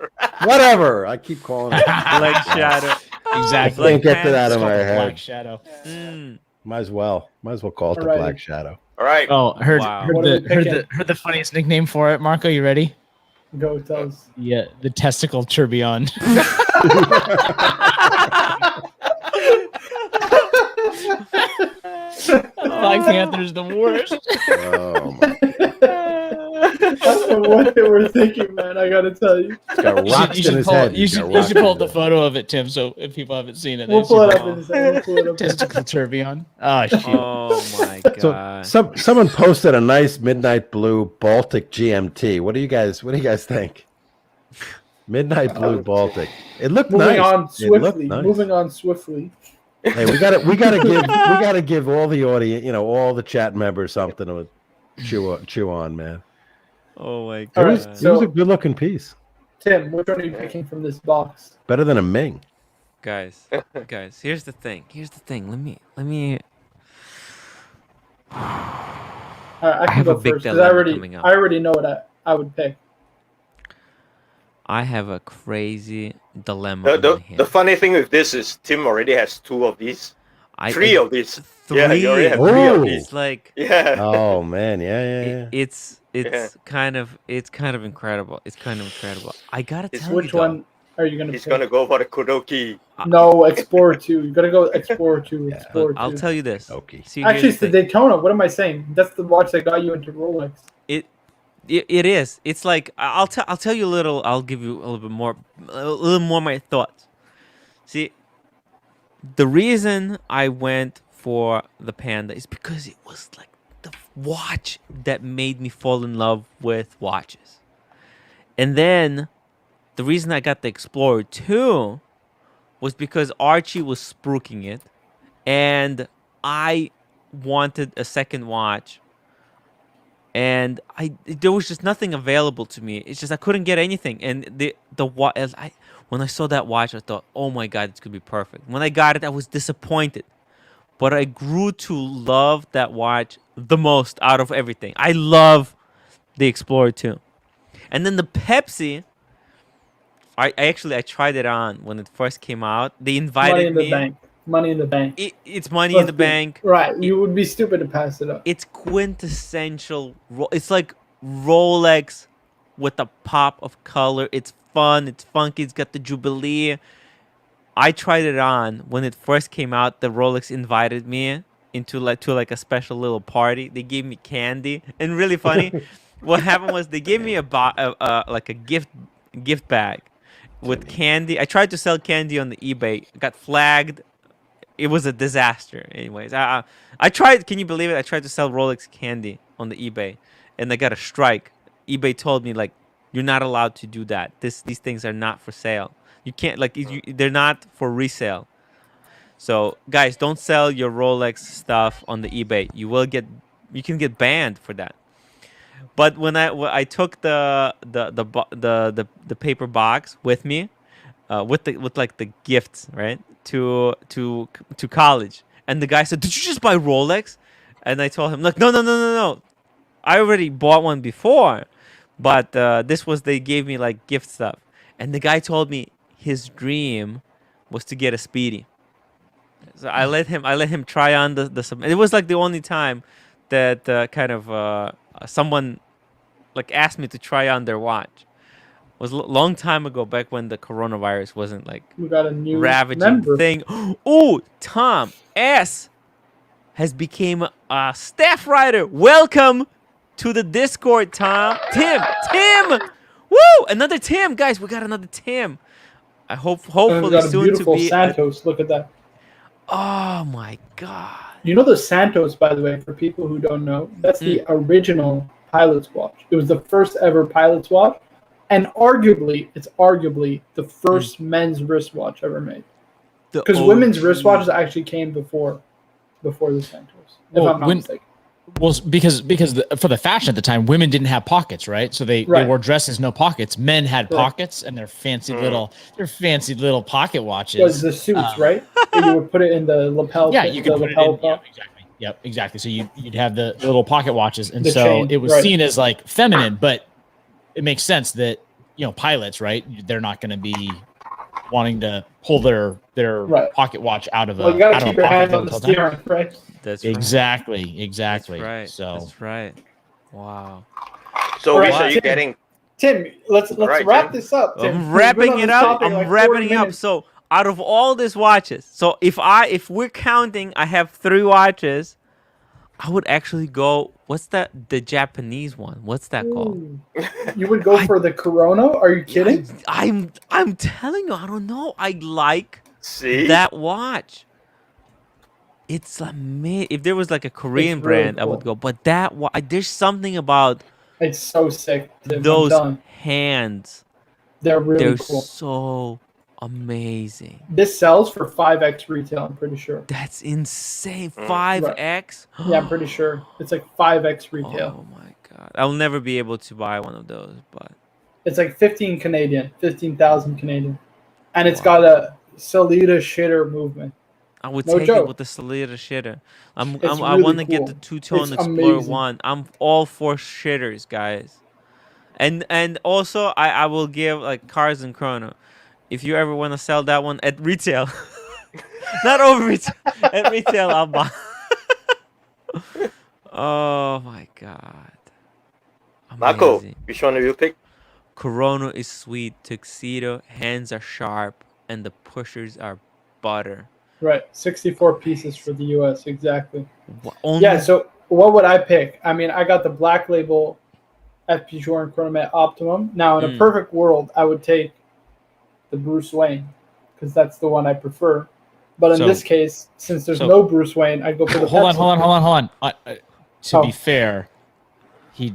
Whatever. I keep calling it. Black Shadow. Exactly. Can't get that out It's of called my the head. Black Shadow. Mm. Might as well call it the Alrighty. Black Shadow. All right. Oh, heard Wow. What are we picking? heard the funniest nickname for it, Marco. You ready? Go tell us. Yeah, the testicle tourbillon. Black Panther's the worst. Oh my God. I don't know what they were thinking, man. I gotta tell you. He's got rocks in his head. You should pull up the photo of it, Tim. So if people haven't seen it, We'll pull it up in a second. We'll pull it up. Testicle tourbillon. Oh shit. Oh my God. So someone posted a nice midnight blue Baltic GMT. What do you guys think? Midnight blue Baltic. It looked Moving nice. on It looked swiftly. nice. Moving on swiftly. Hey, we gotta give all the audience, all the chat members something to chew on, man. Oh my It God. was a good looking piece. Tim, which one are you picking from this box? Better than a Ming. Guys, here's the thing. Let me. I can have go a big first because dilemma coming up. I already know what I would pick. I have a crazy dilemma. The funny thing with this is Tim already has 2 of these. 3 of these. 3? Yeah, you already have 3 of these. It's like Oh man, yeah. It's kind of incredible. It's kind of incredible. I gotta tell you, Which one are you gonna He's pick? gonna go for the Kudoki. No, Explorer 2. You gotta go Explorer 2. Explorer 2. I'll tell you this. Okay. See, Actually, here's it's the Daytona. What am I saying? That's the watch that got you into Rolex. It is. It's like I'll tell you a little. I'll give you a little more my thoughts. See, the reason I went for the Panda is because it was like the watch that made me fall in love with watches. And then the reason I got the Explorer 2 was because Archie was spruiking it, and I wanted a second watch. And there was just nothing available to me. It's just I couldn't get anything. And when I saw that watch, I thought, oh my God, it's gonna be perfect. When I got it, I was disappointed, but I grew to love that watch the most out of everything. I love the Explorer 2. And then the Pepsi, I tried it on when it first came out. They invited me. Money in the bank. It's money in the bank. Right. You would be stupid to pass it up. It's quintessential. It's like Rolex with a pop of color. It's fun. It's funky. It's got the Jubilee. I tried it on when it first came out. The Rolex invited me to a special little party. They gave me candy. And really funny, what happened was they gave me a gift bag with candy. I tried to sell candy on the eBay. Got flagged. It was a disaster. Anyways, I tried. Can you believe it? I tried to sell Rolex candy on the eBay, and I got a strike. eBay told me like, you're not allowed to do that. These things are not for sale. You can't they're not for resale. So guys, don't sell your Rolex stuff on the eBay. You can get banned for that. But when I took the paper box with me, with the gifts, right, to college, and the guy said, "Did you just buy Rolex?" And I told him, "Look, no. I already bought one before, but they gave me like gift stuff." And the guy told me his dream was to get a Speedy. So I let him try on the. It was like the only time that someone like asked me to try on their watch. It was a long time ago, back when the coronavirus wasn't like we got a new ravaging member. thing. Oh, Tom S has become a staff writer. Welcome to the Discord, Tom. Tim. Woo! Another Tim, guys. We got another Tim. I hopefully soon to be Santos. Look at that. Oh my God. You know the Santos, by the way, for people who don't know, that's the original pilot's watch. It was the first ever pilot's watch, and it's arguably the first men's wristwatch ever made. Because women's wristwatches actually came before the Santos, if I'm not mistaken. Well, because for the fashion at the time, women didn't have pockets, right? So they wore dresses, no pockets. Men had pockets, and their fancy little pocket watches. Was the suits, right? You would put it in the lapel. Yeah, you could put it in. Yeah, exactly. Yep, exactly. So you'd have the little pocket watches, and so it was seen as like feminine, but it makes sense that pilots, right? They're not going to be wanting to pull their pocket watch out of you gotta keep your hand on the steering, right? That's exactly. That's right. So that's right. Wow. So which are you getting? Tim, let's wrap this up. Tim. I'm wrapping it up. So out of all these watches, so if we're counting, I have 3 watches. I would actually go. What's the Japanese one? What's that called? You would go for the Corona? Are you kidding? I'm telling you, I don't know. I like See? that watch. It's amazing. If there was like a Korean really brand, I cool. would go. But that there's something about It's so sick. Tim, those I'm done. hands. They're really They're cool. so amazing. This sells for 5x retail, I'm pretty sure. That's insane. 5x? Yeah, I'm pretty sure. It's like 5x retail. Oh my god. I'll never be able to buy one of those, but It's like 15 Canadian, 15,000 Canadian. And it's got a Salida shitter movement. I would No take joke. it with the Salida shitter. I really want to get cool. the two-tone It's Explorer amazing. 1. I'm all for shitters, guys. And also I will give like Cars and Chrono. If you ever want to sell that one at retail, not over retail, at retail, I'll buy. Oh my god. Marco, Amazing. which one do you pick? Corona is sweet, tuxedo, hands are sharp, and the pushers are butter. Right, 64 pieces for the US, exactly. Only Yeah, so what would I pick? I mean, I got the Black Label FP Journe Chronomet Optimum. Now, in a perfect world, I would take the Bruce Wayne because that's the one I prefer. But in this case, since there's no Bruce Wayne, I'd go for the Hold Pepsi. on. To be fair, he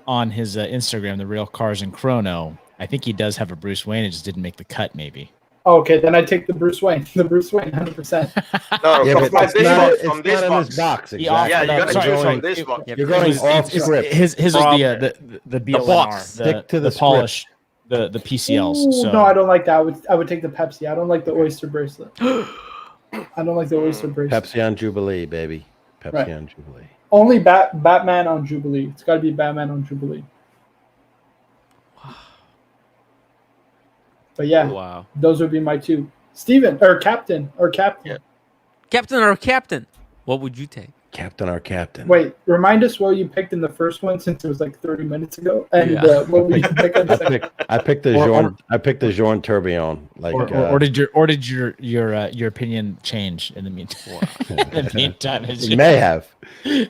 on his Instagram, the Real Cars and Chrono, I think he does have a Bruce Wayne. It just didn't make the cut, maybe. Okay, then I take the Bruce Wayne. The Bruce Wayne, 100%. No, Yeah, from but this it's not in box. this box. He Exactly. Yeah, you gotta Sorry, choose sorry. from this box. You're going off script. His was the BLNR, box. Stick to the polish, the PCLs. Ooh, So no, I don't like that. I would take the Pepsi. I don't like the oyster bracelet. I don't like the oyster bracelet. Pepsi on Jubilee, baby. Pepsi Right. on Jubilee. Only Batman on Jubilee. It's got to be Batman on Jubilee. But yeah, wow. those would be my 2. Steven, or Captain. Yeah. Captain or captain? What would you take? Captain our captain. Wait, remind us what you picked in the first one since it was like 30 minutes ago. And what would you pick in the second? I picked the Journe. I picked the Journe Tourbillon. Like, or did your opinion change in the meantime? In the meantime, it may have.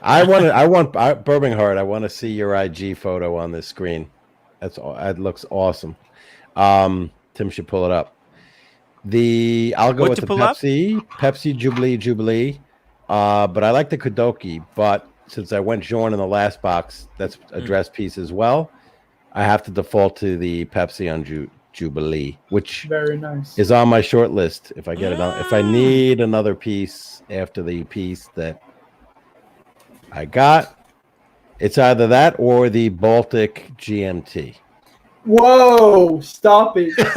I want Birmingham Heart. I want to see your IG photo on this screen. That looks awesome. Tim should pull it up. I'll go with the Pepsi Jubilee. But I like the Kudoki. But since I went Journe in the last box, that's a dress piece as well. I have to default to the Pepsi on Jubilee, which very nice is on my short list. If I get it on, if I need another piece after the piece that I got, it's either that or the Baltic GMT. Whoa! Stop it! Stop!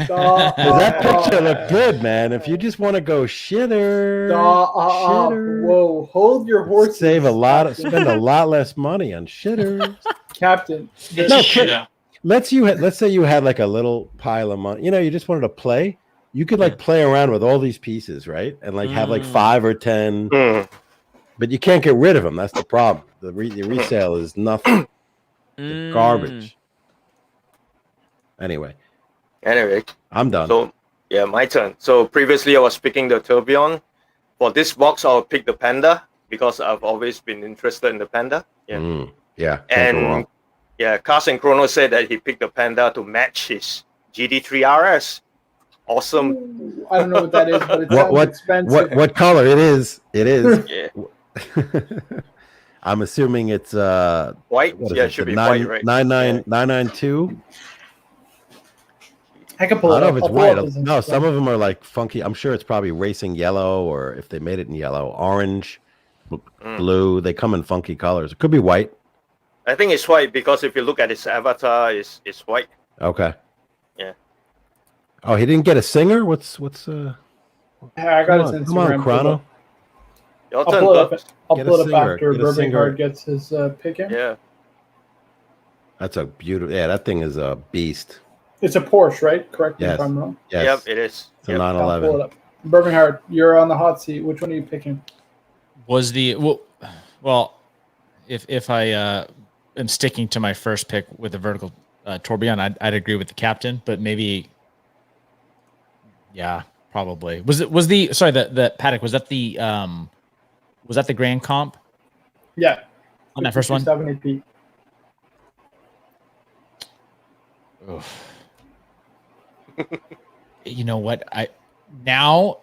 Stop! That picture looked good, man. If you just want to go shitter, Whoa! Hold your horses. Spend a lot less money on shitters, Captain. Let's say you had like a little pile of money. You just wanted to play. You could like play around with all these pieces, right? And like have like 5 or 10, but you can't get rid of them. That's the problem. The resale is nothing. Garbage. Anyway, I'm done. So yeah, my turn. So previously I was picking the Tourbillon. For this box, I'll pick the Panda because I've always been interested in the Panda. Yeah. Yeah. And Cars and Chrono said that he picked the Panda to match his GD3 RS. Awesome. Ooh, I don't know what that is, but it sounds expensive. What color it is? It is. Yeah. I'm assuming it's white. Yeah, it should be white, right? 992. I can pull it up. I don't know if it's white. No, some of them are like funky. I'm sure it's probably racing yellow, or if they made it in yellow, orange, blue. They come in funky colors. It could be white. I think it's white because if you look at his avatar, it's white. Okay. Yeah. Oh, he didn't get a singer. What's? I got his Instagram. Come on, Chrono. Your turn, I'll pull it up after Birmingham gets his pick in. Yeah. That's a beautiful. Yeah, that thing is a beast. It's a Porsche, right? Correct me Yes. if I'm wrong. Yes. Yep, it is. It's a 911. I'll pull it up. Birmingham, you're on the hot seat. Which one are you picking? Was if I am sticking to my first pick with the vertical tourbillon, I'd agree with the captain, but maybe Yeah, probably. Was the Patek, was that the Grand Comp? Yeah. On that first one? 70p. You know what?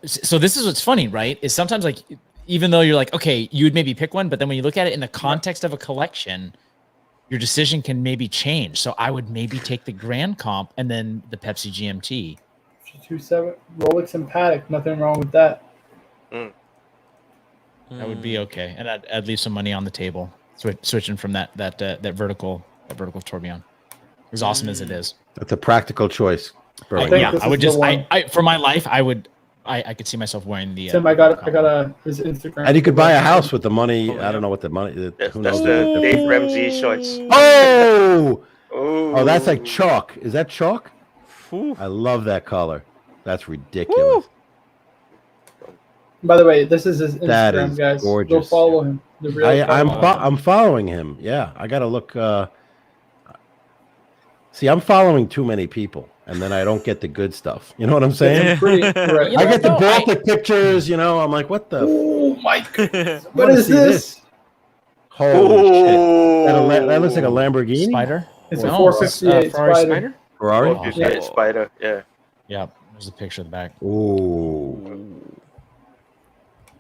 So this is what's funny, right? Is sometimes like, even though you're like, okay, you would maybe pick one, but then when you look at it in the context of a collection, your decision can maybe change. So I would maybe take the Grand Comp and then the Pepsi GMT. 2.7 Rolex and Patek, nothing wrong with that. That would be okay, and I'd leave some money on the table. Switching from that vertical tourbillon, as awesome as it is. That's a practical choice. I would just for my life, I could see myself wearing the. Tim, I got his Instagram. And you could buy a house with the money. I don't know what the money. That's the Dave Ramsey shorts. Oh, that's like chalk. Is that chalk? I love that color. That's ridiculous. By the way, this is his Instagram, that is guys. gorgeous. Go follow him. I'm following him. Yeah, I gotta look. See, I'm following too many people, and then I don't get the good stuff. You know what I'm saying? I get the Baltic pictures. You know, I'm like, what the? Oh my goodness! What is this? Holy shit! That looks like a Lamborghini. Spider. It's a 458 Spider. Ferrari. Spider. Yeah. Yeah. There's a picture of the back. Ooh.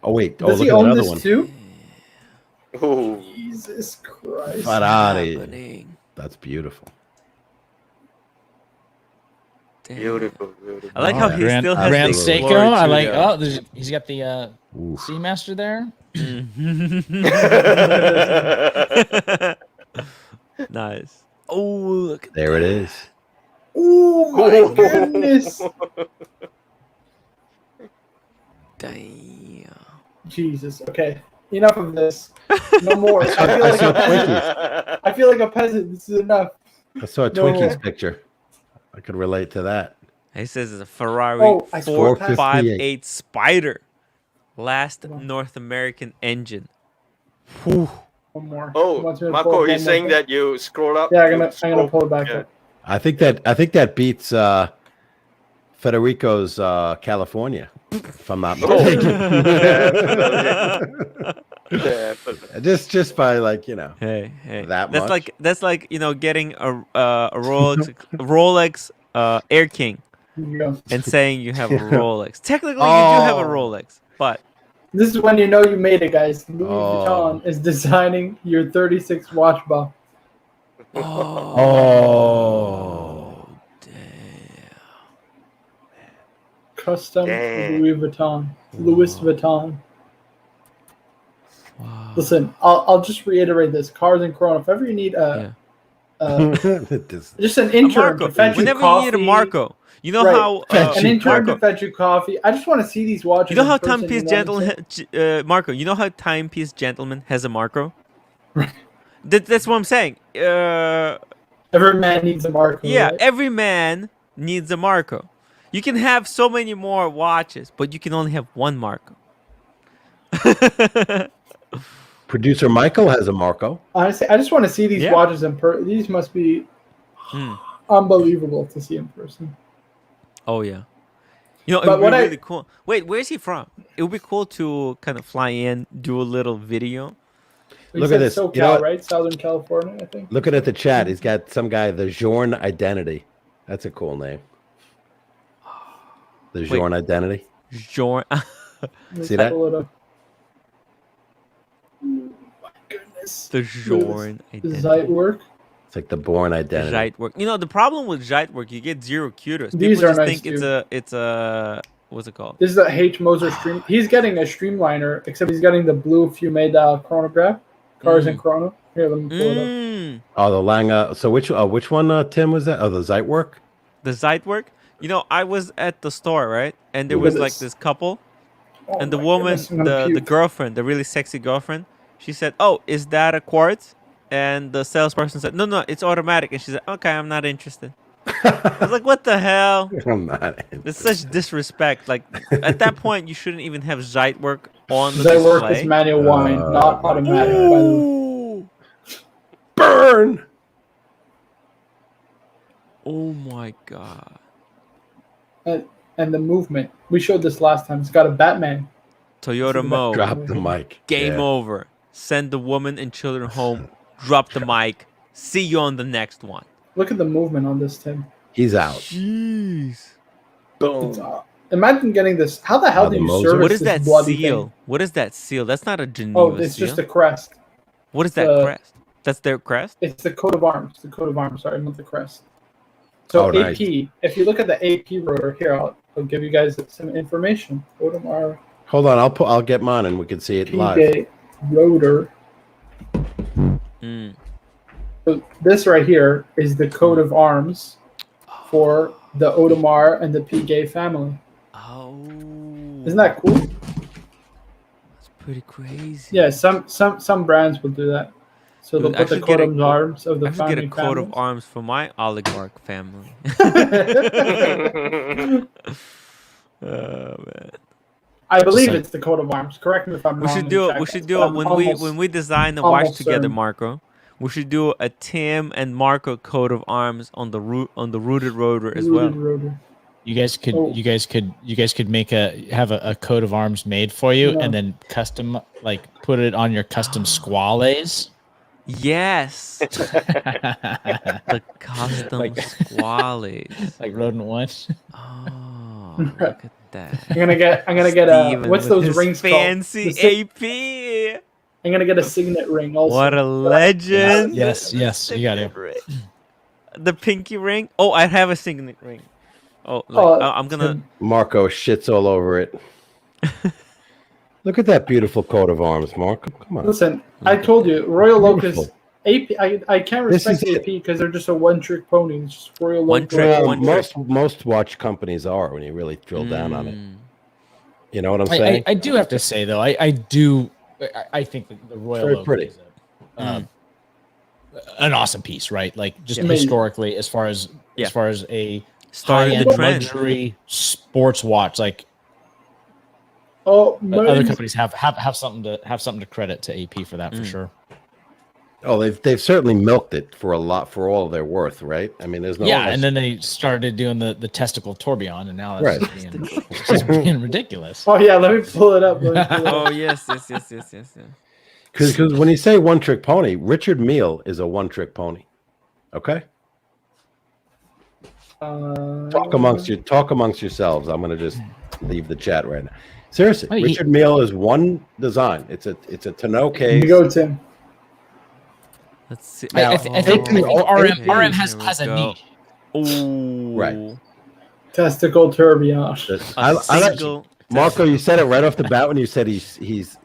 Oh wait! Does look he at own another this one. too? Oh, Jesus Christ! Ferrari. That's beautiful. beautiful. I like how he still has Grand the Seiko. Explorer I too, like. yeah. Oh, he's got the Seamaster there. Nice. Oh, look at There it is. Oh my goodness! Damn. Jesus. Okay. Enough of this. No more. I feel like a peasant. This is enough. I saw a Twinkies picture. I could relate to that. He says it's a Ferrari 458 Spider. Last North American engine. Whew. One more. Oh, Marco, he's saying that you scroll up. Yeah, I'm gonna pull it back up. I think that beats Federico's California, if I'm not mistaken. Just by Hey, that much. That's like getting a Rolex Air King and saying you have a Rolex. Technically, you do have a Rolex, but this is when you know you made it, guys. Louis Vuitton is designing your 36 watch bar. Oh, damn! Custom Louis Vuitton. Louis Vuitton. Wow. Listen, I'll just reiterate this: Cars and Chrono. If ever you need just an intern to fetch you whenever coffee, you need a Marco, you know how an intern to fetch you coffee. I just want to see these watches. You know how Timepiece Gentleman, Marco. You know how Timepiece Gentleman has a Marco. That's what I'm saying. Every man needs a Marco. Yeah, right? every man needs a Marco. You can have so many more watches, but you can only have one Marco. Producer Michael has a Marco. Honestly, I just want to see these watches in person. These must be unbelievable to see in person. Oh yeah. You know, it would be really cool. Wait, where's he from? It would be cool to kind of fly in, do a little video. Look at this. SoCal, right? Southern California, I think. Looking at the chat, he's got some guy, the Journe Identity. That's a cool name. The Journe Identity. Journe. See that? Oh my goodness. The Journe Identity. Zeitwerk. It's like the Born Identity. Zeitwerk. You know, the problem with Zeitwerk, you get 0 kudos. These People are just nice think it's a what's it called? This is a H. Moser stream. He's getting a streamliner, except he's getting the blue Fume dial chronograph. Cars and Chrono. Here, let me pull it up. Oh, the Lange. So which one, Tim, was that? Oh, the Zeitwerk? The Zeitwerk? You know, I was at the store, right? And there was like this couple. And the woman, the girlfriend, the really sexy girlfriend, she said, "Oh, is that a quartz?" And the salesperson said, "No, it's automatic." And she said, "Okay, I'm not interested." I was like, "What the hell?" I'm not. It's such disrespect. Like at that point, you shouldn't even have Zeitwerk on the Zeitwerk display. is manual wind, not automatic. By the way. Burn! Oh my god! and the movement. We showed this last time. It's got a Batman. Toyota Mo. Drop the mic. Game over. Send the woman and children home. Drop the mic. See you on the next one. Look at the movement on this, Tim. He's out. Jeez. Boom. Imagine getting this. How the hell do you service What is this that bloody seal? thing? What is that seal? That's not a Geneva Oh, it's seal. just a crest. What is that crest? That's their crest? It's the coat of arms. The coat of arms. Sorry, not the crest. So AP. Nice. If you look at the AP rotor here, I'll give you guys some information. Audemars Hold on, I'll get mine and we can see it live. Piguet rotor. So this right here is the coat of arms for the Audemars and the Piguet family. Oh. Isn't that cool? That's pretty crazy. Yeah, some brands will do that. So they'll put the coat of arms of the I should family. get a coat of arms for my oligarch family. Oh man. I believe it's the coat of arms. Correct me if I'm wrong. We should do it when we design the watch together, Marco. We should do a Tim and Marco coat of arms on the rooted rotor as well. Rotor. You guys could have a coat of arms made for you and then custom put it on your custom squales. Yes. The custom squales. Like Rodent One. Oh, look at that. I'm gonna get Steven what's those his rings fancy called? AP. I'm gonna get a signet ring also. What a legend. Yes, you got it. The pinky ring. Oh, I have a signet ring. I'm gonna. Marco shits all over it. Look at that beautiful coat of arms, Marco. Come on. Listen, I told you, Royal Beautiful. Locust AP. I can't respect AP because they're just a one-trick pony. It's just Royal Locust. Most watch companies are when you really drill down on it. You know what I'm saying? I do have to say though, I think that the Royal Locust is an awesome piece, right? Like just historically, as far as a high-end luxury sports watch, like other companies have something to credit to AP for that for sure. Oh, they've certainly milked it for all their worth, right? I mean, there's no and then they started doing the testicle tourbillon, and now that's just being ridiculous. Oh yeah, let me pull it up. Oh yes. Because when you say one trick pony, Richard Mille is a one trick pony. Okay. Talk amongst yourselves. I'm gonna just leave the chat right now. Seriously, Richard Mille is one design. It's a tonneau case. Here you go, Tim. Let's see. I think RM has a niche. Ooh. Right. Testicle tourbillon. Marco, you said it right off the bat when you said he's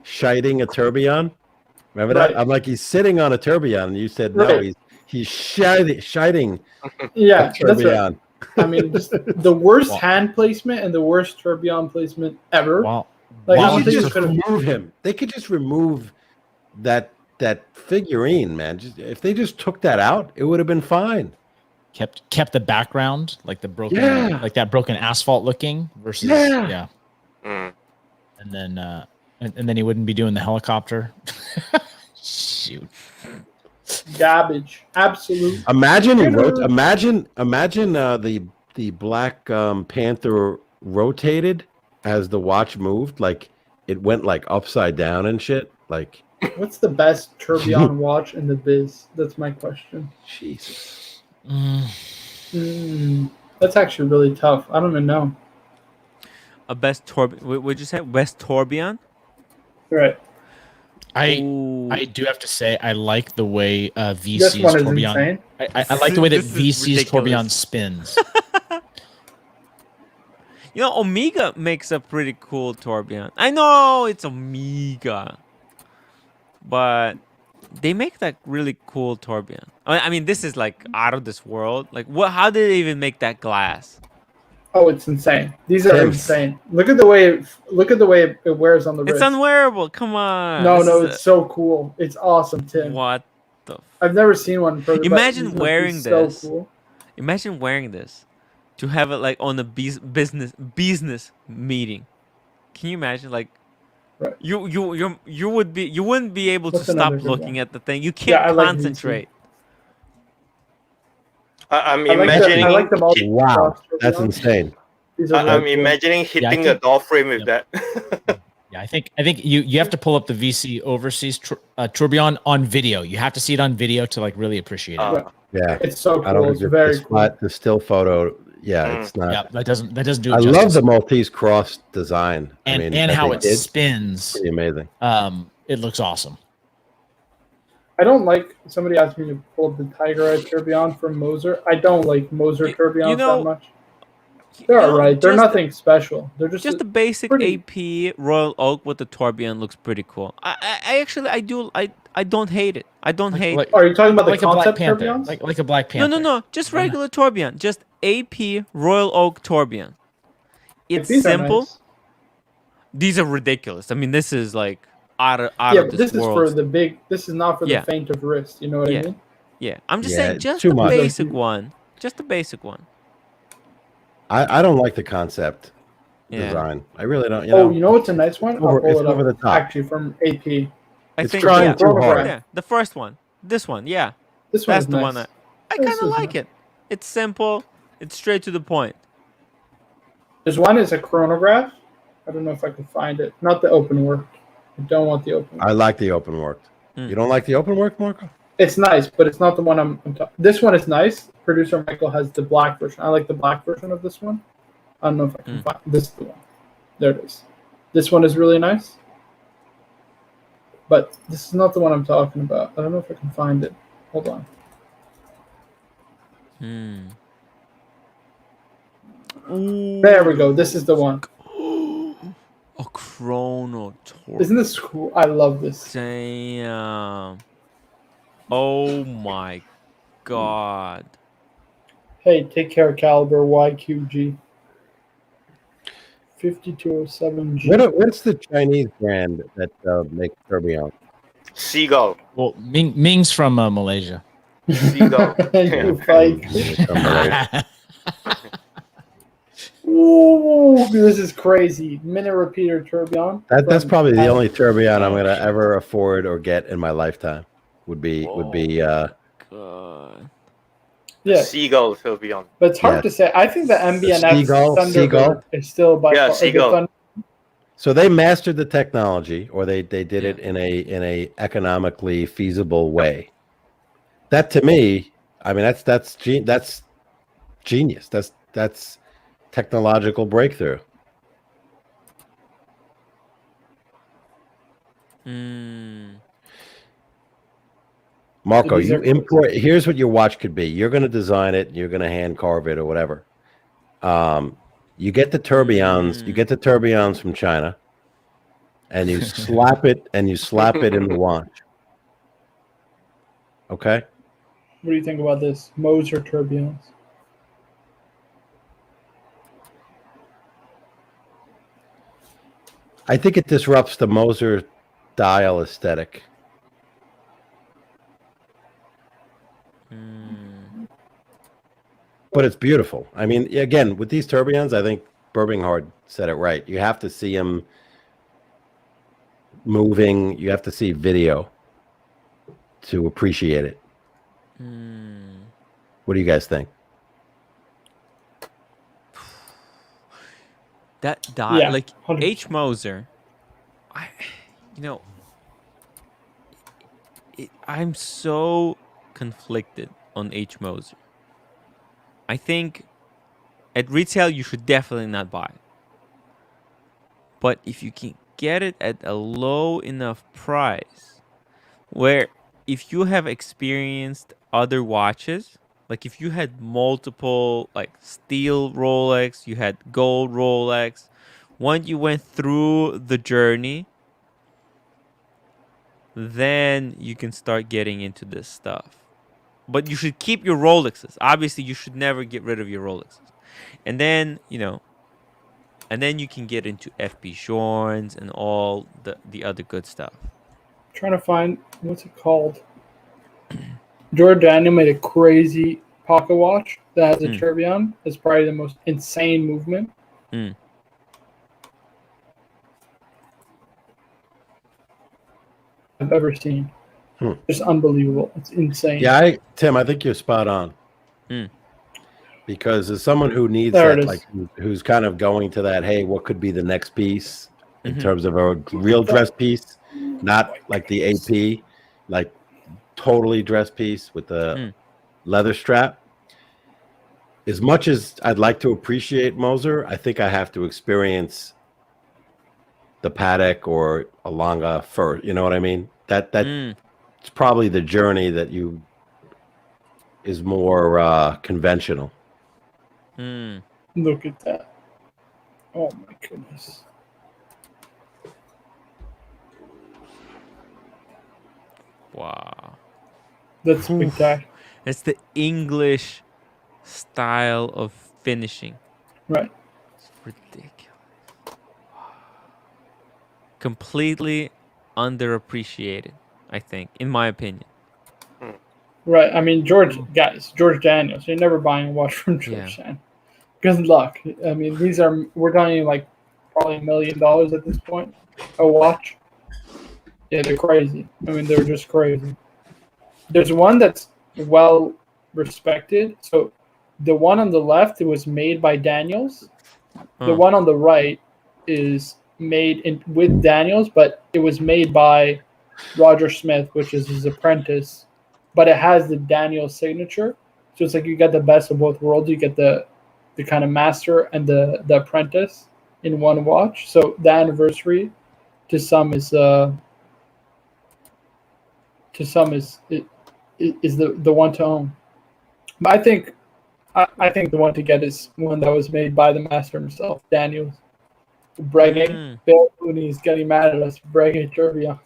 shiting a tourbillon. Remember that? I'm like, he's sitting on a tourbillon, and you said no, he's shiting. Yeah, a tourbillon. that's right. I mean, just the worst hand placement and the worst tourbillon placement ever. Wow. They could just remove him. They could just remove that figurine, man. If they just took that out, it would have been fine. Kept the background like the broken, like that broken asphalt looking versus and then he wouldn't be doing the helicopter. Shoot. Garbage. Absolute. Imagine the Black Panther rotated as the watch moved, like it went like upside down and shit. Like, what's the best tourbillon watch in the biz? That's my question. Jesus. That's actually really tough. I don't even know. A best tourbillon. Would you say West tourbillon? Right. I do have to say I like the way VC's tourbillon. I like the way that VC's tourbillon spins. You know, Omega makes a pretty cool tourbillon. I know it's Omega, but they make that really cool tourbillon. I mean, this is like out of this world. Like, what? How did they even make that glass? Oh, it's insane. These are insane. Look at the way it wears on the wrist. It's unwearable. Come on. No, it's so cool. It's awesome, Tim. What the? I've never seen one. Imagine wearing this. So cool. Imagine wearing this to have it like on a business meeting. Can you imagine? Like, right. you wouldn't be able to stop looking at the thing. You can't concentrate. I'm imagining. I like them all. Wow, that's insane. I'm imagining hitting a door frame with that. Yeah, I think you have to pull up the VC Overseas Tourbillon on video. You have to see it on video to like really appreciate it. Yeah, it's so cool. I don't It's very cool. The still photo. Yeah, it's not. Yeah, that doesn't do it I justice. love the Maltese cross design. And how it spins. Pretty amazing. It looks awesome. I don't like. Somebody asked me to pull up the Tiger Eye Tourbillon from Moser. I don't like Moser Tourbillons that much. They're alright. They're nothing special. They're just a basic AP Royal Oak with the Tourbillon looks pretty cool. I actually I don't hate it. I don't hate. Are you talking about the like a Black concept Panther? tourbillons? Like a Black Panther? No. Just regular Tourbillon. Just AP Royal Oak Tourbillon. It's simple. Nice. These are ridiculous. I mean, this is like out of this world. is for the big. This is not for the faint of wrist. You know what I mean? Yeah. I'm just saying, just the basic one. Just the basic one. I don't like the concept design. I really don't. You know what's a nice one? I'll pull it over the top. Actually, from AP. I think trying too hard. Yeah, the first one. This one, yeah. This That's the nice. one I kind of like it. It's simple. It's straight to the point. There's one is a chronograph. I don't know if I can find it. Not the open work. I don't want the open work. I like the open work. You don't like the open work, Marco? It's nice, but it's not the one I'm talking. This one is nice. Producer Michael has the black version. I like the black version of this one. I don't know if I can find this. Is the one. There it is. This one is really nice. But this is not the one I'm talking about. I don't know if I can find it. Hold on. There we go. This is the one. A chrono tour. Isn't this cool? I love this. Damn. Oh my god. Hey, take care, Caliber YQG. 5207G. What's the Chinese brand that makes Tourbillon? Seagull. Well, Ming's from Malaysia. Seagull. You fight. Ooh, this is crazy. Minute repeater tourbillon. That's probably the only tourbillon I'm gonna ever afford or get in my lifetime. Would be God. Yeah, Seagull tourbillon. but it's hard to say. I think the MBNX Thunderbird is still by far Seagull. So they mastered the technology, or they did it in a economically feasible way. That to me, I mean, that's genius. That's technological breakthrough. Marco, you import. Here's what your watch could be. You're going to design it. You're going to hand carve it or whatever. You get the tourbillons. You get the tourbillons from China, and you slap it in the watch. Okay. What do you think about this Moser tourbillons? I think it disrupts the Moser dial aesthetic. But it's beautiful. I mean, again, with these tourbillons, I think Birminghard said it right. You have to see them moving. You have to see video to appreciate it. What do you guys think? That dial, like 100%. H. Moser, I'm so conflicted on H. Moser. I think at retail you should definitely not buy it. But if you can get it at a low enough price, where if you have experienced other watches, like if you had multiple like steel Rolex, you had gold Rolex, once you went through the journey, then you can start getting into this stuff. But you should keep your Rolexes. Obviously, you should never get rid of your Rolexes. And then, and then you can get into FP Shorns and all the other good stuff. I'm trying to find, what's it called? George Daniel made a crazy pocket watch that has a tourbillon. It's probably the most insane movement. I've ever seen. It's unbelievable. It's insane. Yeah, Tim, I think you're spot on. Because as someone who needs There it that, is. like who's kind of going to that, hey, what could be the next piece in terms of a real dress piece, not like the AP, like totally dress piece with the leather strap. As much as I'd like to appreciate Moser, I think I have to experience the Patek or a Longa first. You know what I mean? It's probably the journey that is more conventional. Look at that. Oh my goodness. Wow. That's spectacular. It's the English style of finishing. Right. It's ridiculous. Completely underappreciated, I think, in my opinion. Right. I mean, George Daniels. You're never buying a watch from George Daniels. Good luck. I mean, we're talking like probably $1 million at this point. A watch. Yeah, they're crazy. I mean, they're just crazy. There's one that's well respected. So the one on the left, it was made by Daniels. The one on the right is made with Daniels, but it was made by Roger Smith, which is his apprentice. But it has the Daniels signature. So it's like you get the best of both worlds. You get the kind of master and the apprentice in one watch. So the anniversary to some is the one to own. But I think the one to get is one that was made by the master himself, Daniels. Breguet. Bill Looney's getting mad at us. Breguet Tourbillon.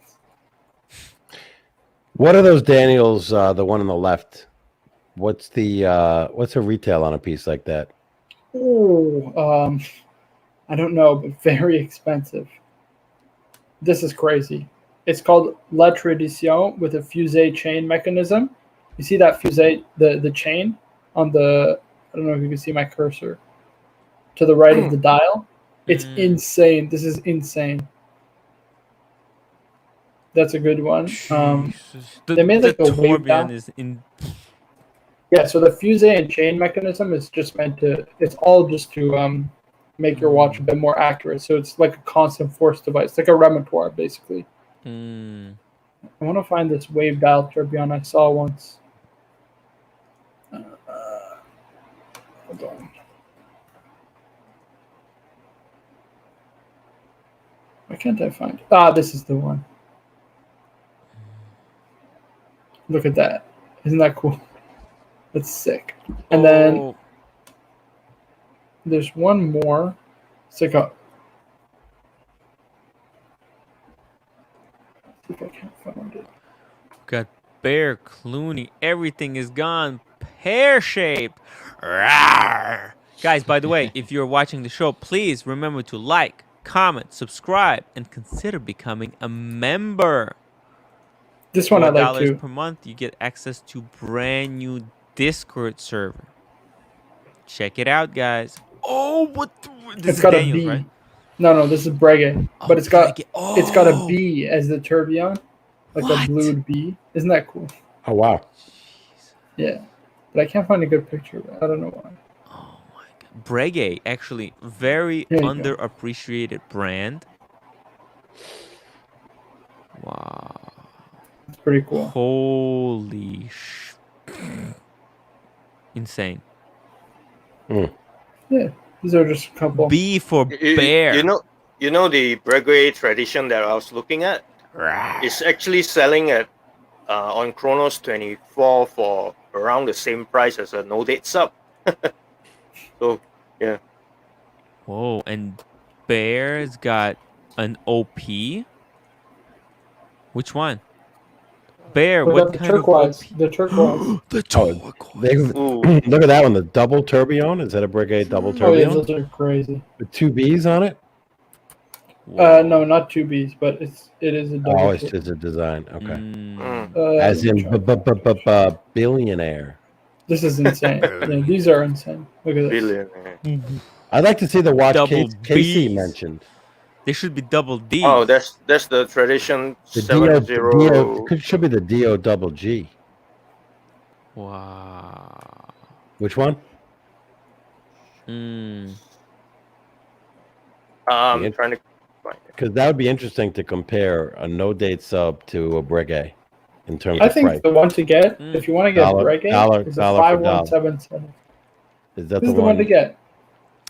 What are those Daniels? The one on the left. What's the retail on a piece like that? Oh, I don't know, but very expensive. This is crazy. It's called La Tradition with a fusée chain mechanism. You see that fusée, the chain on the, I don't know if you can see my cursor, to the right of the dial. It's insane. This is insane. That's a good one. They made like a Tourbillon is in. Yeah, so the fusée and chain mechanism is just meant to. It's all just to make your watch a bit more accurate. So it's like a constant force device, like a repertoire, basically. I want to find this wave dial tourbillon I saw once. Hold on. Why can't I find it? This is the one. Look at that. Isn't that cool? That's sick. And then there's one more. It's like a. I think I can't find it. Got Bear, Clooney, everything is gone pear shape. Rawr. Guys, by the way, if you're watching the show, please remember to like, comment, subscribe, and consider becoming a member. This one I like too. $4 per month, you get access to brand new Discord server. Check it out, guys. Oh, what? This is Daniels, right? No, this is Breguet. But it's got a B as the tourbillon, like a blued B. Isn't that cool? Oh wow. Yeah, but I can't find a good picture. I don't know why. Oh my god, Breguet, actually very underappreciated brand. Wow. It's pretty cool. Holy insane. Yeah, these are just a couple. B for bear. You know the Breguet tradition that I was looking at? It's actually selling at on Chronos 24 for around the same price as a no date sub. So yeah. Whoa, and Bear's got an OP. Which one? Bear, what kind turquoise, of OP? The turquoise. The turquoise. Look at that one, the double tourbillon. Is that a Breguet double tourbillon? Oh yeah, those are crazy. With 2 B's on it? No, not 2 B's, but it is a double. Oh, it's just a design. Okay. As in billionaire. This is insane. Yeah, these are insane. Look at this. I'd like to see the watch Casey Bs. mentioned. They should be double D. Oh, that's the tradition The 70. should be the DO double G. Wow. Which one? I'm trying to find it. Because that would be interesting to compare a no date sub to a Breguet in terms I of think price. the one to get, if you want to get Breguet, is a dollar for dollar. 5177. Is that This the is the one to get.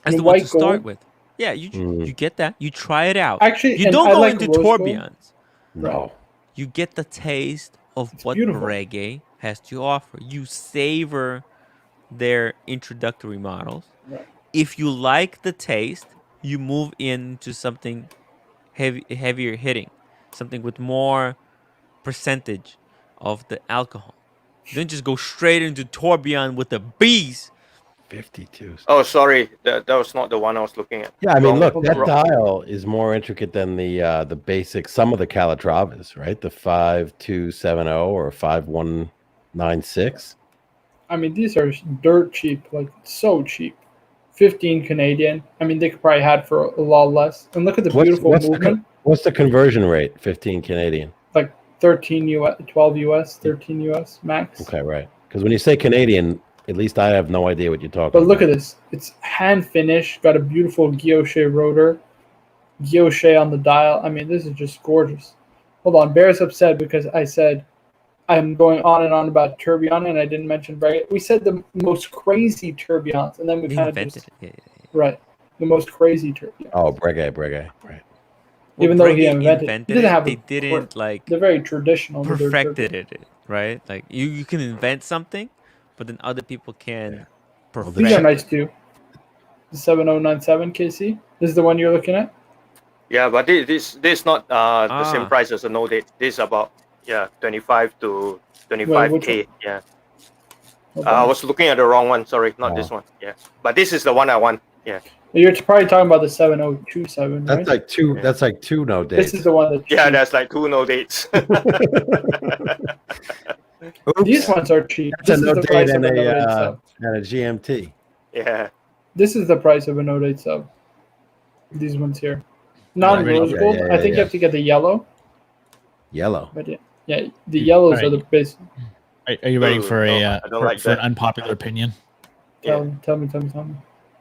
That's the one to start with. Yeah, you get that. You try it out. Actually, you don't go like into tourbillons. No. You get the taste of what Breguet has to offer. You savor their introductory models. Right. If you like the taste, you move into something heavier hitting, something with more percentage of the alcohol. You don't just go straight into tourbillon with the bees. 52. Oh, sorry, that was not the one I was looking at. Yeah, I mean, look, that dial is more intricate than the basic. Some of the Calatravas, right? The 5270 or 5196. I mean, these are dirt cheap, like so cheap. 15 Canadian. I mean, they could probably had for a lot less. And look at the beautiful movement. What's the conversion rate? 15 Canadian. Like 13 US, 12 US, 13 US max. Okay, right. Because when you say Canadian, at least I have no idea what you're talking about. But look at this. It's hand finished, got a beautiful guilloche rotor, guilloche on the dial. I mean, this is just gorgeous. Hold on, Bear's upset because I said I'm going on and on about tourbillon and I didn't mention Breguet. We said the most crazy tourbillons, and then we kind of just... Right. The most crazy tourbillon. Oh, Breguet, right. Well, even though he invented it, they didn't like... They're very traditional. Perfected it, right? Like, you can invent something, but then other people can perfect. These are nice too. The 7097 KC. This is the one you're looking at. Yeah, but this not the same price as a no date. This is about 25 to 25K. Yeah. I was looking at the wrong one. Sorry, not this one. Yeah, but this is the one I want. Yeah. You're probably talking about the 7027. That's right? like two. Yeah. That's like two no dates. This is the one that. Yeah, that's like two no dates. These ones are cheap. That's a no date and a GMT. Yeah. This is the price of a no date sub. These ones here, non-rose gold. I think you have to get the yellow. Yellow. But yeah, the yellows are the base. Are you ready for an unpopular opinion? Tell me.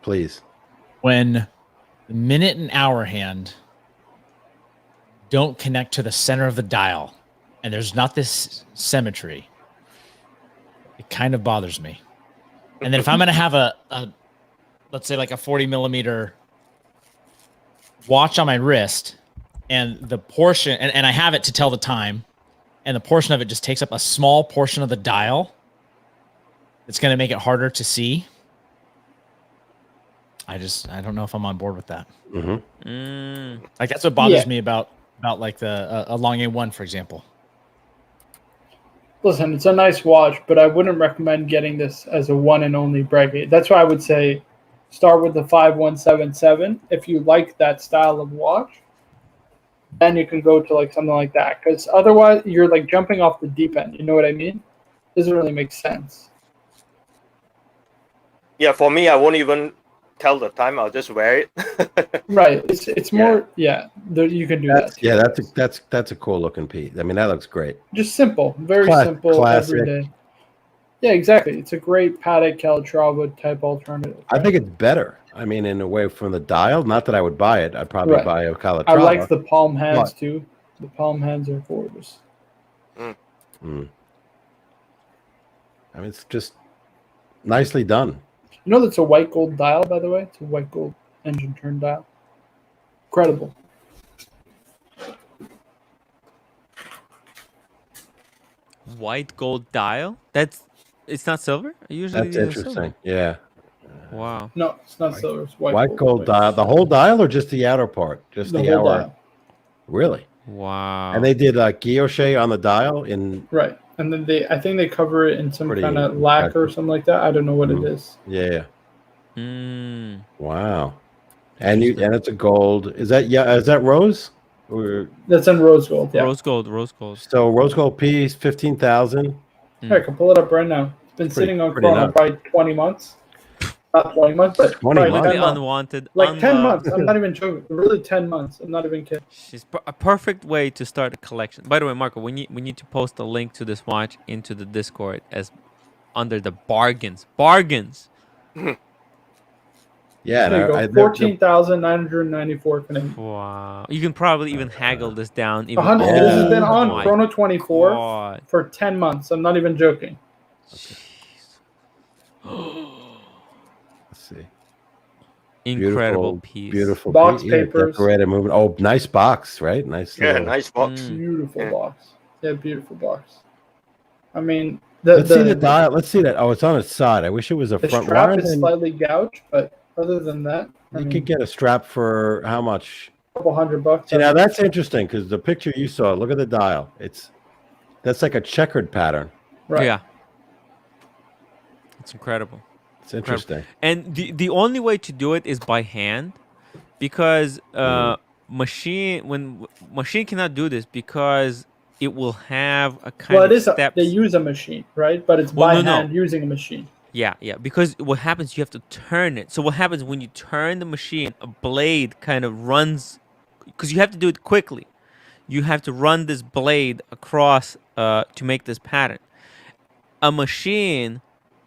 Please. When the minute and hour hand don't connect to the center of the dial, and there's not this symmetry, it kind of bothers me. And then if I'm going to have a let's say like a 40 millimeter watch on my wrist, and the portion, and I have it to tell the time, and the portion of it just takes up a small portion of the dial, it's going to make it harder to see. I don't know if I'm on board with that. Like, that's what bothers me about like a long A1, for example. Listen, it's a nice watch, but I wouldn't recommend getting this as a one and only Breguet. That's why I would say start with the 5177 if you like that style of watch. Then you can go to like something like that, because otherwise you're like jumping off the deep end. You know what I mean? Doesn't really make sense. Yeah, for me, I won't even tell the time. I'll just wear it. Right. It's more you can do that. Yeah, that's a cool looking piece. I mean, that looks great. Just simple, very simple, classic. every day. Yeah, exactly. It's a great Patek Calatrava type alternative. Right? I think it's better. I mean, in a way, from the dial. Not that I would buy it. I'd probably buy a Calatrava. I like the palm hands too. The palm hands are gorgeous. I mean, it's just nicely done. You know that's a white gold dial, by the way? It's a white gold engine turn dial. Incredible. White gold dial? It's not silver? Usually that's interesting. Silver. Yeah. Wow. No, it's not silver. It's white gold dial. The whole dial or just the outer part? Just the whole outer. Dial. Really? Wow. And they did guilloche on the dial in. Right. And then I think they cover it in some kind of lacquer or something like that. I don't know what it is. Yeah. Wow. And it's a gold. Is that rose? Or that's in rose gold. Yeah. Rose gold. So rose gold piece, 15,000. I can pull it up right now. It's been sitting on Chrome probably 20 months. Not 20 months, but 20 months. Unwanted. Like 10 months. I'm not even joking. Really 10 months. I'm not even kidding. She's a perfect way to start a collection. By the way, Marco, we need to post a link to this watch into the Discord as under the bargains. Bargains. Yeah, there you go. 14,994 Canadian. Wow. You can probably even haggle this down. Even. This has been on my Chrono 24 God. for 10 months. I'm not even joking. Let's see. Incredible piece. Beautiful box piece. papers. Decorated movement. Oh, nice box, right? Nice. Yeah, nice box. Beautiful box. Yeah, beautiful box. I mean, let's see the dial. Let's see that. Oh, it's on its side. I wish it was a the front. strap is slightly gouged, but other than that, you could get a strap for how much? A couple $100. See, now that's interesting because the picture you saw. Look at the dial. That's like a checkered pattern. Right. Yeah. It's incredible. It's interesting. And the only way to do it is by hand, because machine cannot do this because it will have a kind of steps. They use a machine, right? But it's by hand using a machine. Yeah, because what happens, you have to turn it. So what happens when you turn the machine, a blade kind of runs, because you have to do it quickly. You have to run this blade across to make this pattern. A machine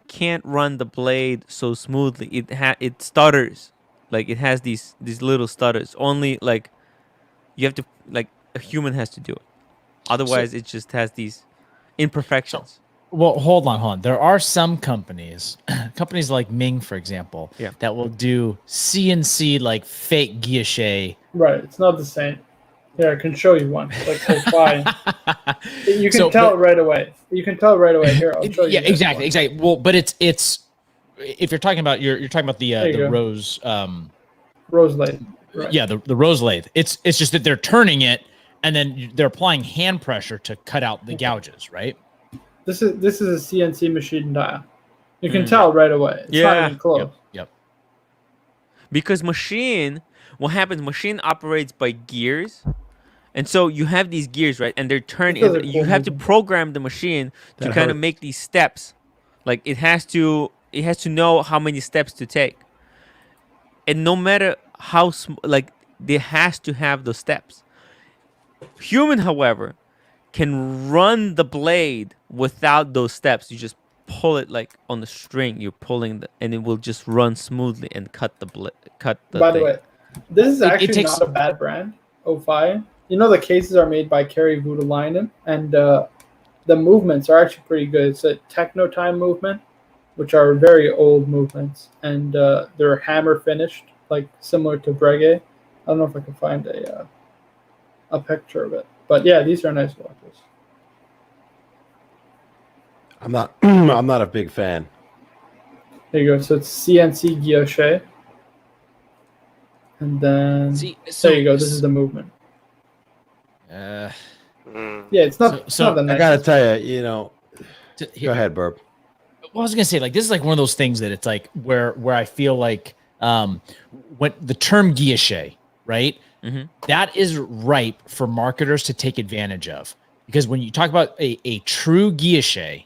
can't run the blade so smoothly. It stutters. Like it has these little stutters. Only like you have to, like, a human has to do it. Otherwise, it just has these imperfections. Well, hold on. There are some companies like Ming, for example, that will do CNC like fake guilloche. Right, it's not the same. Here, I can show you one. Like, fine. You can tell it right away. You can tell right away. Here, I'll show you. Yeah, exactly. Well, but it's if you're talking about you're talking about the rose rose lathe. Right. Yeah, the rose lathe. It's just that they're turning it and then they're applying hand pressure to cut out the gouges, right? This is a CNC machine dial. You can tell right away. It's not even close. Yep. Because what happens? Machine operates by gears, and so you have these gears, right? And they're turning. And you have to program the machine to kind of make these steps. Like it has to know how many steps to take. And no matter how it has to have those steps. Human, however, can run the blade without those steps. You just pull it like on the string. You're pulling and it will just run smoothly and cut the By the way, this is actually not a bad brand. O5. You know, the cases are made by Kari Voutilainen, and the movements are actually pretty good. It's a techno time movement, which are very old movements, and they're hammer finished, like similar to Breguet. I don't know if I can find a picture of it, but yeah, these are nice watches. I'm not a big fan. There you go. So it's CNC guilloche, and then there you go. This is the movement. Yeah, it's not. It's not the I gotta tell you, go ahead, Burb. Well, I was gonna say, like, this is like one of those things that it's like where I feel like when the term guilloche, right? Mm-hmm. That is ripe for marketers to take advantage of, because when you talk about a true guilloche,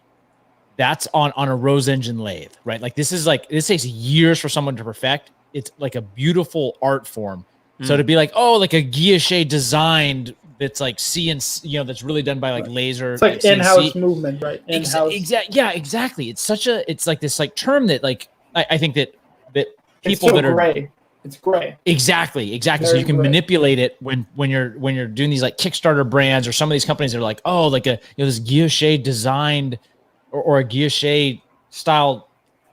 that's on a rose engine lathe, right? Like this takes years for someone to perfect. It's like a beautiful art form. So to be like, oh, like a guilloche designed that's like CNC, that's really done by like laser. It's like in-house movement, right? In-house. Exactly. It's like this like term that like I think that people it's so that are gray. It's gray. Exactly. So you can manipulate it when you're doing these like Kickstarter brands or some of these companies that are like, oh, like this guilloche designed or a guilloche style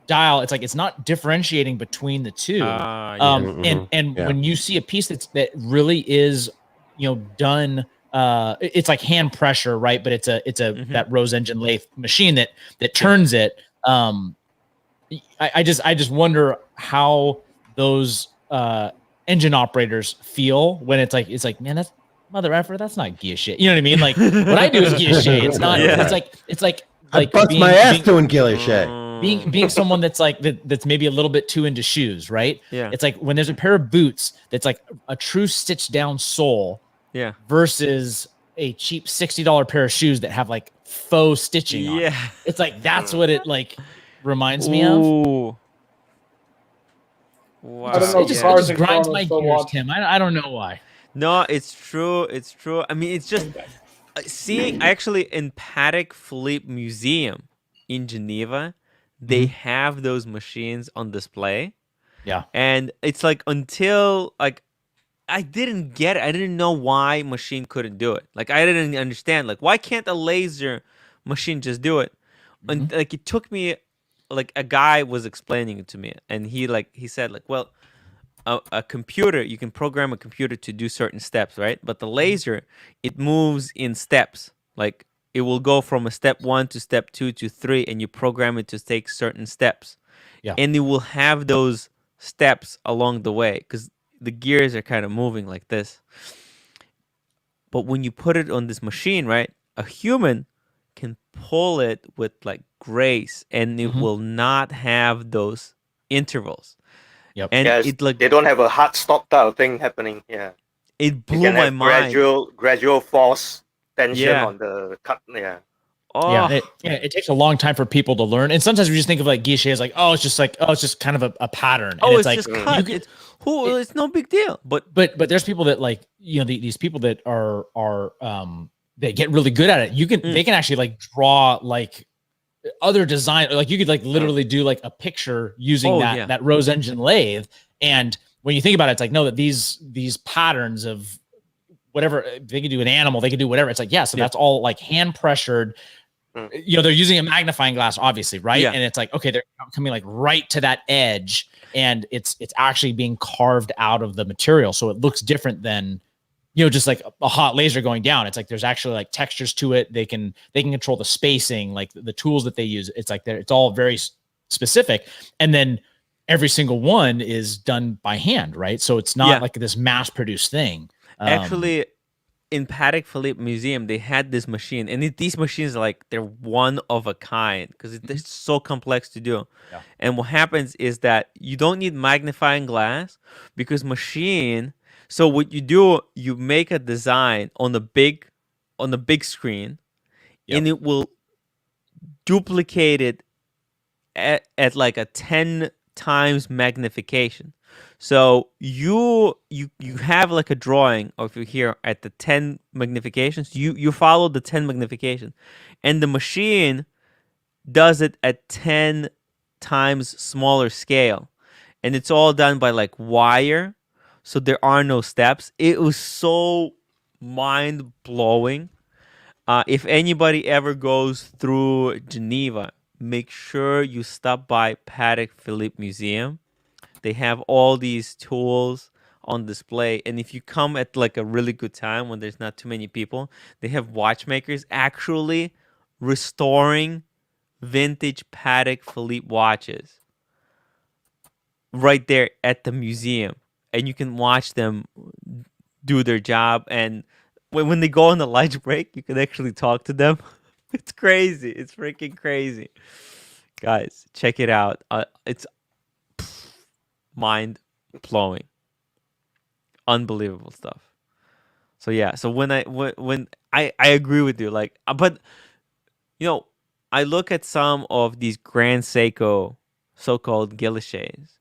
dial. It's like it's not differentiating between the two. When you see a piece that really is done, it's like hand pressure, right? But it's that rose engine lathe machine that turns it. I just wonder how those engine operators feel when it's like, man, that's mother effer. That's not guilloche. You know what I mean? Like what I do is guilloche. It's not. Yeah. It's like I bust my ass doing guilloche. Being someone that's like that's maybe a little bit too into shoes, right? Yeah. It's like when there's a pair of boots that's like a true stitched down sole, versus a cheap $60 pair of shoes that have like faux stitching on it. It's like that's what it like reminds me of. Wow. It just grinds my gears, Tim. I don't know why. No, it's true. I mean, it's just seeing actually in Patek Philippe Museum in Geneva, they have those machines on display. Yeah. And it's like until like I didn't get it. I didn't know why machine couldn't do it. Like I didn't understand. Like why can't a laser machine just do it? And like it took me, like a guy was explaining it to me, and he said like, well, a computer, you can program a computer to do certain steps, right? But the laser, it moves in steps. Like it will go from a step 1 to step 2 to 3, and you program it to take certain steps. Yeah. And it will have those steps along the way because the gears are kind of moving like this. But when you put it on this machine, right, a human can pull it with like grace, and it will not have those intervals. Yep. And yes, it like they don't have a hard stop type thing happening. Yeah. It blew my mind. Gradual force tension on the cut. Yeah. Oh. Yeah, it takes a long time for people to learn, and sometimes we just think of like guichet as like, it's just kind of a pattern. And it's like, just cut. It's no big deal. But there's people that like, these people that are they get really good at it. They can actually like draw like other design, like you could like literally do like a picture using that Rose engine lathe. And when you think about it, it's like, no, that these patterns of whatever, they could do an animal, they could do whatever. It's like, so that's all like hand pressured. They're using a magnifying glass, obviously, right? And it's like, okay, they're coming like right to that edge, and it's actually being carved out of the material, so it looks different than just like a hot laser going down. It's like there's actually like textures to it. They can control the spacing, like the tools that they use. It's like it's all very specific, and then every single one is done by hand, right? So it's not like this mass produced thing. Actually, in Patek Philippe Museum, they had this machine, and these machines are like, they're one of a kind because it's so complex to do. Yeah. And what happens is that you don't need magnifying glass because machine. So what you do, you make a design on the big screen, and it will duplicate it at like a 10 times magnification. So you have like a drawing of you here at the 10 magnifications. You follow the 10 magnification, and the machine does it at 10 times smaller scale, and it's all done by like wire. So there are no steps. It was so mind blowing. If anybody ever goes through Geneva, make sure you stop by Patek Philippe Museum. They have all these tools on display, and if you come at like a really good time when there's not too many people, they have watchmakers actually restoring vintage Patek Philippe watches right there at the museum, and you can watch them do their job. And when they go on the lunch break, you can actually talk to them. It's crazy. It's freaking crazy, guys. Check it out. It's mind blowing, unbelievable stuff. So when I agree with you, like, but I look at some of these Grand Seiko so-called guilloches,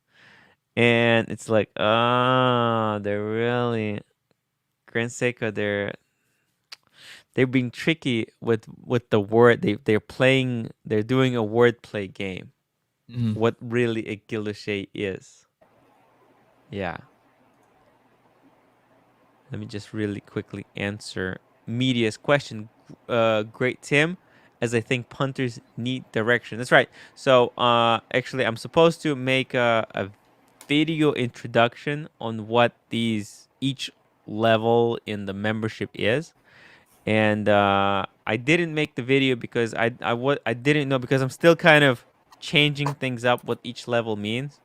and it's like, they're really Grand Seiko. They're being tricky with the word. They're doing a wordplay game. What really a guilloche is. Yeah. Let me just really quickly answer media's question. Great, Tim, as I think punters need direction. That's right. So actually, I'm supposed to make a video introduction on what each level in the membership is. And I didn't make the video because I didn't know, because I'm still kind of changing things up what each level means.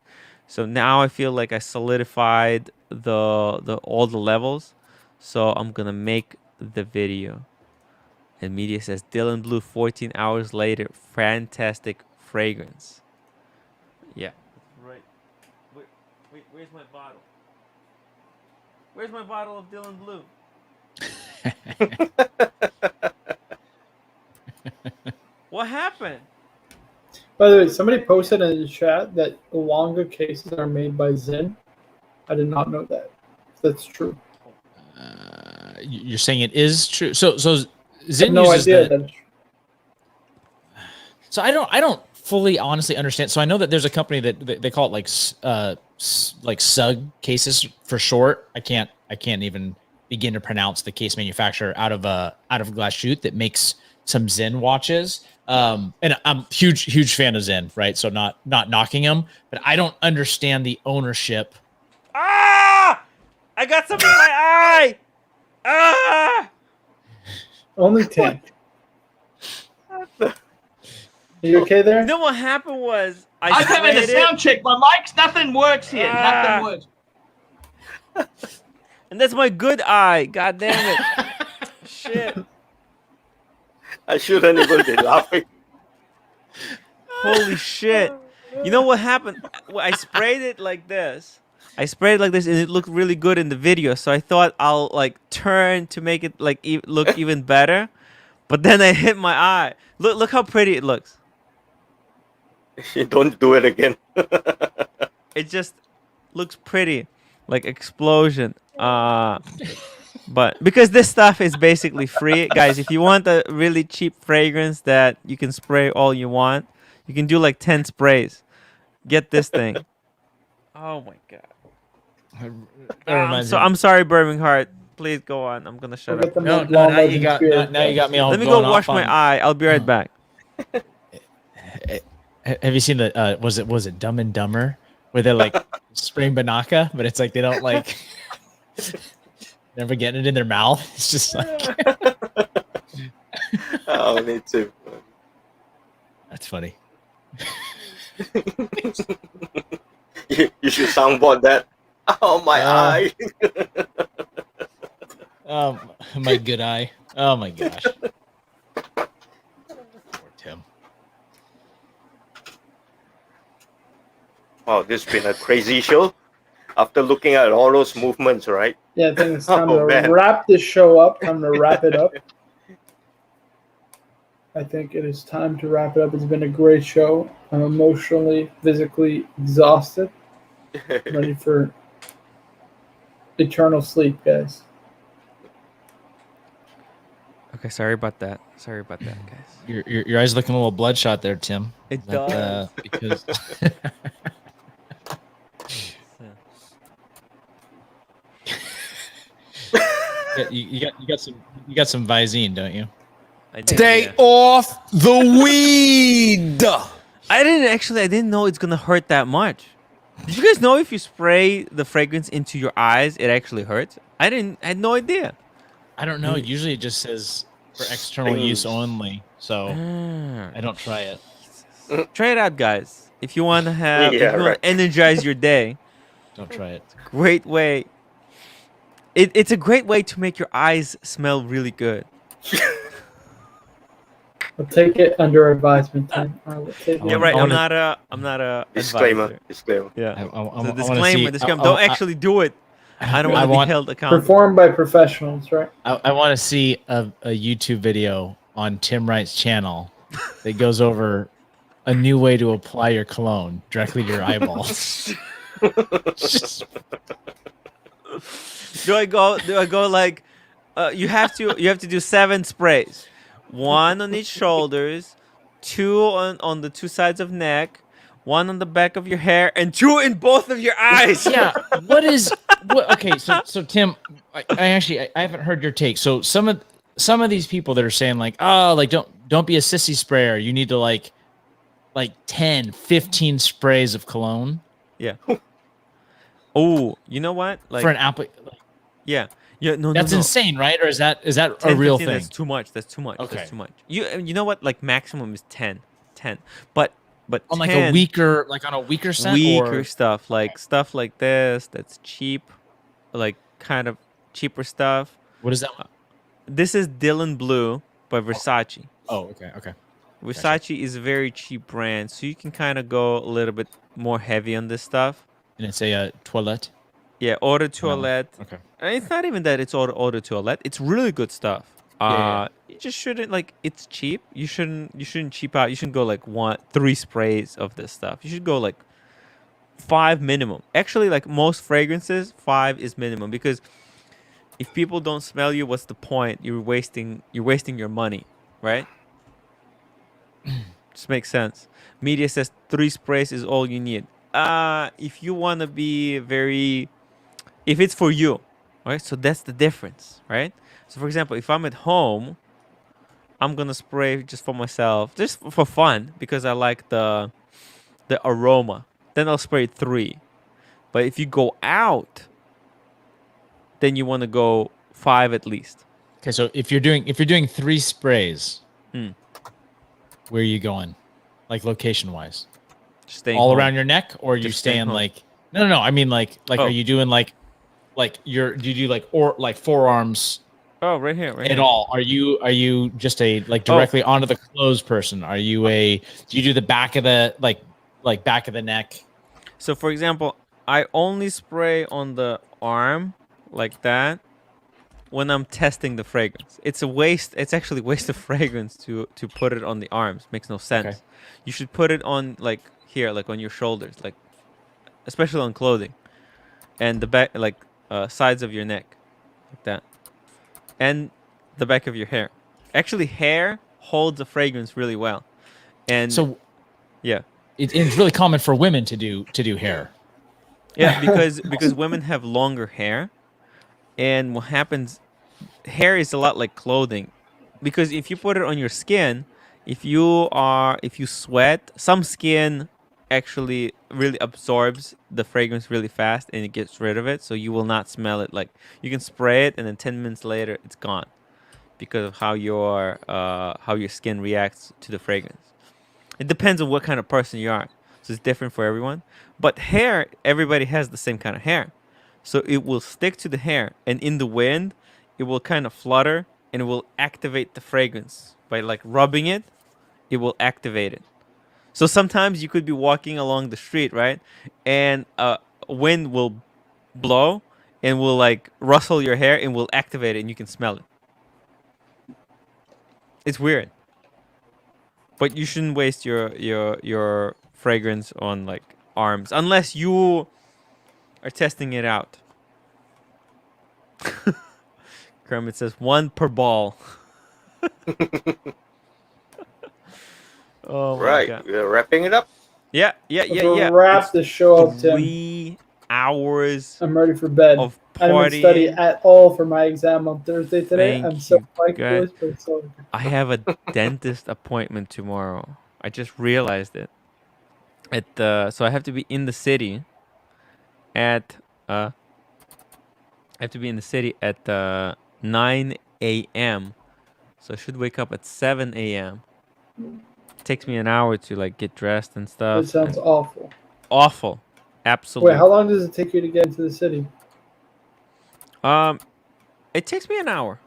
So now I feel like I solidified all the levels. So I'm gonna make the video. And media says Dylan Blue 14 hours later, fantastic fragrance. Yeah. Right. Wait, where's my bottle? Where's my bottle of Dylan Blue? What happened? By the way, somebody posted in the chat that Olanga cases are made by Zin. I did not know that. That's true. You're saying it is true. So Zin no uses idea. So I don't fully honestly understand. So I know that there's a company that they call it like SUG cases for short. I can't even begin to pronounce the case manufacturer out of glass shoot that makes some Zen watches. And I'm huge fan of Zen, right? So not knocking them, but I don't understand the ownership. Ah! I got something in my eye. Ah! Only 10. Are you okay there? You know what happened was I come in to sound check my mics. Nothing works here. Nothing works. And that's my good eye. God damn it. Shit. I shouldn't even be laughing. Holy shit. You know what happened? I sprayed it like this. And it looked really good in the video. So I thought I'll like turn to make it like look even better. But then I hit my eye. Look how pretty it looks. Don't do it again. It just looks pretty, like explosion. But because this stuff is basically free, guys, if you want a really cheap fragrance that you can spray all you want, you can do like 10 sprays. Get this thing. Oh my god. I'm sorry, Birmingham. Please go on. I'm gonna shut up. No, now you got me all. Let me go wash my eye. I'll be right back. Have you seen the was it Dumb and Dumber where they're like spraying Banaka, but it's like they don't like never getting it in their mouth. It's just like Oh, me too. That's funny. You should soundboard that. Oh my eye. My good eye. Oh my gosh. Poor Tim. Wow, this has been a crazy show. After looking at all those movements, right? Yeah, I think it's time to wrap this show up. Time to wrap it up. I think it is time to wrap it up. It's been a great show. I'm emotionally, physically exhausted. Ready for eternal sleep, guys. Okay, sorry about that. Guys. Your eyes looking a little bloodshot there, Tim. It does. Because you got some Visine, don't you? Stay off the weed. I didn't know it's gonna hurt that much. Did you guys know if you spray the fragrance into your eyes, it actually hurts? I had no idea. I don't know. Usually it just says for external use only. So I don't try it. Try it out, guys. If you want to energize your day. Don't try it. It's a great way. It's a great way to make your eyes smell really good. I'll take it under advisement. Tim. Yeah, right. I'm not a disclaimer. Disclaimer. Yeah. Disclaimer. Don't actually do it. I don't want to be held accountable. Performed by professionals, right? I want to see a YouTube video on Tim Wright's channel that goes over a new way to apply your cologne directly to your eyeballs. Do I go like you have to do 7 sprays. 1 on each shoulders, 2 on the 2 sides of neck, 1 on the back of your hair, and 2 in both of your eyes. Yeah. Okay, so Tim, I haven't heard your take. So some of these people that are saying like, oh, like don't be a sissy sprayer. You need to like 10, 15 sprays of cologne. Yeah. Oh, you know what? Like for an apple. Yeah. Yeah, no, that's insane, right? Or is that 10, a real 15, thing? That's too much. Okay. That's too much. You know what? Like maximum is 10. But on like a weaker, like on a weaker scent, stuff, like stuff like this. That's cheap, like kind of cheaper stuff. What is that? This is Dylan Blue by Versace. Oh, okay. Versace is a very cheap brand, so you can kind of go a little bit more heavy on this stuff. And it's a toilette. Yeah, eau de toilette. Okay. And it's not even that it's eau de toilette. It's really good stuff. You just shouldn't it's cheap. You shouldn't cheap out. You shouldn't go like 3 sprays of this stuff. You should go like 5 minimum. Actually, like most fragrances, 5 is minimum, because if people don't smell you, what's the point? You're wasting your money, right? Just makes sense. Media says 3 sprays is all you need. If you want to be very, if it's for you, right? So that's the difference, right? So for example, if I'm at home, I'm gonna spray just for myself, just for fun, because I like the aroma. Then I'll spray 3. But if you go out, then you want to go 5 at least. Okay, so if you're doing 3 sprays, where are you going? Like location wise? Staying all home. Around your neck, or are you staying like no, I mean like are you doing like do you do like forearms? Oh, right here, right at here. all? Are you just a directly onto the clothes person? Are you do you do the back of the like back of the neck? So for example, I only spray on the arm like that when I'm testing the fragrance. It's a waste. It's actually waste of fragrance to put it on the arms. Makes no sense. Okay. You should put it on like here, like on your shoulders, like especially on clothing, and the back, like sides of your neck, like that, and the back of your hair. Actually, hair holds a fragrance really well, and so yeah, it's really common for women to do hair. Yeah, because women have longer hair, and what happens, hair is a lot like clothing, because if you put it on your skin, if you sweat, some skin actually really absorbs the fragrance really fast and it gets rid of it, so you will not smell it. Like you can spray it and then 10 minutes later it's gone because of how your skin reacts to the fragrance. It depends on what kind of person you are. So it's different for everyone. But hair, everybody has the same kind of hair. So it will stick to the hair, and in the wind, it will kind of flutter and it will activate the fragrance. By like rubbing it, it will activate it. So sometimes you could be walking along the street, right? And a wind will blow and will like rustle your hair and will activate it and you can smell it. It's weird. But you shouldn't waste your fragrance on like arms unless you are testing it out. Kermit says 1 per ball. Oh my Right, God. we're wrapping it up. Yeah. Wrap the show up, Tim. 3 hours. I'm ready for bed. Of I didn't study at all for my exam on Thursday today. I'm so psyched for this, but it's so I have a dentist appointment tomorrow. I just realized it. So I have to be in the city at 9 a.m. So I should wake up at 7 a.m. It takes me an hour to like get dressed and stuff. That sounds awful. Awful. Absolutely. Wait, how long does it take you to get into the city? It takes me an hour.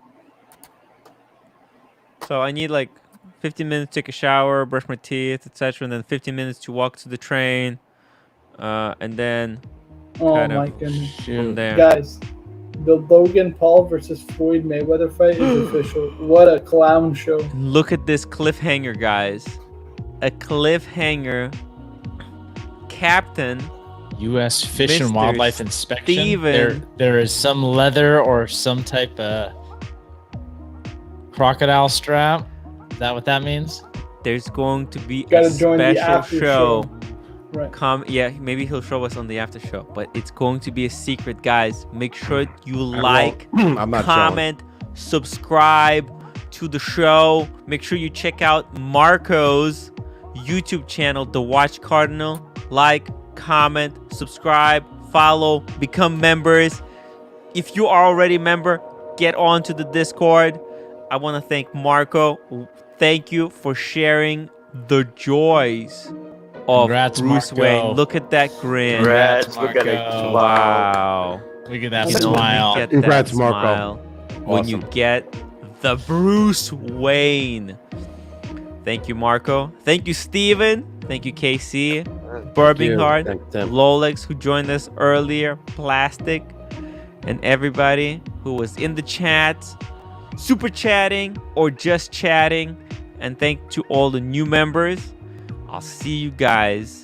So I need like 15 minutes to take a shower, brush my teeth, etc., and then 15 minutes to walk to the train, and then Oh my goodness. from there. Guys, the Logan Paul versus Floyd Mayweather fight is official. What a clown show. Look at this cliffhanger, guys. A cliffhanger. Captain U.S. Fish and Mr. Wildlife Inspection. Steven. There is some leather or some type of crocodile strap. Is that what that means? There's going to be Gotta a join the special after show. Right. Yeah, maybe he'll show us on the after show, but it's going to be a secret, guys. Make sure you like, I'm not comment, subscribe to the show. Make sure you check out Marco's YouTube channel, The Watch Cardinal. Like, comment, subscribe, follow, become members. If you are already a member, get on to the Discord. I want to thank Marco. Thank you for sharing the joys of Congrats, Bruce Marco. Wayne. Look at that grin. Congrats, look at it. Marco. Wow. Look at that You can only smile. get Congrats, that Marco. smile when you get the Bruce Wayne. Thank you, Marco. Thank you, Steven. Thank you, KC. Birmingham, Thanks, Tim. Lolex, who joined us earlier, Plastic, and everybody who was in the chat, super chatting, or just chatting. And thank to all the new members. I'll see you guys